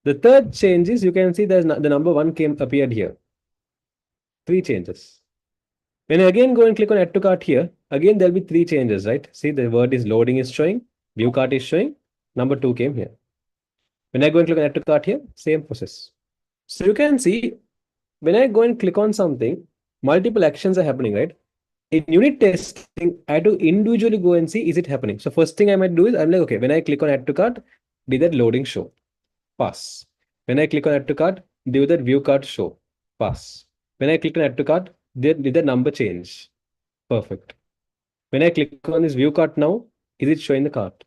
The third change is you can see there's the number one came appeared here. Three changes. When I again go and click on add to cart here, again there'll be three changes, right? See the word is loading is showing, view cart is showing, number two came here. When I go and click on add to cart here, same process. So you can see when I go and click on something, multiple actions are happening, right? In unit testing, I have to individually go and see is it happening. So first thing I might do is I'm like, okay, when I click on add to cart, did that loading show? Pass. When I click on add to cart, did that view cart show? Pass. When I click on add to cart, did the number change? Perfect. When I click on this view cart now, is it showing the cart?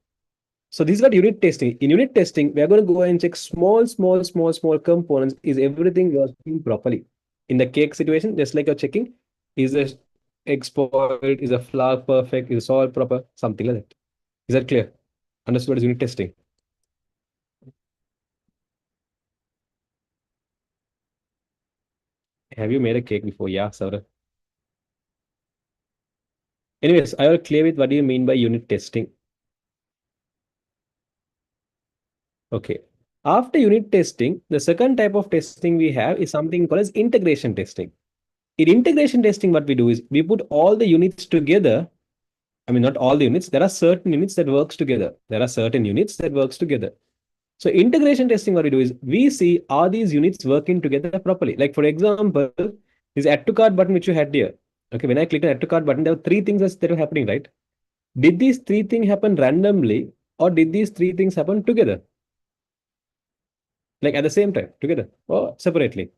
So this is what unit testing. In unit testing, we are going to go and check small components. Is everything working properly? In the cake situation, just like you're checking, is the egg spoiled? Is the flour perfect? Is the salt proper? Something like that. Is that clear? Understood what is unit testing? Have you made a cake before? Yeah, Saurabh. Anyways, I will clear with what do you mean by unit testing. Okay. After unit testing, the second type of testing we have is something called as integration testing. In integration testing, what we do is we put all the units together. I mean, not all the units. There are certain units that works together. There are certain units that works together. So integration testing, what we do is we see are these units working together properly. Like for example, this add to cart button which you had here. Okay, when I clicked on add to cart button, there were three things that were happening, right? Did these three things happen randomly or did these three things happen together? Like at the same time, together or separately?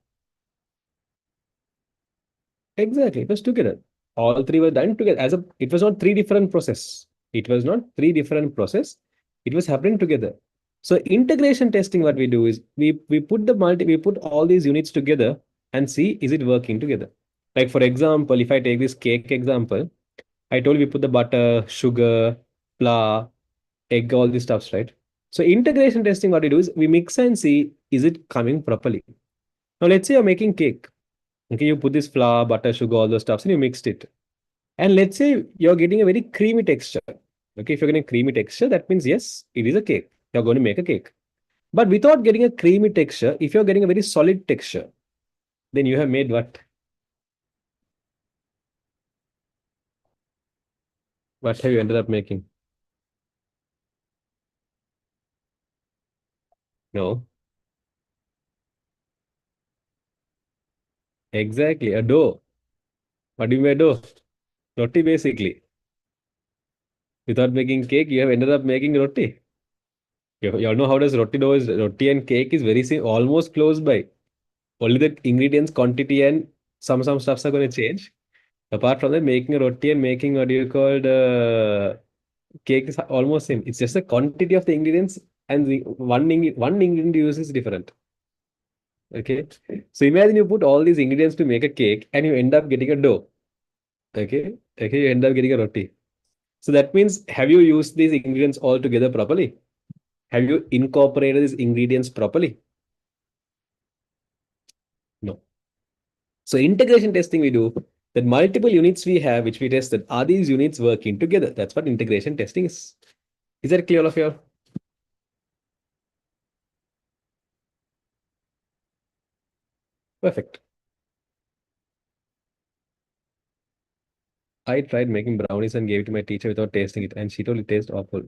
Exactly, it was together. All three were done together. It was not three different process. It was not three different process. It was happening together. So integration testing, what we do is we put all these units together and see is it working together. Like for example, if I take this cake example, I told you we put the butter, sugar, flour, egg, all these stuffs, right? So integration testing, what we do is we mix and see is it coming properly. Now let's say you're making cake. Okay, you put this flour, butter, sugar, all those stuffs, and you mixed it. And let's say you're getting a very creamy texture. Okay, if you're getting a creamy texture, that means yes, it is a cake. You're going to make a cake. But without getting a creamy texture, if you're getting a very solid texture, then you have made what? What have you ended up making? No, exactly a dough. What do you make dough? Roti basically. Without making cake, you have ended up making roti. You all know how does roti dough is. Roti and cake is very same, almost close by. Only the ingredients quantity and some stuffs are going to change. Apart from that, making a roti and making what do you call cake is almost same. It's just the quantity of the ingredients and the one ingredient you use is different. Okay. So imagine you put all these ingredients to make a cake and you end up getting a dough. Okay. Okay. You end up getting a roti. So that means have you used these ingredients all together properly? Have you incorporated these ingredients properly? No. So integration testing we do that multiple units we have which we tested are these units working together? That's what integration testing is. Is that clear all of you? Perfect. I tried making brownies and gave it to my teacher without tasting it, and she told it tastes awful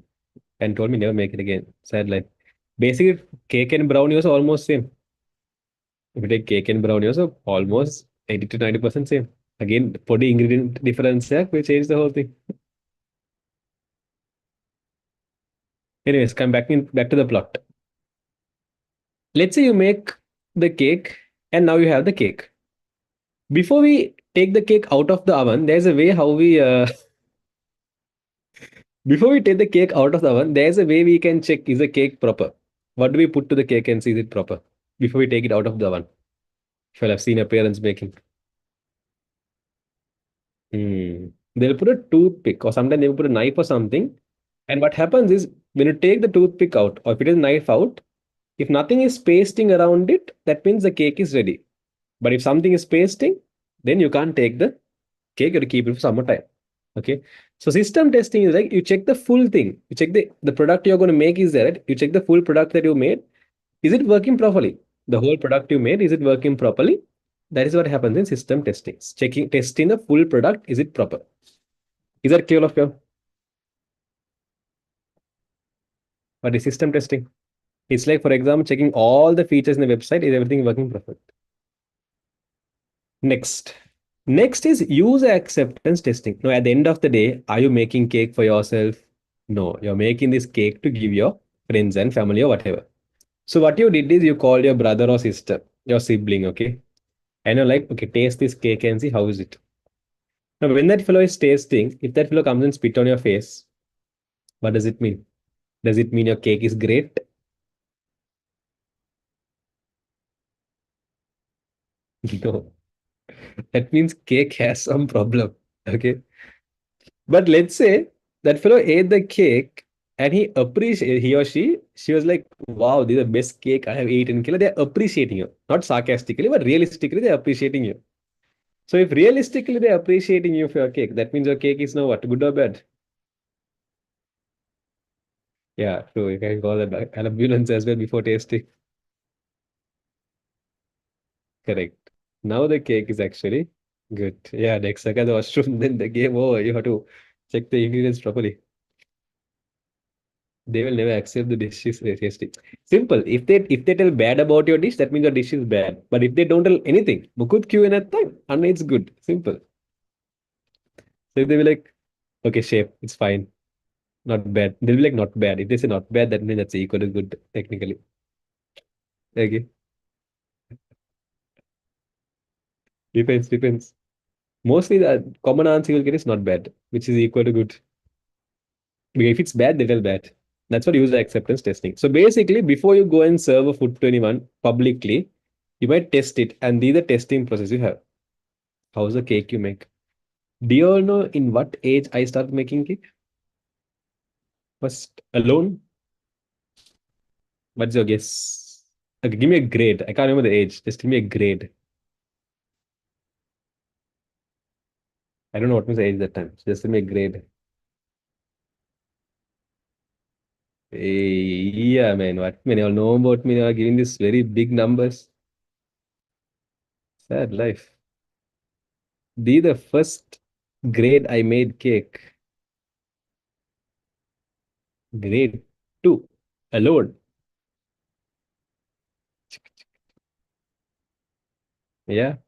and told me never make it again. Sad life. Basically, cake and brownie was almost same. If you take cake and brownie also almost 80 to 90% same. Again, for the ingredient difference, yeah, we change the whole thing. Anyways, come back to the plot. Let's say you make the cake and now you have the cake. Before we take the cake out of the oven, there's a way how we before we take the cake out of the oven, there's a way we can check is the cake proper. What do we put to the cake and see is it proper before we take it out of the oven? If you'll have seen your parents making. They'll put a toothpick or sometimes they'll put a knife or something. And what happens is when you take the toothpick out or if it is knife out, if nothing is pasting around it, that means the cake is ready. But if something is pasting, then you can't take the cake, you have to keep it for some more time. Okay. So system testing is like you check the full thing. You check the product you're going to make is there, right? You check the full product that you made. Is it working properly? The whole product you made, is it working properly? That is what happens in system testing. Testing the full product, is it proper? Is that clear of you? What is system testing? It's like, for example, checking all the features in the website. Is everything working perfect? Next. Next is user acceptance testing. Now, at the end of the day, are you making cake for yourself? No, you're making this cake to give your friends and family or whatever. So what you did is you called your brother or sister, your sibling, okay? And you're like, okay, taste this cake and see how is it. Now, when that fellow is tasting, if that fellow comes and spit on your face, what does it mean? Does it mean your cake is great? No. That means cake has some problem. Okay. But let's say that fellow ate the cake and he or she was like, wow, this is the best cake I have eaten. They're appreciating you. Not sarcastically, but realistically, they're appreciating you. So if realistically they're appreciating you for your cake, that means your cake is now what? Good or bad? Yeah, true. You can call that an ambulance as well before tasting. Correct. Now the cake is actually good. Yeah, next second the washroom, then the game over. You have to check the ingredients properly. They will never accept the dish is very tasty. Simple. If they tell bad about your dish, that means your dish is bad. But if they don't tell anything, good Q in that time, and it's good. Simple. So if they be like, okay, chef, it's fine, not bad. They'll be like, not bad. If they say not bad, that means that's equal to good technically. Okay, depends. Mostly the common answer you'll get is not bad, which is equal to good. Because if it's bad, they tell bad. That's what user acceptance testing. So basically, before you go and serve a food to anyone publicly, you might test it, and these are testing process you have. How's the cake you make? Do you all know in what age I started making cake? First alone? What's your guess? Okay, give me a grade. I can't remember the age. Just give me a grade. I don't know what was the age that time. Just give me a grade. Yeah, man. What man? You all know about me. You are giving these very big numbers. Sad life. The first grade I made cake. Grade two. Alone. Yeah.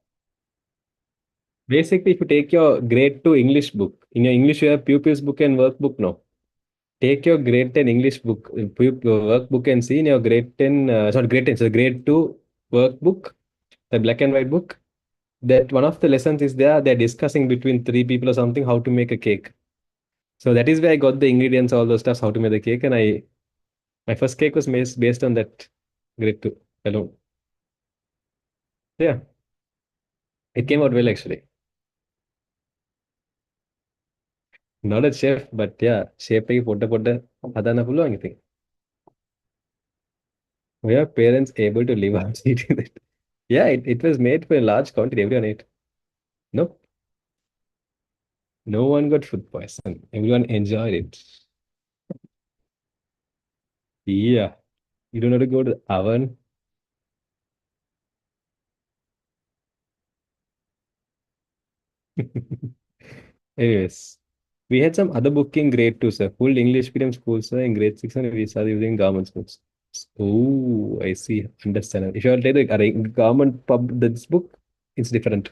Basically, if you take your grade two English book, in your English you have pupils book and workbook now. Take your grade 10 English book, workbook and see in your grade 10, sorry, grade 10, so grade 2 workbook, the black and white book, that one of the lessons is there, they're discussing between three people or something how to make a cake. So that is where I got the ingredients, all those stuff, how to make the cake. And my first cake was made based on that grade 2 alone. Yeah, it came out well actually. Not a chef, but yeah, chef போட்ட அதான சொல்லுவாங்க I think. Were parents able to live out eating it? Yeah, it was made for a large quantity. Everyone ate. Nope. No one got food poison. Everyone enjoyed it. Yeah. You don't have to go to the oven. Anyways, we had some other book in grade two, sir. Full English medium schools, sir. In grade six, and we started using government schools. Oh, I see. Understand. If you are take the government pub this book, it's different.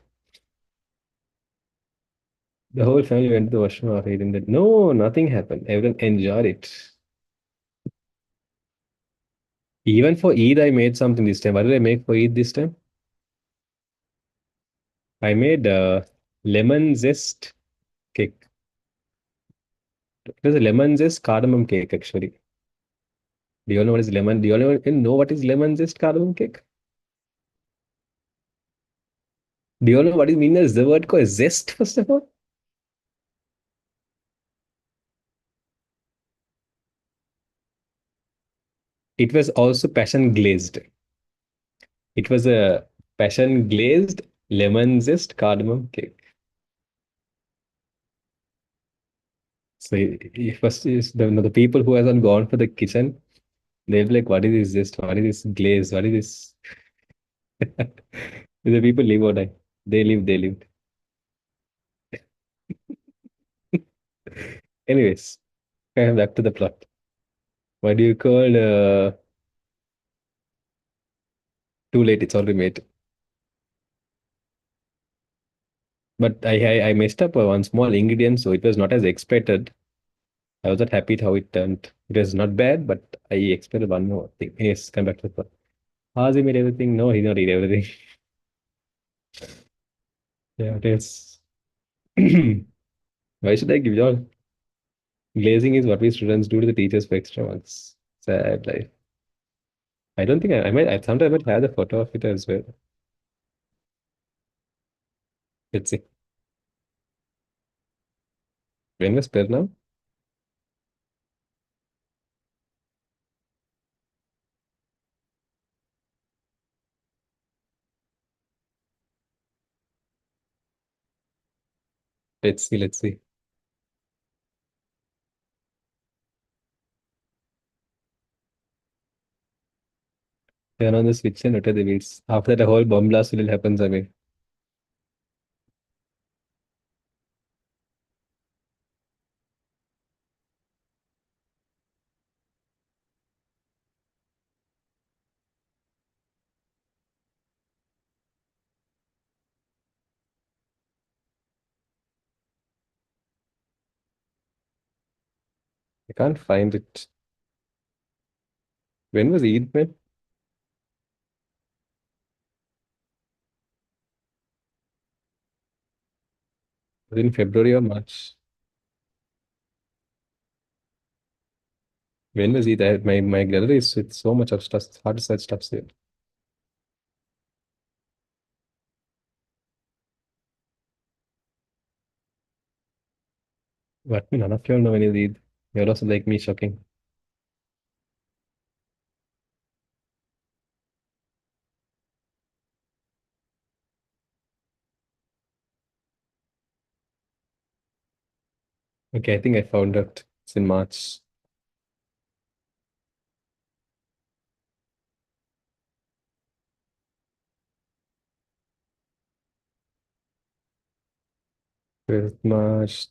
The whole family went to the washroom after eating that. No, nothing happened. Everyone enjoyed it. Even for Eid, I made something this time. What did I make for Eid this time? I made lemon zest cake. It was a lemon zest cardamom cake, actually. Do you all know what is lemon? Do you all know what is lemon zest cardamom cake? Do you all know what is mean as the word called zest, first of all? It was also passion glazed. It was a passion glazed lemon zest cardamom cake. So if first is the people who hasn't gone for the kitchen, they'll be like, what is this zest? What is this glaze? What is this? The people live or die. They lived. Anyways, back to the plot. What do you call too late? It's already made. But I messed up one small ingredient, so it was not as expected. I was not happy with how it turned. It was not bad, but I expected one more thing. Yes, come back to the plot. Has he made everything? No, he not eat everything. Yeah, it is. Why should I give y'all? Glazing is what we students do to the teachers for extra marks. Sad life. I don't think I might. Sometimes I might have the photo of it as well. Let's see. When was now? Let's see. Let's see. Turn on the switch and utter the wheels. After that, a whole bomb blast will happen away. I can't find it. When was Eid, man? Was it in February or March? When was it? My gallery is with so much of stuff. It's hard to search stuff here. But none of you all know any of these. You're also like me, shocking. Okay, I think I found it. It's in March. March,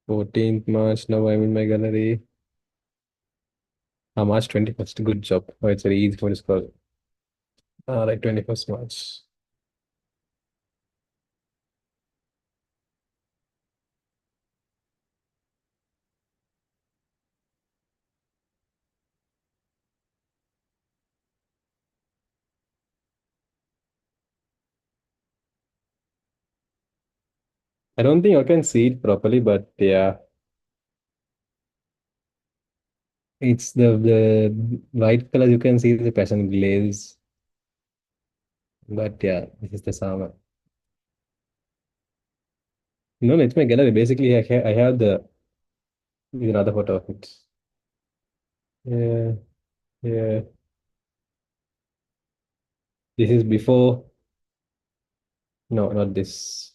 14th March. Now I'm in my gallery. March 21st. Good job. Oh, it's very easy for me to scroll. Like 21st March. I don't think you can see it properly, but yeah, it's the white color. You can see the passion glaze, but yeah, this is the summer. No, no, it's my gallery. Basically, I have another photo of it. Yeah, yeah. This is before. No, not this.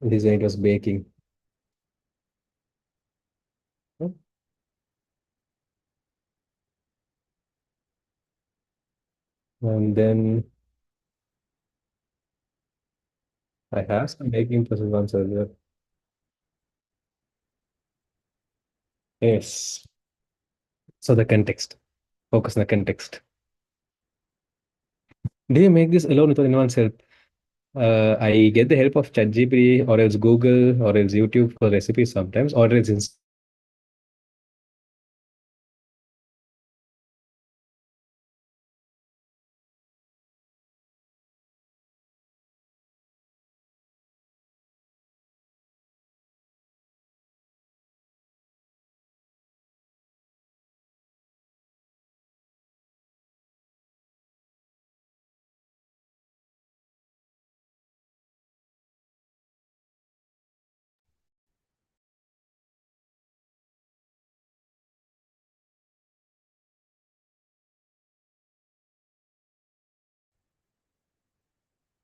This is when it was baking. And then I have some baking process ones as well. Yes. So the context. Focus on the context. Do you make this alone without anyone's help? I get the help of ChatGPT or else Google or else YouTube for recipes sometimes, or else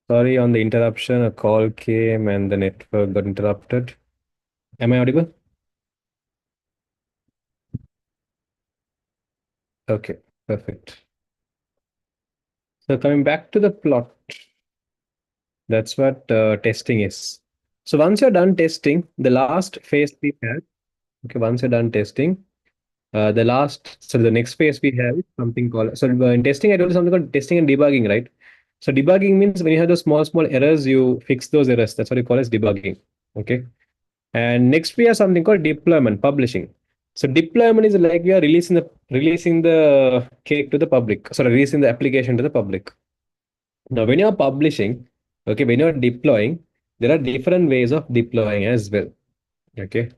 sorry on the interruption. A call came and the network got interrupted. Am I audible? Okay, perfect. So coming back to the plot, that's what testing is. So once you're done testing, the last phase we have, okay, once you're done testing, the next phase we have is something called, so in testing, I told you something called testing and debugging, right? So debugging means when you have those small errors, you fix those errors. That's what you call as debugging. Okay. And next we have something called deployment, publishing. So deployment is like we are releasing the cake to the public. Sorry, releasing the application to the public. Now, when you're publishing, okay, when you're deploying, there are different ways of deploying as well. Okay,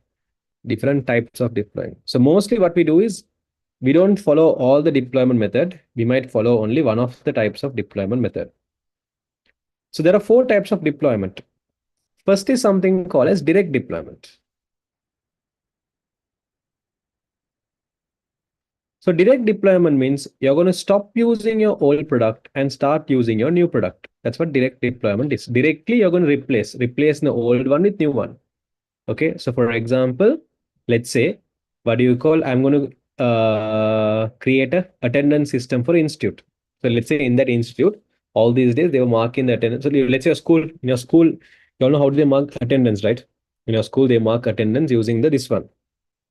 different types of deploying. So mostly what we do is we don't follow all the deployment method. We might follow only one of the types of deployment method. So there are four types of deployment. First is something called as direct deployment. So direct deployment means you're going to stop using your old product and start using your new product. That's what direct deployment is. Directly, you're going to replace the old one with new one. Okay. So for example, let's say, what do you call? I'm going to create a attendance system for institute. So let's say in that institute, all these days they were marking the attendance. So let's say in your school, you all know how do they mark attendance, right? In your school, they mark attendance using this one,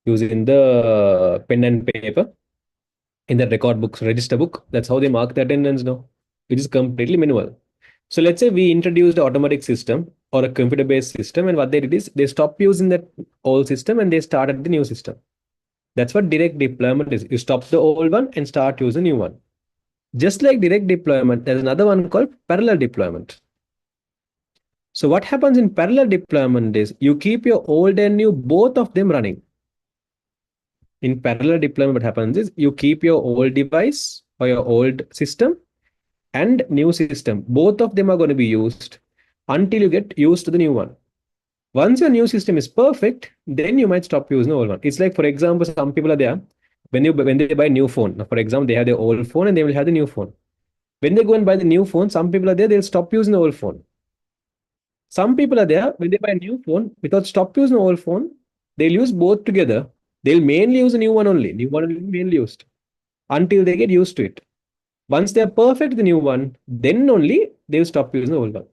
using the pen and paper in the record books, register book. That's how they mark the attendance now, which is completely manual. So let's say we introduced an automatic system or a computer-based system, and what they did is they stopped using that old system and they started the new system. That's what direct deployment is. You stop the old one and start using the new one. Just like direct deployment, there's another one called parallel deployment. So what happens in parallel deployment is you keep your old and new both of them running. In parallel deployment, what happens is you keep your old device or your old system and new system. Both of them are going to be used until you get used to the new one. Once your new system is perfect, then you might stop using the old one. It's like, for example, some people are there when they buy a new phone. Now, for example, they have their old phone and they will have the new phone. When they go and buy the new phone, some people are there, they'll stop using the old phone. Some people are there, when they buy a new phone, without stop using the old phone, they'll use both together. They'll mainly use the new one only. New one will be mainly used until they get used to it. Once they're perfect, the new one, then only they'll stop using the old one.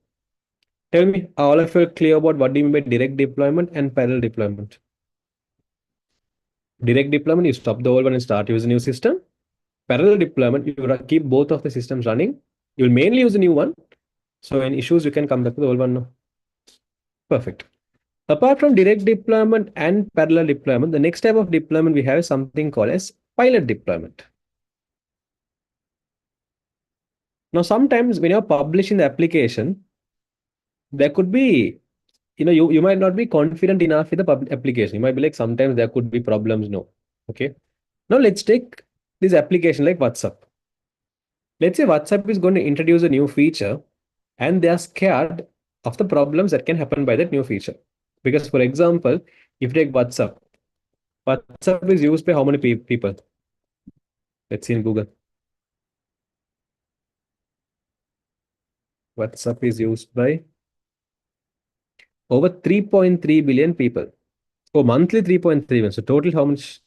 Tell me, are all of you clear about what do you mean by direct deployment and parallel deployment? Direct deployment, you stop the old one and start using a new system. Parallel deployment, you keep both of the systems running. You'll mainly use a new one. So in issues, you can come back to the old one now. Perfect. Apart from direct deployment and parallel deployment, the next type of deployment we have is something called as pilot deployment. Now, sometimes when you're publishing the application, there could be, you might not be confident enough with the application. You might be like, sometimes there could be problems. No. Okay. Now let's take this application like WhatsApp. Let's say WhatsApp is going to introduce a new feature and they are scared of the problems that can happen by that new feature. Because, for example, if you take WhatsApp, WhatsApp is used by how many people? Let's see in Google. WhatsApp is used by over 3.3 billion people. Oh, monthly 3.3 billion. So total how much?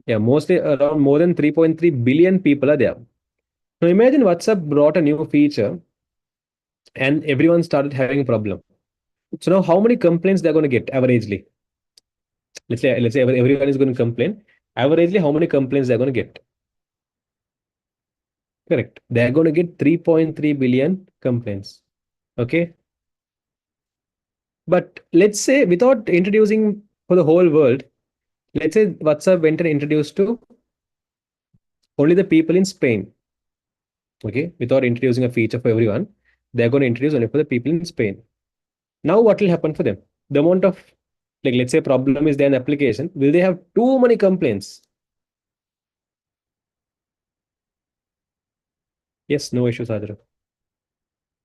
Yeah, mostly around more than 3.3 billion people are there. Now imagine WhatsApp brought a new feature and everyone started having a problem. So now how many complaints they're going to get averagely? Let's say everyone is going to complain. Averagely, how many complaints they're going to get? Correct. They're going to get 3.3 billion complaints. Okay. But let's say without introducing for the whole world, let's say WhatsApp went and introduced to only the people in Spain. Okay. Without introducing a feature for everyone, they're going to introduce only for the people in Spain. Now what will happen for them? The amount of, like, let's say problem is there in the application. Will they have too many complaints? Yes, no issues, Adra.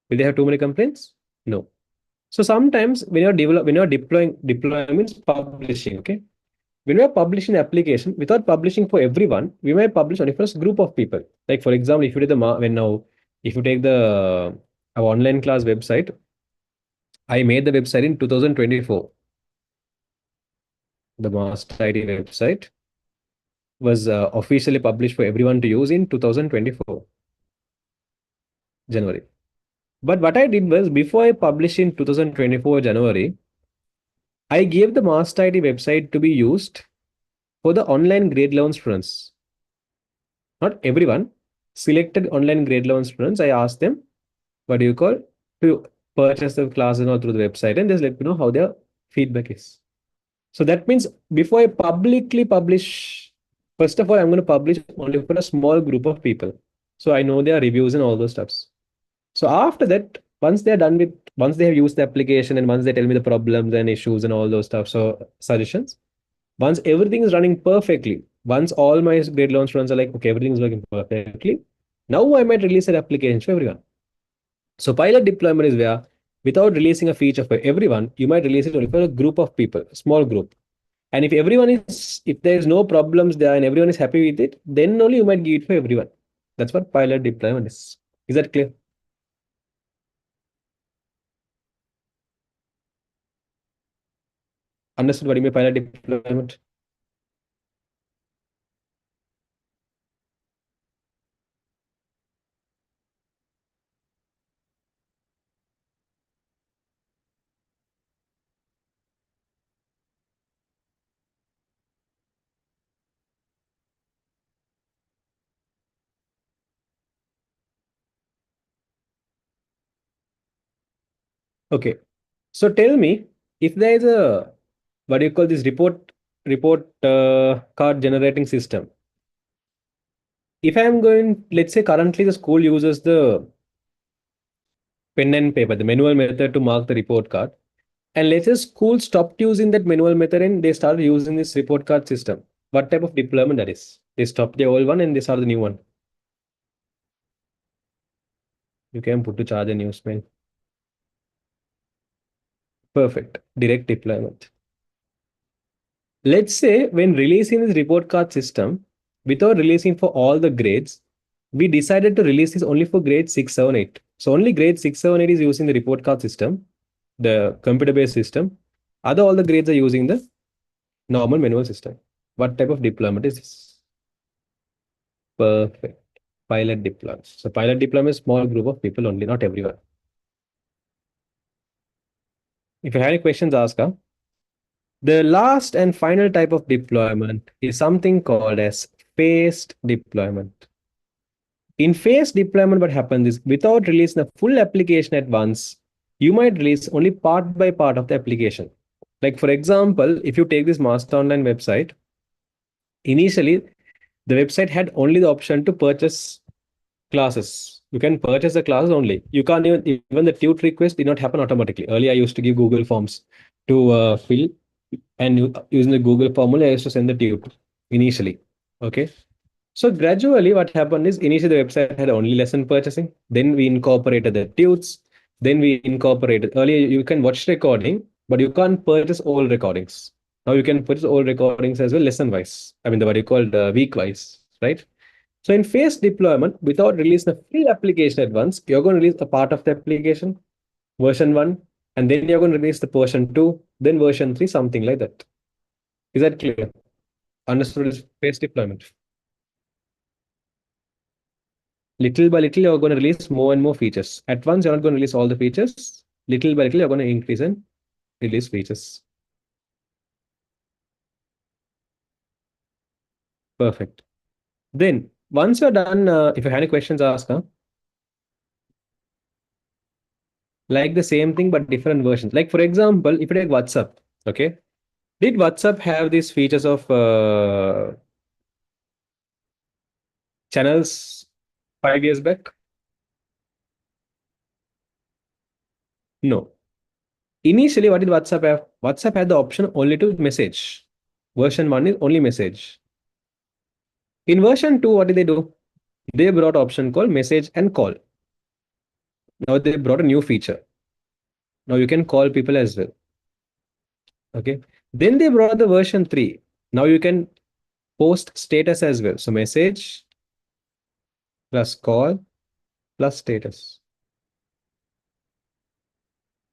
Will they have too many complaints? No. So sometimes when you're deploying means publishing, okay? When we are publishing the application, without publishing for everyone, we might publish only for a group of people. Like, for example, if you take if you take the our online class website, I made the website in 2024. The master ID website was officially published for everyone to use in 2024 January. But what I did was, before I published in 2024 January, I gave the master ID website to be used for the online grade 11 students. Not everyone. Selected online grade 11 students, I asked them, what do you call, to purchase the classes or through the website, and just let me know how their feedback is. So that means before I publicly publish, first of all, I'm going to publish only for a small group of people. So I know their reviews and all those stuffs. So after that, once they have used the application and once they tell me the problems and issues and all those stuff, so suggestions, once everything is running perfectly, once all my grade loan students are like, okay, everything is working perfectly, now I might release an application for everyone. So pilot deployment is where, without releasing a feature for everyone, you might release it only for a group of people, a small group. And if there is no problems there and everyone is happy with it, then only you might give it for everyone. That's what pilot deployment is. Is that clear? Understood what you mean by pilot deployment? Okay. So tell me, if there is a, what do you call this, report card generating system, if I'm going, let's say currently the school uses the pen and paper, the manual method to mark the report card. And let's say school stopped using that manual method and they started using this report card system. What type of deployment that is? They stopped the old one and they started the new one. You can put to charge a news mail. Perfect. Direct deployment. Let's say when releasing this report card system, without releasing for all the grades, we decided to release this only for grade 6, 7, 8. So only grade 6, 7, 8 is using the report card system, the computer-based system. Other all the grades are using the normal manual system. What type of deployment is this? Perfect. Pilot deployment. So pilot deployment is small group of people only, not everyone. If you have any questions, ask. Huh? The last and final type of deployment is something called as phased deployment. In phased deployment, what happens is without releasing the full application at once, you might release only part by part of the application. Like for example, if you take this Master Online website, initially the website had only the option to purchase classes. You can purchase the classes only. You can't even the tute request did not happen automatically. Earlier, I used to give Google Forms to fill, and using the Google formula, I used to send the tute initially. Okay. So gradually, what happened is initially the website had only lesson purchasing. Then we incorporated the tutes. Then we incorporated earlier you can watch recording, but you can't purchase all recordings. Now you can purchase all recordings as well, lesson wise. I mean, the what you call week wise, right? So in phase deployment, without releasing the full application at once, you're going to release a part of the application, version 1, and then you're going to release the version 2, then version 3, something like that. Is that clear? Understood phase deployment. Little by little, you're going to release more and more features. At once, you're not going to release all the features. Little by little, you're going to increase and release features. Perfect. Then, once you're done, if you have any questions, ask. Huh? Like the same thing, but different versions. Like, for example, if you take WhatsApp, okay? Did WhatsApp have these features of channels 5 years back? No. Initially, what did WhatsApp have? WhatsApp had the option only to message. Version 1 is only message. In version 2, what did they do? They brought option called message and call. Now they brought a new feature. Now you can call people as well. Okay. Then they brought the version 3. Now you can post status as well. So message plus call plus status.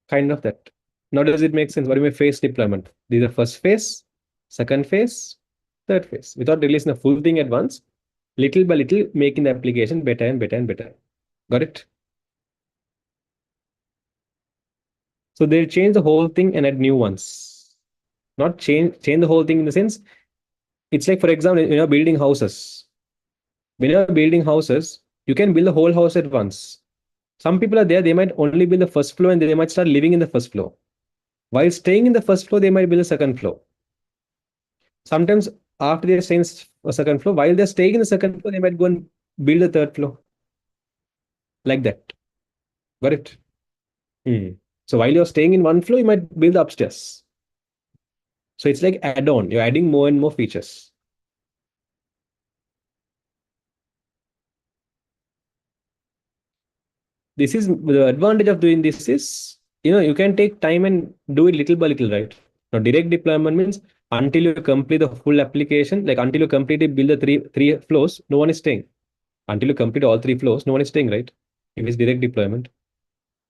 Kind of that. Now does it make sense? What do you mean phase deployment? These are first phase, second phase, third phase. Without releasing the full thing at once, little by little making the application better and better and better. Got it? So they'll change the whole thing and add new ones. Not change the whole thing in the sense, it's like, for example, building houses. When you're building houses, you can build the whole house at once. Some people are there, they might only build the first floor and they might start living in the first floor. While staying in the first floor, they might build a second floor. Sometimes after they're staying a second floor, while they're staying in the second floor, they might go and build the third floor. Like that. Got it? So while you're staying in one floor, you might build upstairs. So it's like add-on. You're adding more and more features. This is the advantage of doing this is, you can take time and do it little by little, right? Now, direct deployment means until you complete the full application, like until you completely build the three floors, no one is staying. Until you complete all 3 floors, no one is staying, right? If it's direct deployment.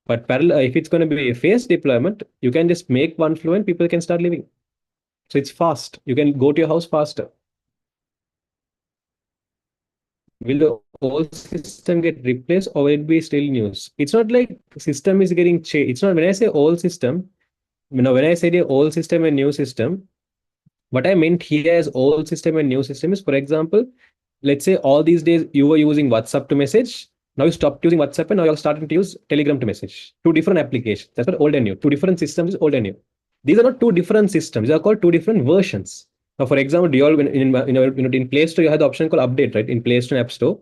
But parallel, if it's going to be a phased deployment, you can just make one floor and people can start living. So it's fast. You can go to your house faster. Will the old system get replaced or will it be still in use? It's not like system is getting changed. It's not when I say old system, when I say the old system and new system, what I meant here as old system and new system is, for example, let's say all these days you were using WhatsApp to message. Now you stopped using WhatsApp and now you're starting to use Telegram to message. Two different applications. That's what old and new. Two different systems is old and new. These are not two different systems. These are called two different versions. Now, for example, do you all in Play Store you have the option called update, right? In Play Store and App Store,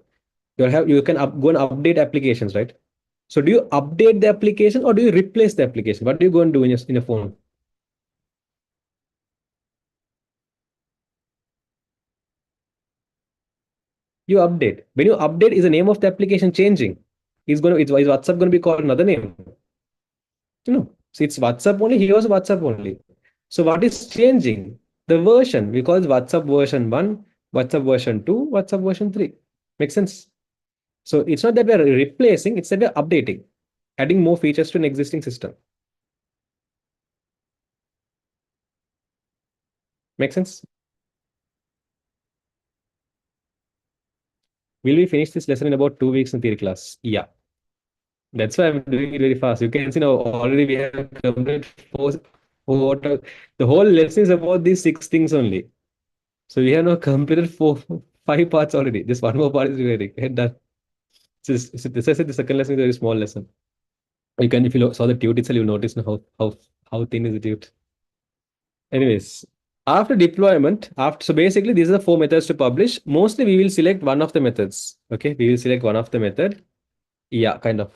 you can go and update applications, right? So do you update the application or do you replace the application? What do you go and do in your phone? You update. When you update, is the name of the application changing? Is WhatsApp going to be called another name? No. So it's WhatsApp only. Here's WhatsApp only. So what is changing? The version. We call it WhatsApp version 1, WhatsApp version 2, WhatsApp version 3. Makes sense? So it's not that we're replacing, it's that we're updating, adding more features to an existing system. Make sense? Will we finish this lesson in about 2 weeks in theory class? Yeah. That's why I'm doing it very fast. You can see now already we have completed four the whole lesson is about these 6 things only. So we have now completed 5 parts already. Just one more part is remaining. And done. This I said the second lesson is a very small lesson. You can, if you saw the tute itself, you notice now how thin is the tute. Anyways, after deployment, so basically these are the 4 methods to publish. Mostly we will select one of the methods. Okay, we will select one of the method. Yeah, kind of.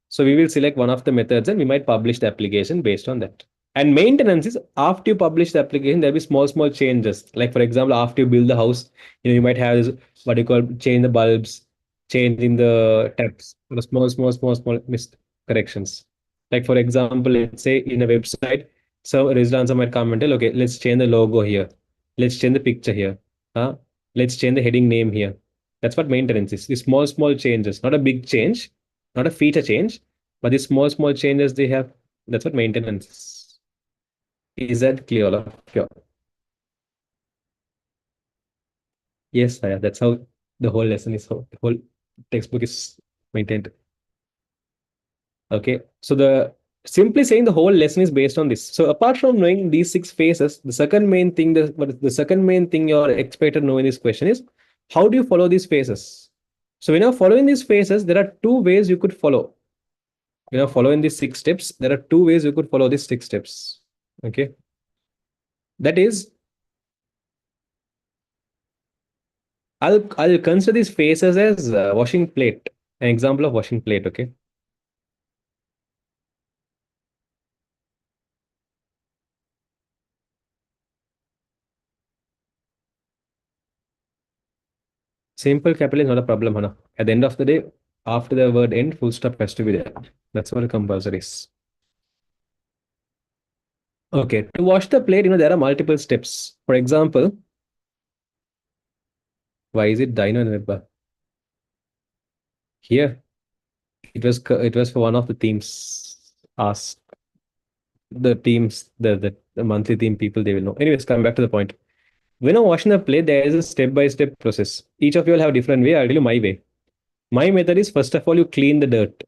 So we will select one of the methods and we might publish the application based on that. And maintenance is after you publish the application, there'll be small changes. Like for example, after you build the house, you might have this, what you call change the bulbs, changing the taps, small missed corrections. Like for example, let's say in a website, so a resident might come and tell, okay, let's change the logo here. Let's change the picture here. Huh? Let's change the heading name here. That's what maintenance is. These small changes, not a big change, not a feature change, but these small changes they have. That's what maintenance is. Is that clear, all of you? Yes, Aya, that's how the whole lesson is, how the whole textbook is maintained. Okay, so the simply saying the whole lesson is based on this. So apart from knowing these 6 phases, the second main thing, the second main thing you're expected to know in this question is how do you follow these phases? So when you're following these phases, there are 2 ways you could follow. When you're following these 6 steps, there are 2 ways you could follow these 6 steps. Okay, that is, I'll consider these phases as washing plate, an example of washing plate. Okay, simple capital is not a problem, Hana. At the end of the day, after the word end, full stop has to be there. That's what a compulsory is. Okay, to wash the plate, there are multiple steps. For example, why is it Dino and Red Bar? Here, it was for one of the themes asked. The teams, the monthly theme people, they will know. Anyways, coming back to the point. When I'm washing the plate, there is a step-by-step process. Each of you will have a different way. I'll tell you my way. My method is first of all, you clean the dirt.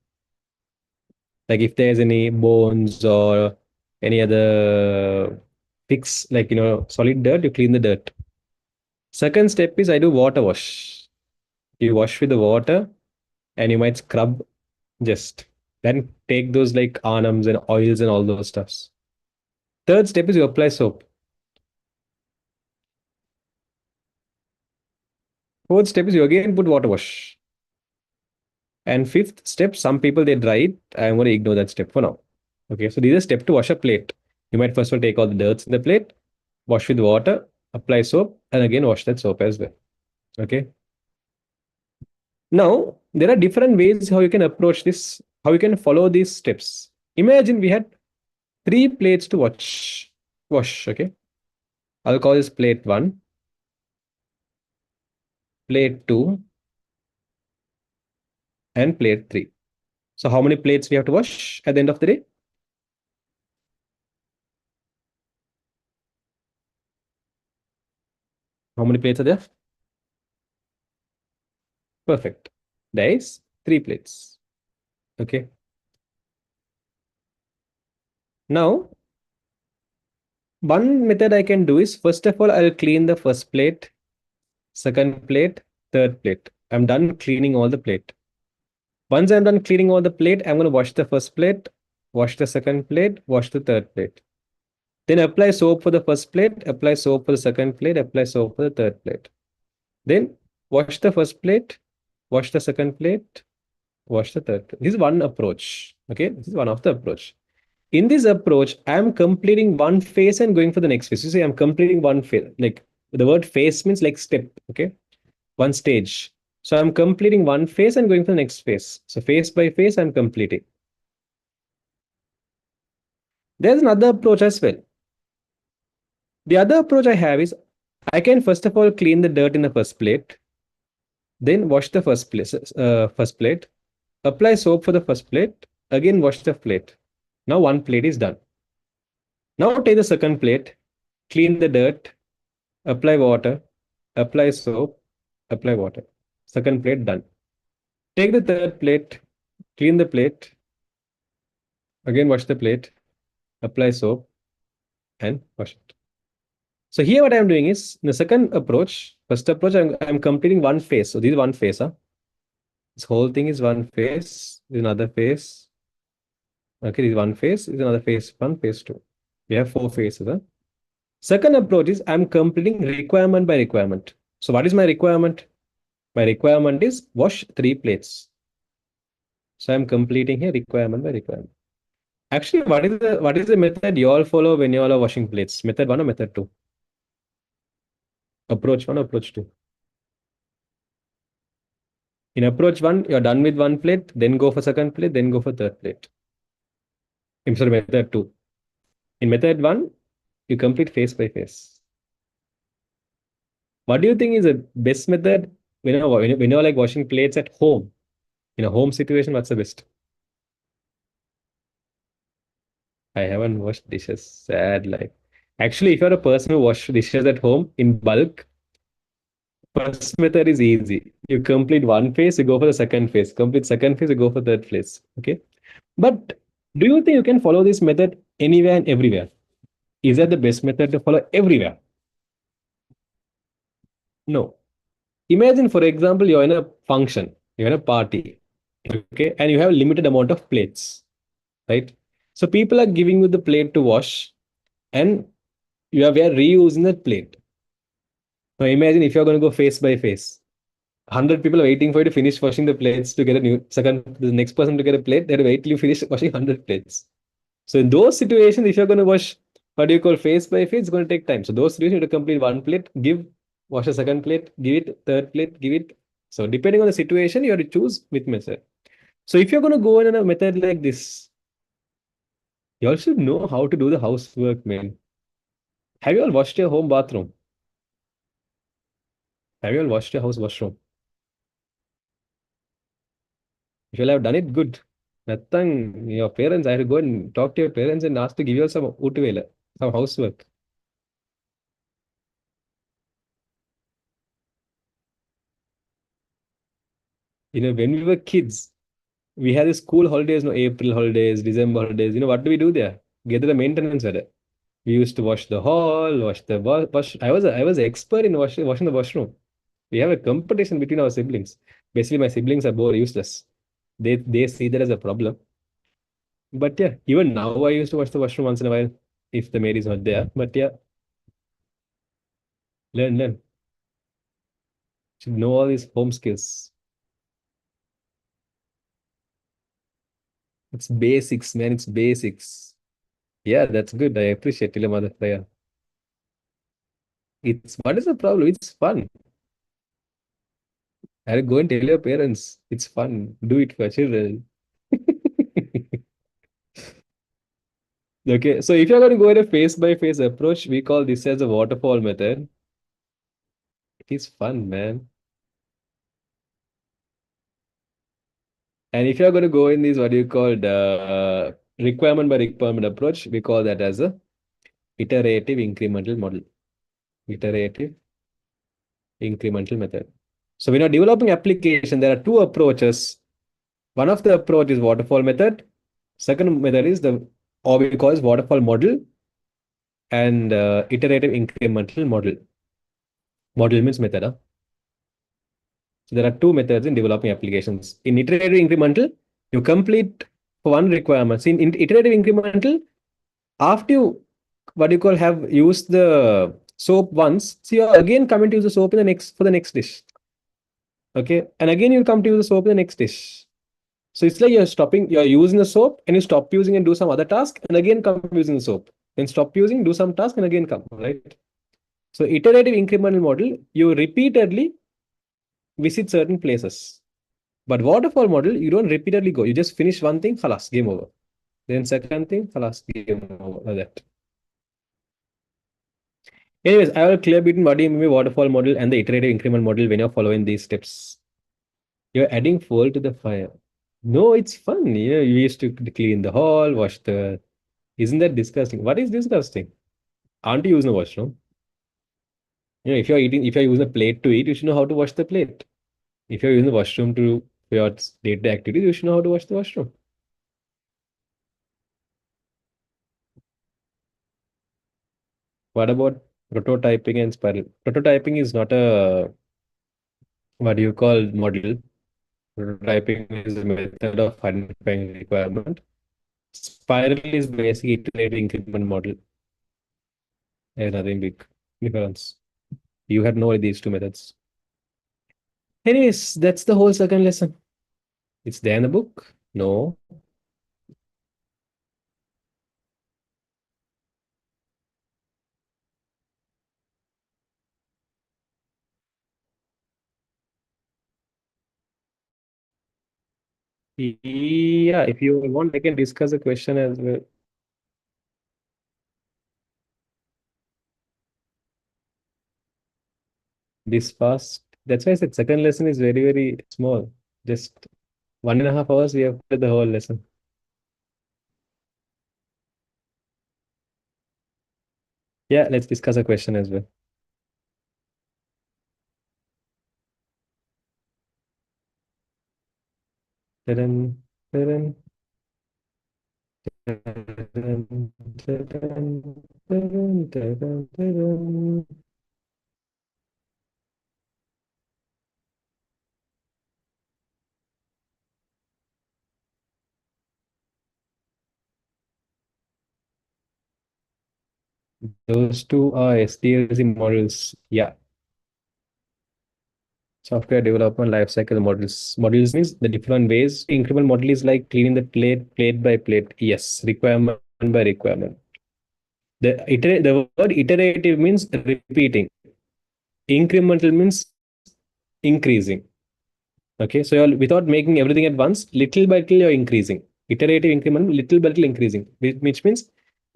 Like if there's any bones or any other fix, like solid dirt, you clean the dirt. Second step is I do water wash. You wash with the water and you might scrub just. Then take those like arnums and oils and all those stuffs. Third step is you apply soap. Fourth step is you again put water wash. And fifth step, some people they dry it. I'm going to ignore that step for now. Okay, so these are step to wash a plate. You might first of all take all the dirts in the plate, wash with water, apply soap, and again wash that soap as well. Okay. Now, there are different ways how you can approach this, how you can follow these steps. Imagine we had 3 plates to wash. Okay. I'll call this plate 1, plate 2, and plate 3. So how many plates we have to wash at the end of the day? How many plates are there? Perfect. There is 3 plates. Okay. Now, one method I can do is first of all, I'll clean the first plate, second plate, third plate. I'm done cleaning all the plate. Once I'm done cleaning all the plate, I'm going to wash the first plate, wash the second plate, wash the third plate. Then apply soap for the first plate, apply soap for the second plate, apply soap for the third plate. Then wash the first plate, wash the second plate, wash the third plate. This is one approach. Okay, this is one of the approach. In this approach, I'm completing one phase and going for the next phase. You see, I'm completing one phase. Like the word phase means like step. Okay, one stage. So I'm completing one phase and going for the next phase. So phase by phase, I'm completing. There's another approach as well. The other approach I have is I can first of all clean the dirt in the first plate, then wash the first plate, apply soap for the first plate, again wash the plate. Now one plate is done. Now take the second plate, clean the dirt, apply water, apply soap, apply water. Second plate done. Take the third plate, clean the plate, again wash the plate, apply soap, and wash it. So here what I'm doing is, in the second approach, first approach, I'm completing one phase. So this is one phase. Huh? This whole thing is one phase, this is another phase. Okay, this is one phase, this is another phase one, phase two. We have four phases. Huh? Second approach is I'm completing requirement by requirement. So what is my requirement? My requirement is wash three plates. So I'm completing here requirement by requirement. Actually, what is the method you all follow when you all are washing plates? Method one or method two? Approach one or approach two? In approach one, you're done with one plate, then go for second plate, then go for third plate. In sorry, method two. In method one, you complete phase by phase. What do you think is the best method when you're like washing plates at home? In a home situation, what's the best? I haven't washed dishes. Sad life. Actually, if you're a person who washes dishes at home in bulk, first method is easy. You complete one phase, you go for the second phase. Complete second phase, you go for third phase. Okay. But do you think you can follow this method anywhere and everywhere? Is that the best method to follow everywhere? No. Imagine, for example, you're in a function, you're in a party, okay, and you have a limited amount of plates, right? So people are giving you the plate to wash, and we are reusing that plate. Now imagine if you're going to go face by face. 100 people are waiting for you to finish washing the plates to get a new second, the next person to get a plate. They have to wait till you finish washing 100 plates. So in those situations, if you're going to wash, what do you call face by face, it's going to take time. So those situations, you have to complete one plate, wash a second plate, give it, third plate, give it. So depending on the situation, you have to choose which method. So if you're going to go in a method like this, you all should know how to do the housework, man. Have you all washed your home bathroom? Have you all washed your house washroom? If you'll have done it, good. Nothing, your parents, I have to go and talk to your parents and ask to give you all some utuvela, some housework. When we were kids, we had the school holidays, no April holidays, December holidays. What do we do there? Get the maintenance at it. We used to wash the hall, wash the wash. I was expert in washing the washroom. We have a competition between our siblings. Basically, my siblings are both useless. They see that as a problem. But yeah, even now I used to wash the washroom once in a while if the maid is not there. But yeah, learn. Should know all these home skills. It's basics, man. It's basics. Yeah, that's good. I appreciate it, mother. Yeah. It's what is the problem? It's fun. I'll go and tell your parents. It's fun. Do it for children. Okay, so if you're going to go in a phase by phase approach, we call this as a waterfall method. It is fun, man. And if you're going to go in this, what do you call the requirement by requirement approach, we call that as a iterative incremental model. Iterative incremental method. So when you're developing application, there are two approaches. One of the approach is waterfall method. Second method is or we call it waterfall model and iterative incremental model. Model means method. Huh? So there are two methods in developing applications. In iterative incremental, you complete for one requirement. So in iterative incremental, after you what do you call, have used the soap once, so you're again coming to use the soap in the next for the next dish. Okay, and again you'll come to use the soap in the next dish. So it's like you're using the soap and you stop using and do some other task and again come using the soap. Then stop using, do some task and again come, right? So iterative incremental model, you repeatedly visit certain places. But waterfall model, you don't repeatedly go. You just finish one thing, halas, game over. Then second thing, halas, game over. Like that. Anyways, I will clear between what do you mean by waterfall model and the iterative increment model when you're following these steps. You're adding fuel to the fire. No, it's fun. You used to clean the hall, wash the. Isn't that disgusting? What is disgusting? Aren't you using the washroom? If you're eating, if you're using a plate to eat, you should know how to wash the plate. If you're using the washroom to for your day-to-day activities, you should know how to wash the washroom. What about prototyping and spiral? Prototyping is not a what do you call model. Prototyping is a method of identifying requirement. Spiral is basically iterative increment model. There's nothing big difference. You had no these two methods. Anyways, that's the whole second lesson. It's there in the book. No. Yeah, if you want, I can discuss the question as well. This fast. That's why I said second lesson is very, very small. Just 1.5 hours, we have played the whole lesson. Yeah, let's discuss a question as well. Ta-dam, ta-dam, ta-dam, ta-dam, ta-dam, ta-dam, ta-dam. Those two are SDLC models. Yeah, software development lifecycle models. Models means the different ways. Incremental model is like cleaning the plate by plate. Yes, requirement by requirement. The word iterative means repeating. Incremental means increasing. Okay, so you're without making everything at once, little by little you're increasing. Iterative increment, little by little increasing, which means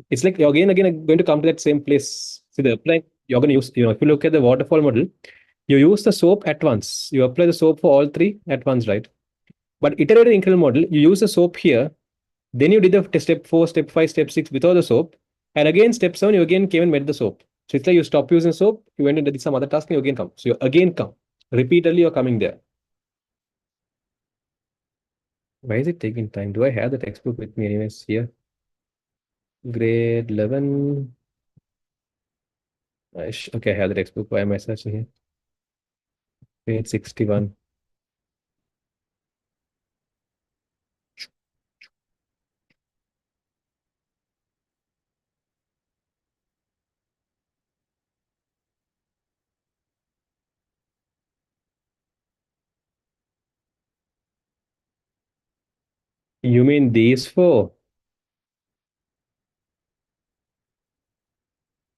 it's like you're again going to come to that same place. See the apply you're going to use. If you look at the waterfall model, you use the soap at once. You apply the soap for all three at once, right? But iterative increment model, you use the soap here, then you did the step 4, step 5, step 6 without the soap, and again step 7, you again came and made the soap. So it's like you stop using soap, you went and did some other task, and you again come. So you again come. Repeatedly, you're coming there. Why is it taking time? Do I have the textbook with me anyways here? Grade 11. Okay, I have the textbook. Why am I searching here? Grade 61. You mean these four?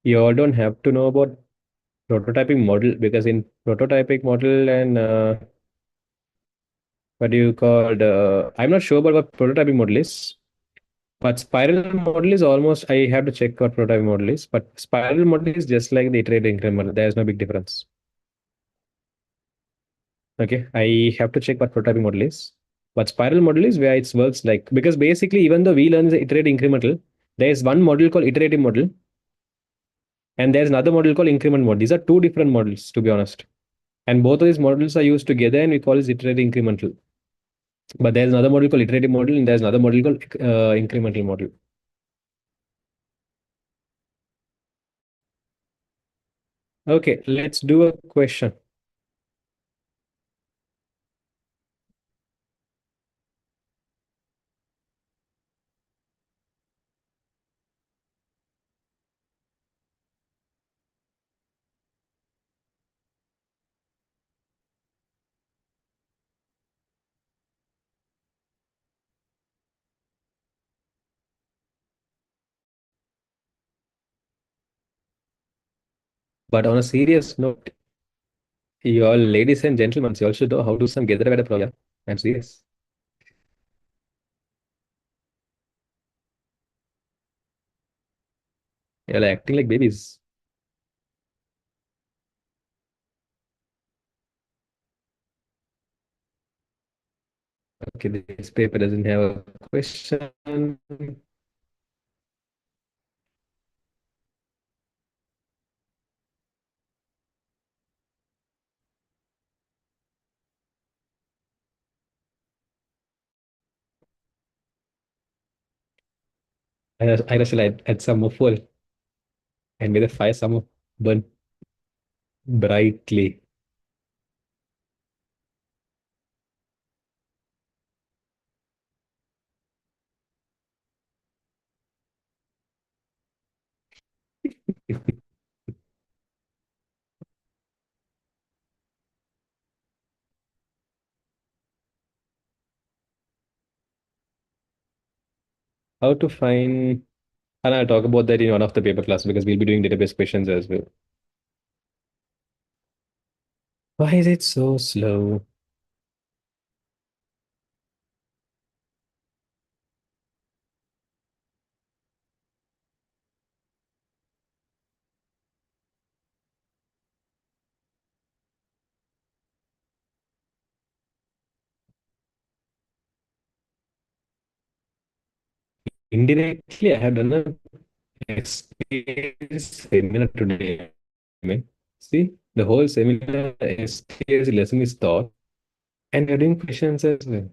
You all don't have to know about prototyping model because in prototyping model and what do you call I'm not sure about what prototyping model is. But spiral model is almost, I have to check what prototype model is, but spiral model is just like the iterative increment model. There's no big difference. Okay, I have to check what prototyping model is. But spiral model is where it works like, because basically, even though we learn the iterative incremental, there is one model called iterative model, and there's another model called increment model. These are two different models, to be honest. And both of these models are used together, and we call it iterative incremental. But there's another model called iterative model, and there's another model called incremental model. Okay, let's do a question. But on a serious note, you all ladies and gentlemen, you all should know how to some get better from. Yeah, I'm serious. You're like acting like babies. Okay, this paper doesn't have a question. I just like add some more fuel and may the fire some more burn brightly. How to find, and I'll talk about that in one of the paper classes because we'll be doing database questions as well. Why is it so slow? Indirectly, I have done a experience seminar today. Man. See, the whole seminar experience lesson is taught, and we're doing questions as well.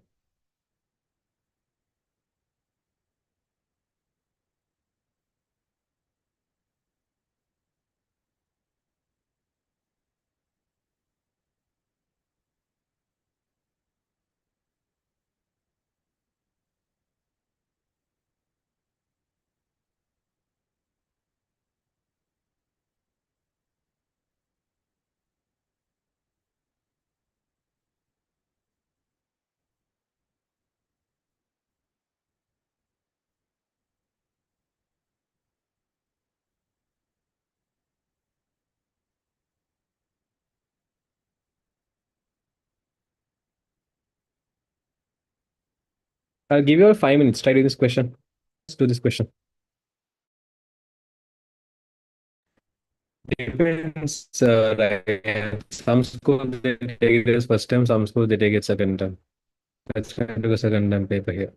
I'll give you all 5 minutes. Try to do this question. Let's do this question. Depends. Like, some schools they take it as first time, some schools they take it second time. Let's try to do a second time paper here.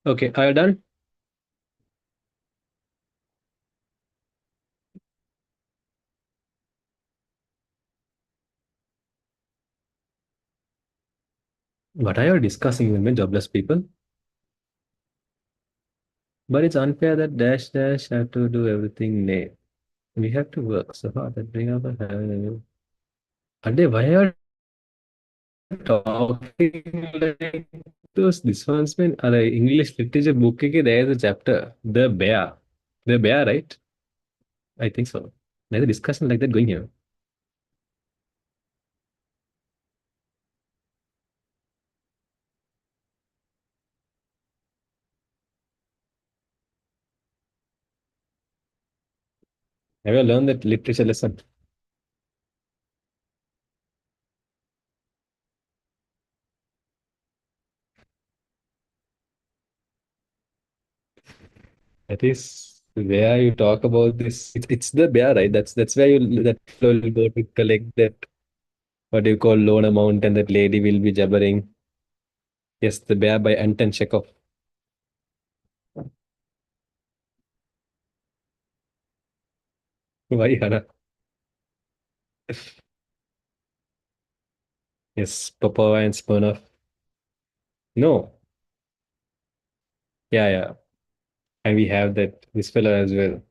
Okay, are you done? What are you discussing with me, jobless people? But it's unfair that dash dash have to do everything. Nay, we have to work so hard that bring up a having. Ade, why are you talking like those? This one's been English literature book. There's a chapter, the bear, right? I think so. There's a discussion like that going here. Have you learned that literature lesson? That is where you talk about this. It's the bear, right? That's where you that will go to collect that what do you call loan amount, and that lady will be jabbering. Yes, the bear by Anton Chekhov. Why, Hannah? Yes, Popova and Smirnov. No, yeah, yeah, and we have that this fellow as well.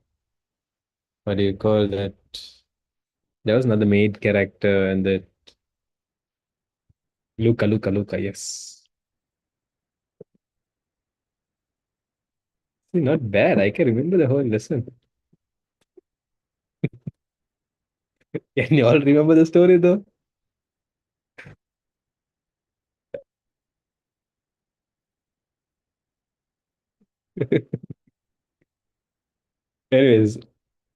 What do you call that? There was another maid character, and that Luca. Yes, not bad. I can remember the whole lesson. Can you all remember the story though? Anyways,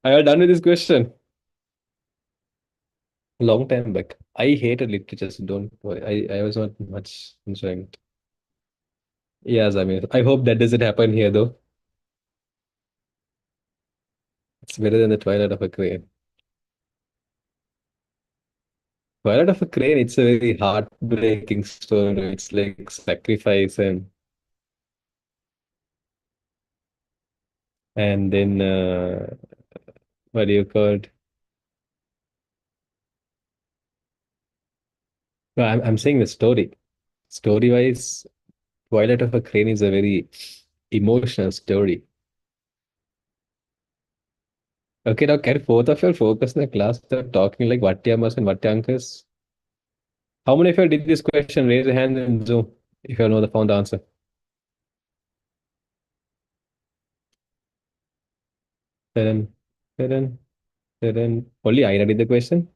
I am done with this question. Long time back. I hated literature, so don't worry. I was not much enjoying it. Yes, I mean, I hope that doesn't happen here though. It's better than the Twilight of a Crane. Twilight of a Crane, it's a very heartbreaking story. It's like sacrifice and then what do you call it? No, I'm saying the story. Story wise, Twilight of a Crane is a very emotional story. Okay, now can both of you focus in the class? They're talking like Vatyamas and Vatyankas. How many of you did this question? Raise your hand in Zoom if you know the found the answer. Then, then, then only I did the question.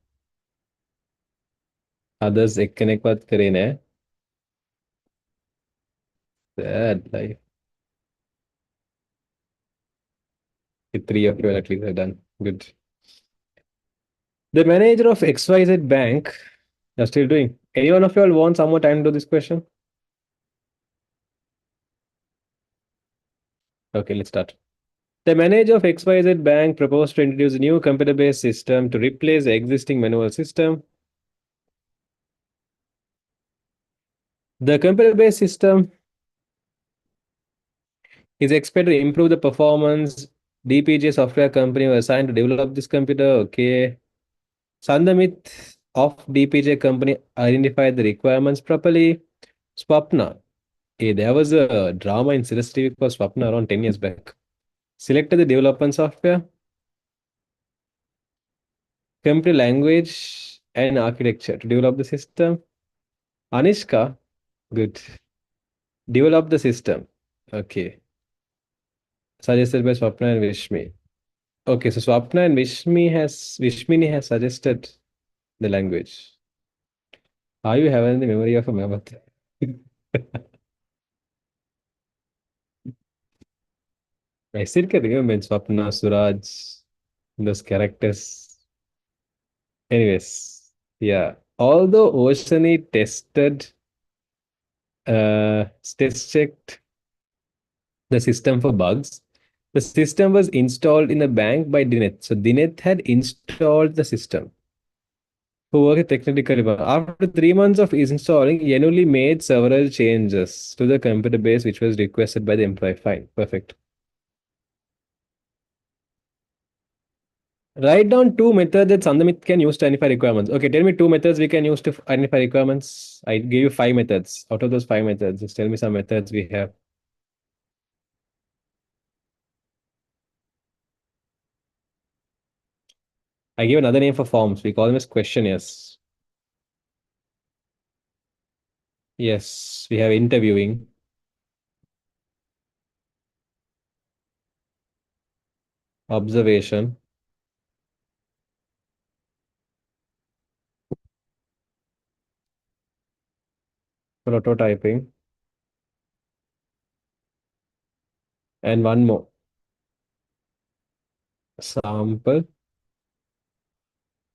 Others connect with Karine. Sad life. The three of you at least have done. Good. The manager of XYZ Bank, you're still doing. Any one of you all want some more time to do this question? Okay, let's start. The manager of XYZ Bank proposed to introduce a new computer-based system to replace the existing manual system. The computer-based system is expected to improve the performance. DPJ software company was assigned to develop this computer. Okay. Sandamit of DPJ company identified the requirements properly. Swapna. Hey, there was a drama in Sirius TV called Swapna around 10 years back. Selected the development software, computer language, and architecture to develop the system. Anishka, good. Develop the system. Okay. Suggested by Swapna and Vishmi. Okay, so Swapna and Vishmini has suggested the language. Are you having the memory of a mammoth? I still can remember Swapna, Suraj, those characters. Anyways, yeah. Although Oceany test checked the system for bugs, the system was installed in a bank by Dineth. So Dineth had installed the system. Who worked technically well. After 3 months of installing, Yenuli made several changes to the computer base, which was requested by the employee. Fine, perfect. Write down two methods that Sandamit can use to identify requirements. Okay, tell me two methods we can use to identify requirements. I gave you 5 methods. Out of those 5 methods, just tell me some methods we have. I give another name for forms. We call them as questionnaires. Yes, we have interviewing, observation, prototyping, and one more, sample,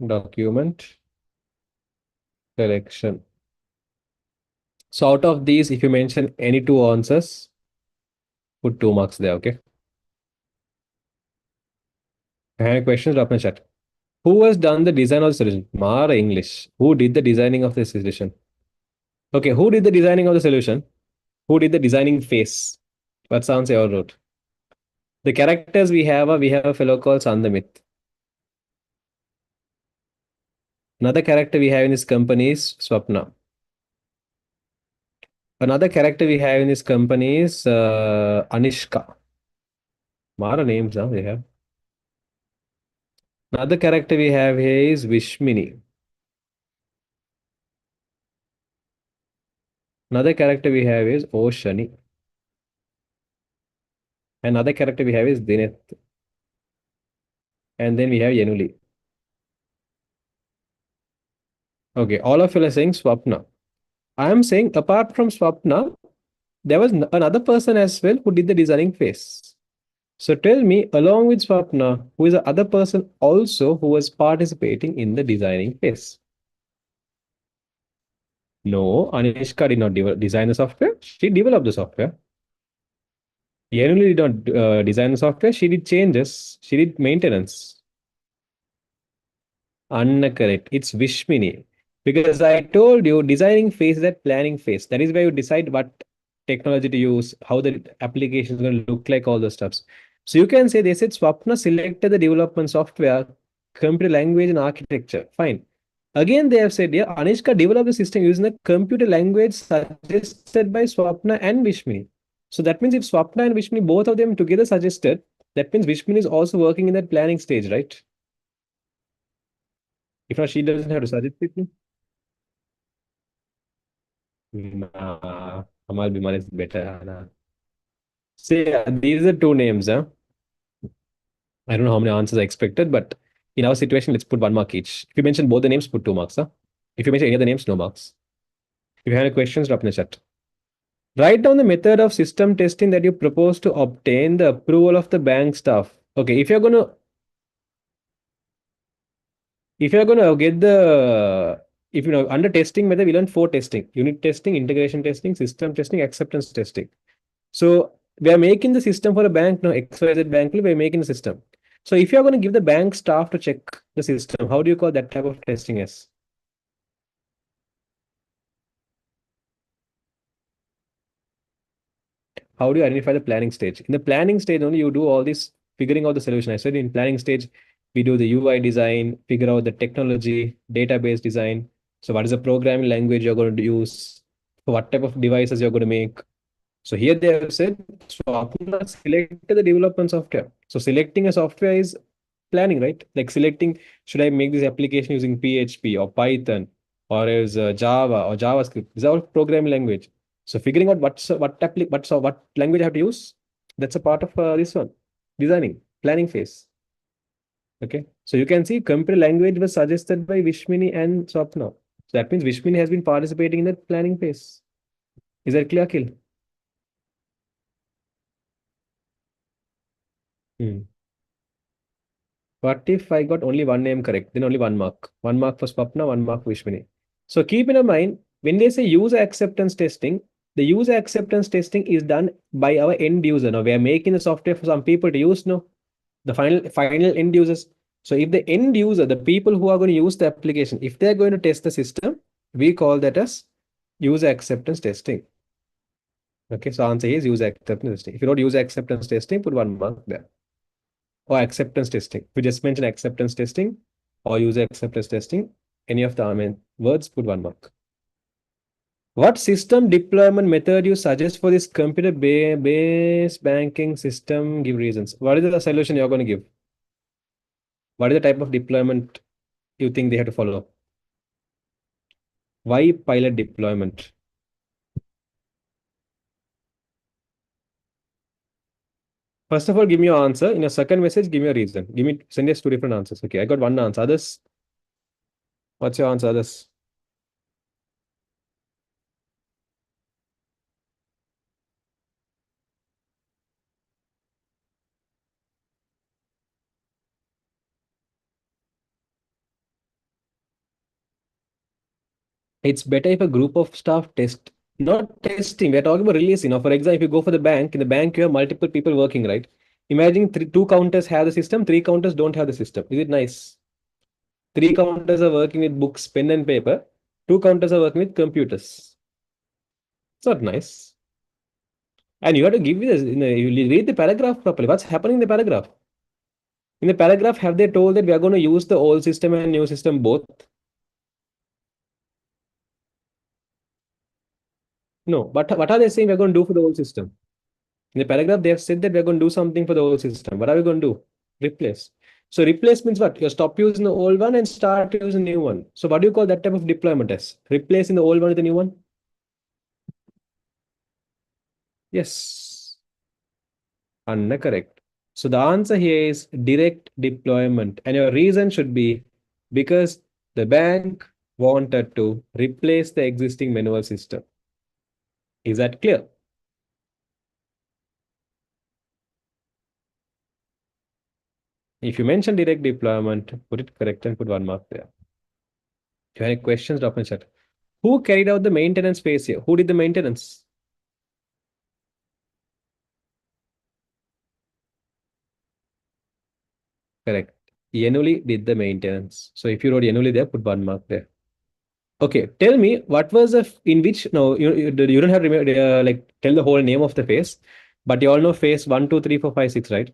document, selection. So out of these, if you mention any two answers, put 2 marks there, okay? Any questions? Drop in the chat. Who has done the design of the solution? Mara English. Who did the designing of the solution? Okay, who did the designing of the solution? Who did the designing phase? What answer you all wrote? The characters we have a fellow called Sandamit. Another character we have in this company is Swapna. Another character we have in this company is Anishka. Mara names, huh, we have. Another character we have here is Vishmini. Another character we have is Oshani. Another character we have is Dineth. And then we have Yenuli. Okay, all of you are saying Swapna. I am saying apart from Swapna, there was another person as well who did the designing phase. So tell me, along with Swapna, who is the other person also who was participating in the designing phase? No, Anishka did not design the software. She developed the software. Yenuli did not design the software. She did changes. She did maintenance. Correct. It's Vishmini. Because I told you, designing phase is that planning phase. That is where you decide what technology to use, how the application is going to look like, all those stuffs. So you can say they said Swapna selected the development software, computer language, and architecture. Fine. Again, they have said, yeah, Anishka developed the system using the computer language suggested by Swapna and Vishmini. So that means if Swapna and Vishmini, both of them together suggested, that means Vishmini is also working in that planning stage, right? If not, she doesn't have to suggest it. Nah, Amal Bimal is better. Nah. See, these are two names. Huh? I don't know how many answers I expected, but in our situation, let's put 1 mark each. If you mention both the names, put 2 marks. Huh? If you mention any other names, no marks. If you have any questions, drop in the chat. Write down the method of system testing that you propose to obtain the approval of the bank staff. Okay, if you're gonna get the if you know under testing method, we learn 4 testing: unit testing, integration testing, system testing, acceptance testing. So we are making the system for a bank now, XYZ bank, we're making the system. So if you're going to give the bank staff to check the system, how do you call that type of testing as? How do you identify the planning stage? In the planning stage only, you do all this figuring out the solution. I said in planning stage, we do the UI design, figure out the technology, database design. So what is the programming language you're going to use? What type of devices you're going to make? So here they have said, Swapna selected the development software. So selecting a software is planning, right? Like selecting, should I make this application using PHP or Python or is Java or JavaScript? These are all programming language. So figuring out what language I have to use, that's a part of this one, designing, planning phase. Okay. So you can see computer language was suggested by Vishmini and Swapna. So that means Vishmini has been participating in the planning phase. Is that clear, Kill? Hmm. What if I got only one name correct? Then only 1 mark. 1 mark for Swapna, 1 mark for Vishwini. So keep in mind, when they say user acceptance testing, the user acceptance testing is done by our end user. Now we are making the software for some people to use. No, the final end users. So if the end user, the people who are going to use the application, if they're going to test the system, we call that as user acceptance testing. Okay, so answer is user acceptance testing. If you don't use acceptance testing, put 1 mark there. Or acceptance testing. We just mentioned acceptance testing or user acceptance testing. Any of the words, put 1 mark. What system deployment method you suggest for this computer based banking system? Give reasons. What is the solution you're going to give? What is the type of deployment you think they have to follow? Why pilot deployment? First of all, give me your answer. In your second message, give me a reason. Send us two different answers. Okay, I got one answer. Others, what's your answer? Others, it's better if a group of staff test, not testing. We're talking about releasing. Now, for example, if you go for the bank, in the bank you have multiple people working, right? Imagine two counters have the system, three counters don't have the system. Is it nice? Three counters are working with books, pen and paper. Two counters are working with computers. It's not nice. And you have to give me this. You read the paragraph properly. What's happening in the paragraph? In the paragraph, have they told that we are going to use the old system and new system both? No. But what are they saying we're going to do for the old system? In the paragraph, they have said that we're going to do something for the old system. What are we going to do? Replace. So replace means what? You stop using the old one and start using the new one. So what do you call that type of deployment as? Replacing the old one with the new one? Yes. Anna correct. So the answer here is direct deployment. And your reason should be because the bank wanted to replace the existing manual system. Is that clear? If you mention direct deployment, put it correct and put 1 mark there. If you have any questions, drop in chat. Who carried out the maintenance phase here? Who did the maintenance? Correct. Yenuli did the maintenance. So if you wrote Yenuli there, put 1 mark there. Okay, tell me what was the in which no you don't have to remember like tell the whole name of the phase, but you all know phase 1, 2, 3, 4, 5, 6, right?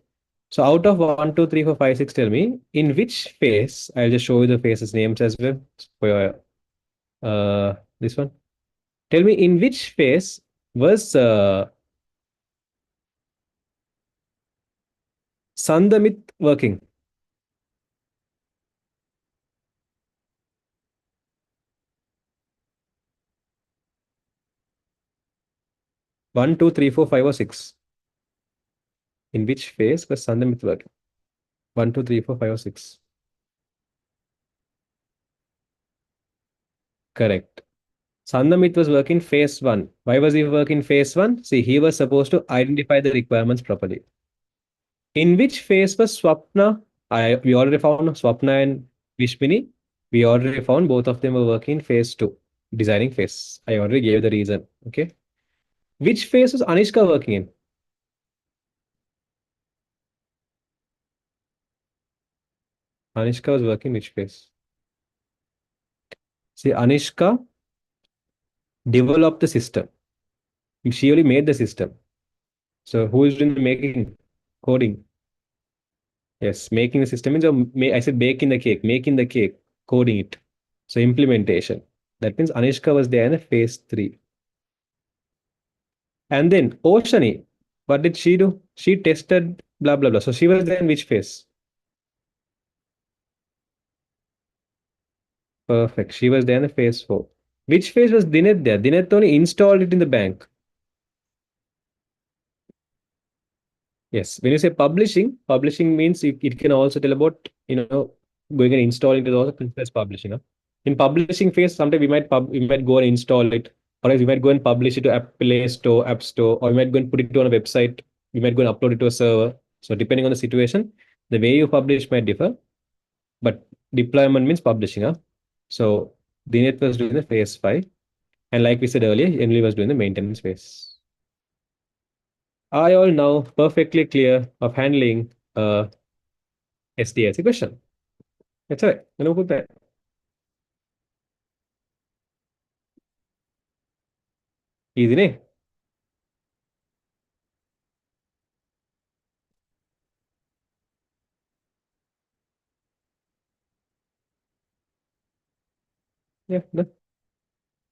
So out of 1, 2, 3, 4, 5, 6, tell me in which phase. I'll just show you the phases names as well for your this one. Tell me in which phase was Sandamit working? 1, 2, 3, 4, 5, or 6. In which phase was Sandamit working? 1, 2, 3, 4, 5, or 6. Correct. Sandamit was working phase one. Why was he working phase one? See, he was supposed to identify the requirements properly. In which phase was Swapna? We already found Swapna and Vishmini. We already found both of them were working phase two, designing phase. I already gave the reason. Okay. Which phase was Anishka working in? Anishka was working which phase? See, Anishka developed the system. She only made the system. So who is doing the making? Coding. Yes, making the system means I said baking the cake, making the cake, coding it. So implementation. That means Anishka was there in phase three. And then Oshani, what did she do? She tested blah blah blah. So she was there in which phase? Perfect. She was there in phase four. Which phase was Dinet there? Dinet only installed it in the bank. Yes, when you say publishing, publishing means it can also tell about, going and installing it also considers publishing. Huh? In publishing phase, sometimes we might go and install it, or else we might go and publish it to App Play Store, App Store, or we might go and put it on a website. We might go and upload it to a server. So depending on the situation, the way you publish might differ, but deployment means publishing. Huh? So Dinet was doing the phase five, and like we said earlier, Emily was doing the maintenance phase. Are you all now perfectly clear of handling SDLC question? That's all right. No put that. Easy, ne? Yeah, no.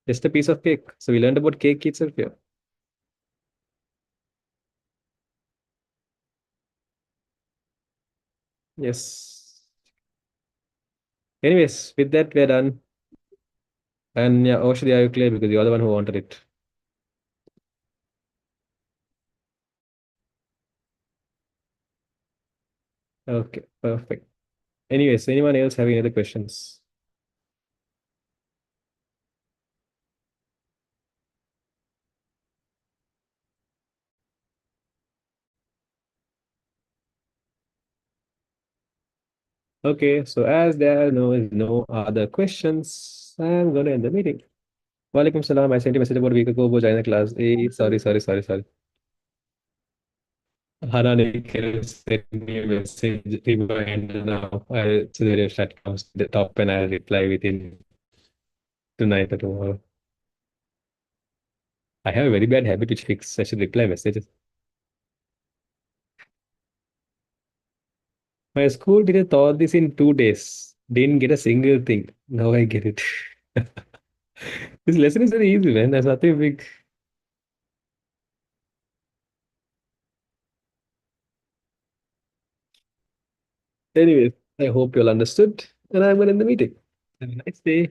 Just a piece of cake. So we learned about cake itself here. Yes. Anyways, with that, we're done. And yeah, Oshri, are you clear? Because you're the one who wanted it. Okay, perfect. Anyways, anyone else having other questions? Okay, so as there are no other questions, I'm going to end the meeting. Walaikum salam. I sent you a message about a week ago. Go join the class. Sorry. Hana Nikhil sent me a message. Remind now. So the video chat comes to the top and I'll reply within tonight or tomorrow. I have a very bad habit which fix. I should reply messages. My school teacher taught this in 2 days. Didn't get a single thing. Now I get it. This lesson is very easy, man. There's nothing big. Anyways, I hope you all understood. And I'm going to end the meeting. Have a nice day.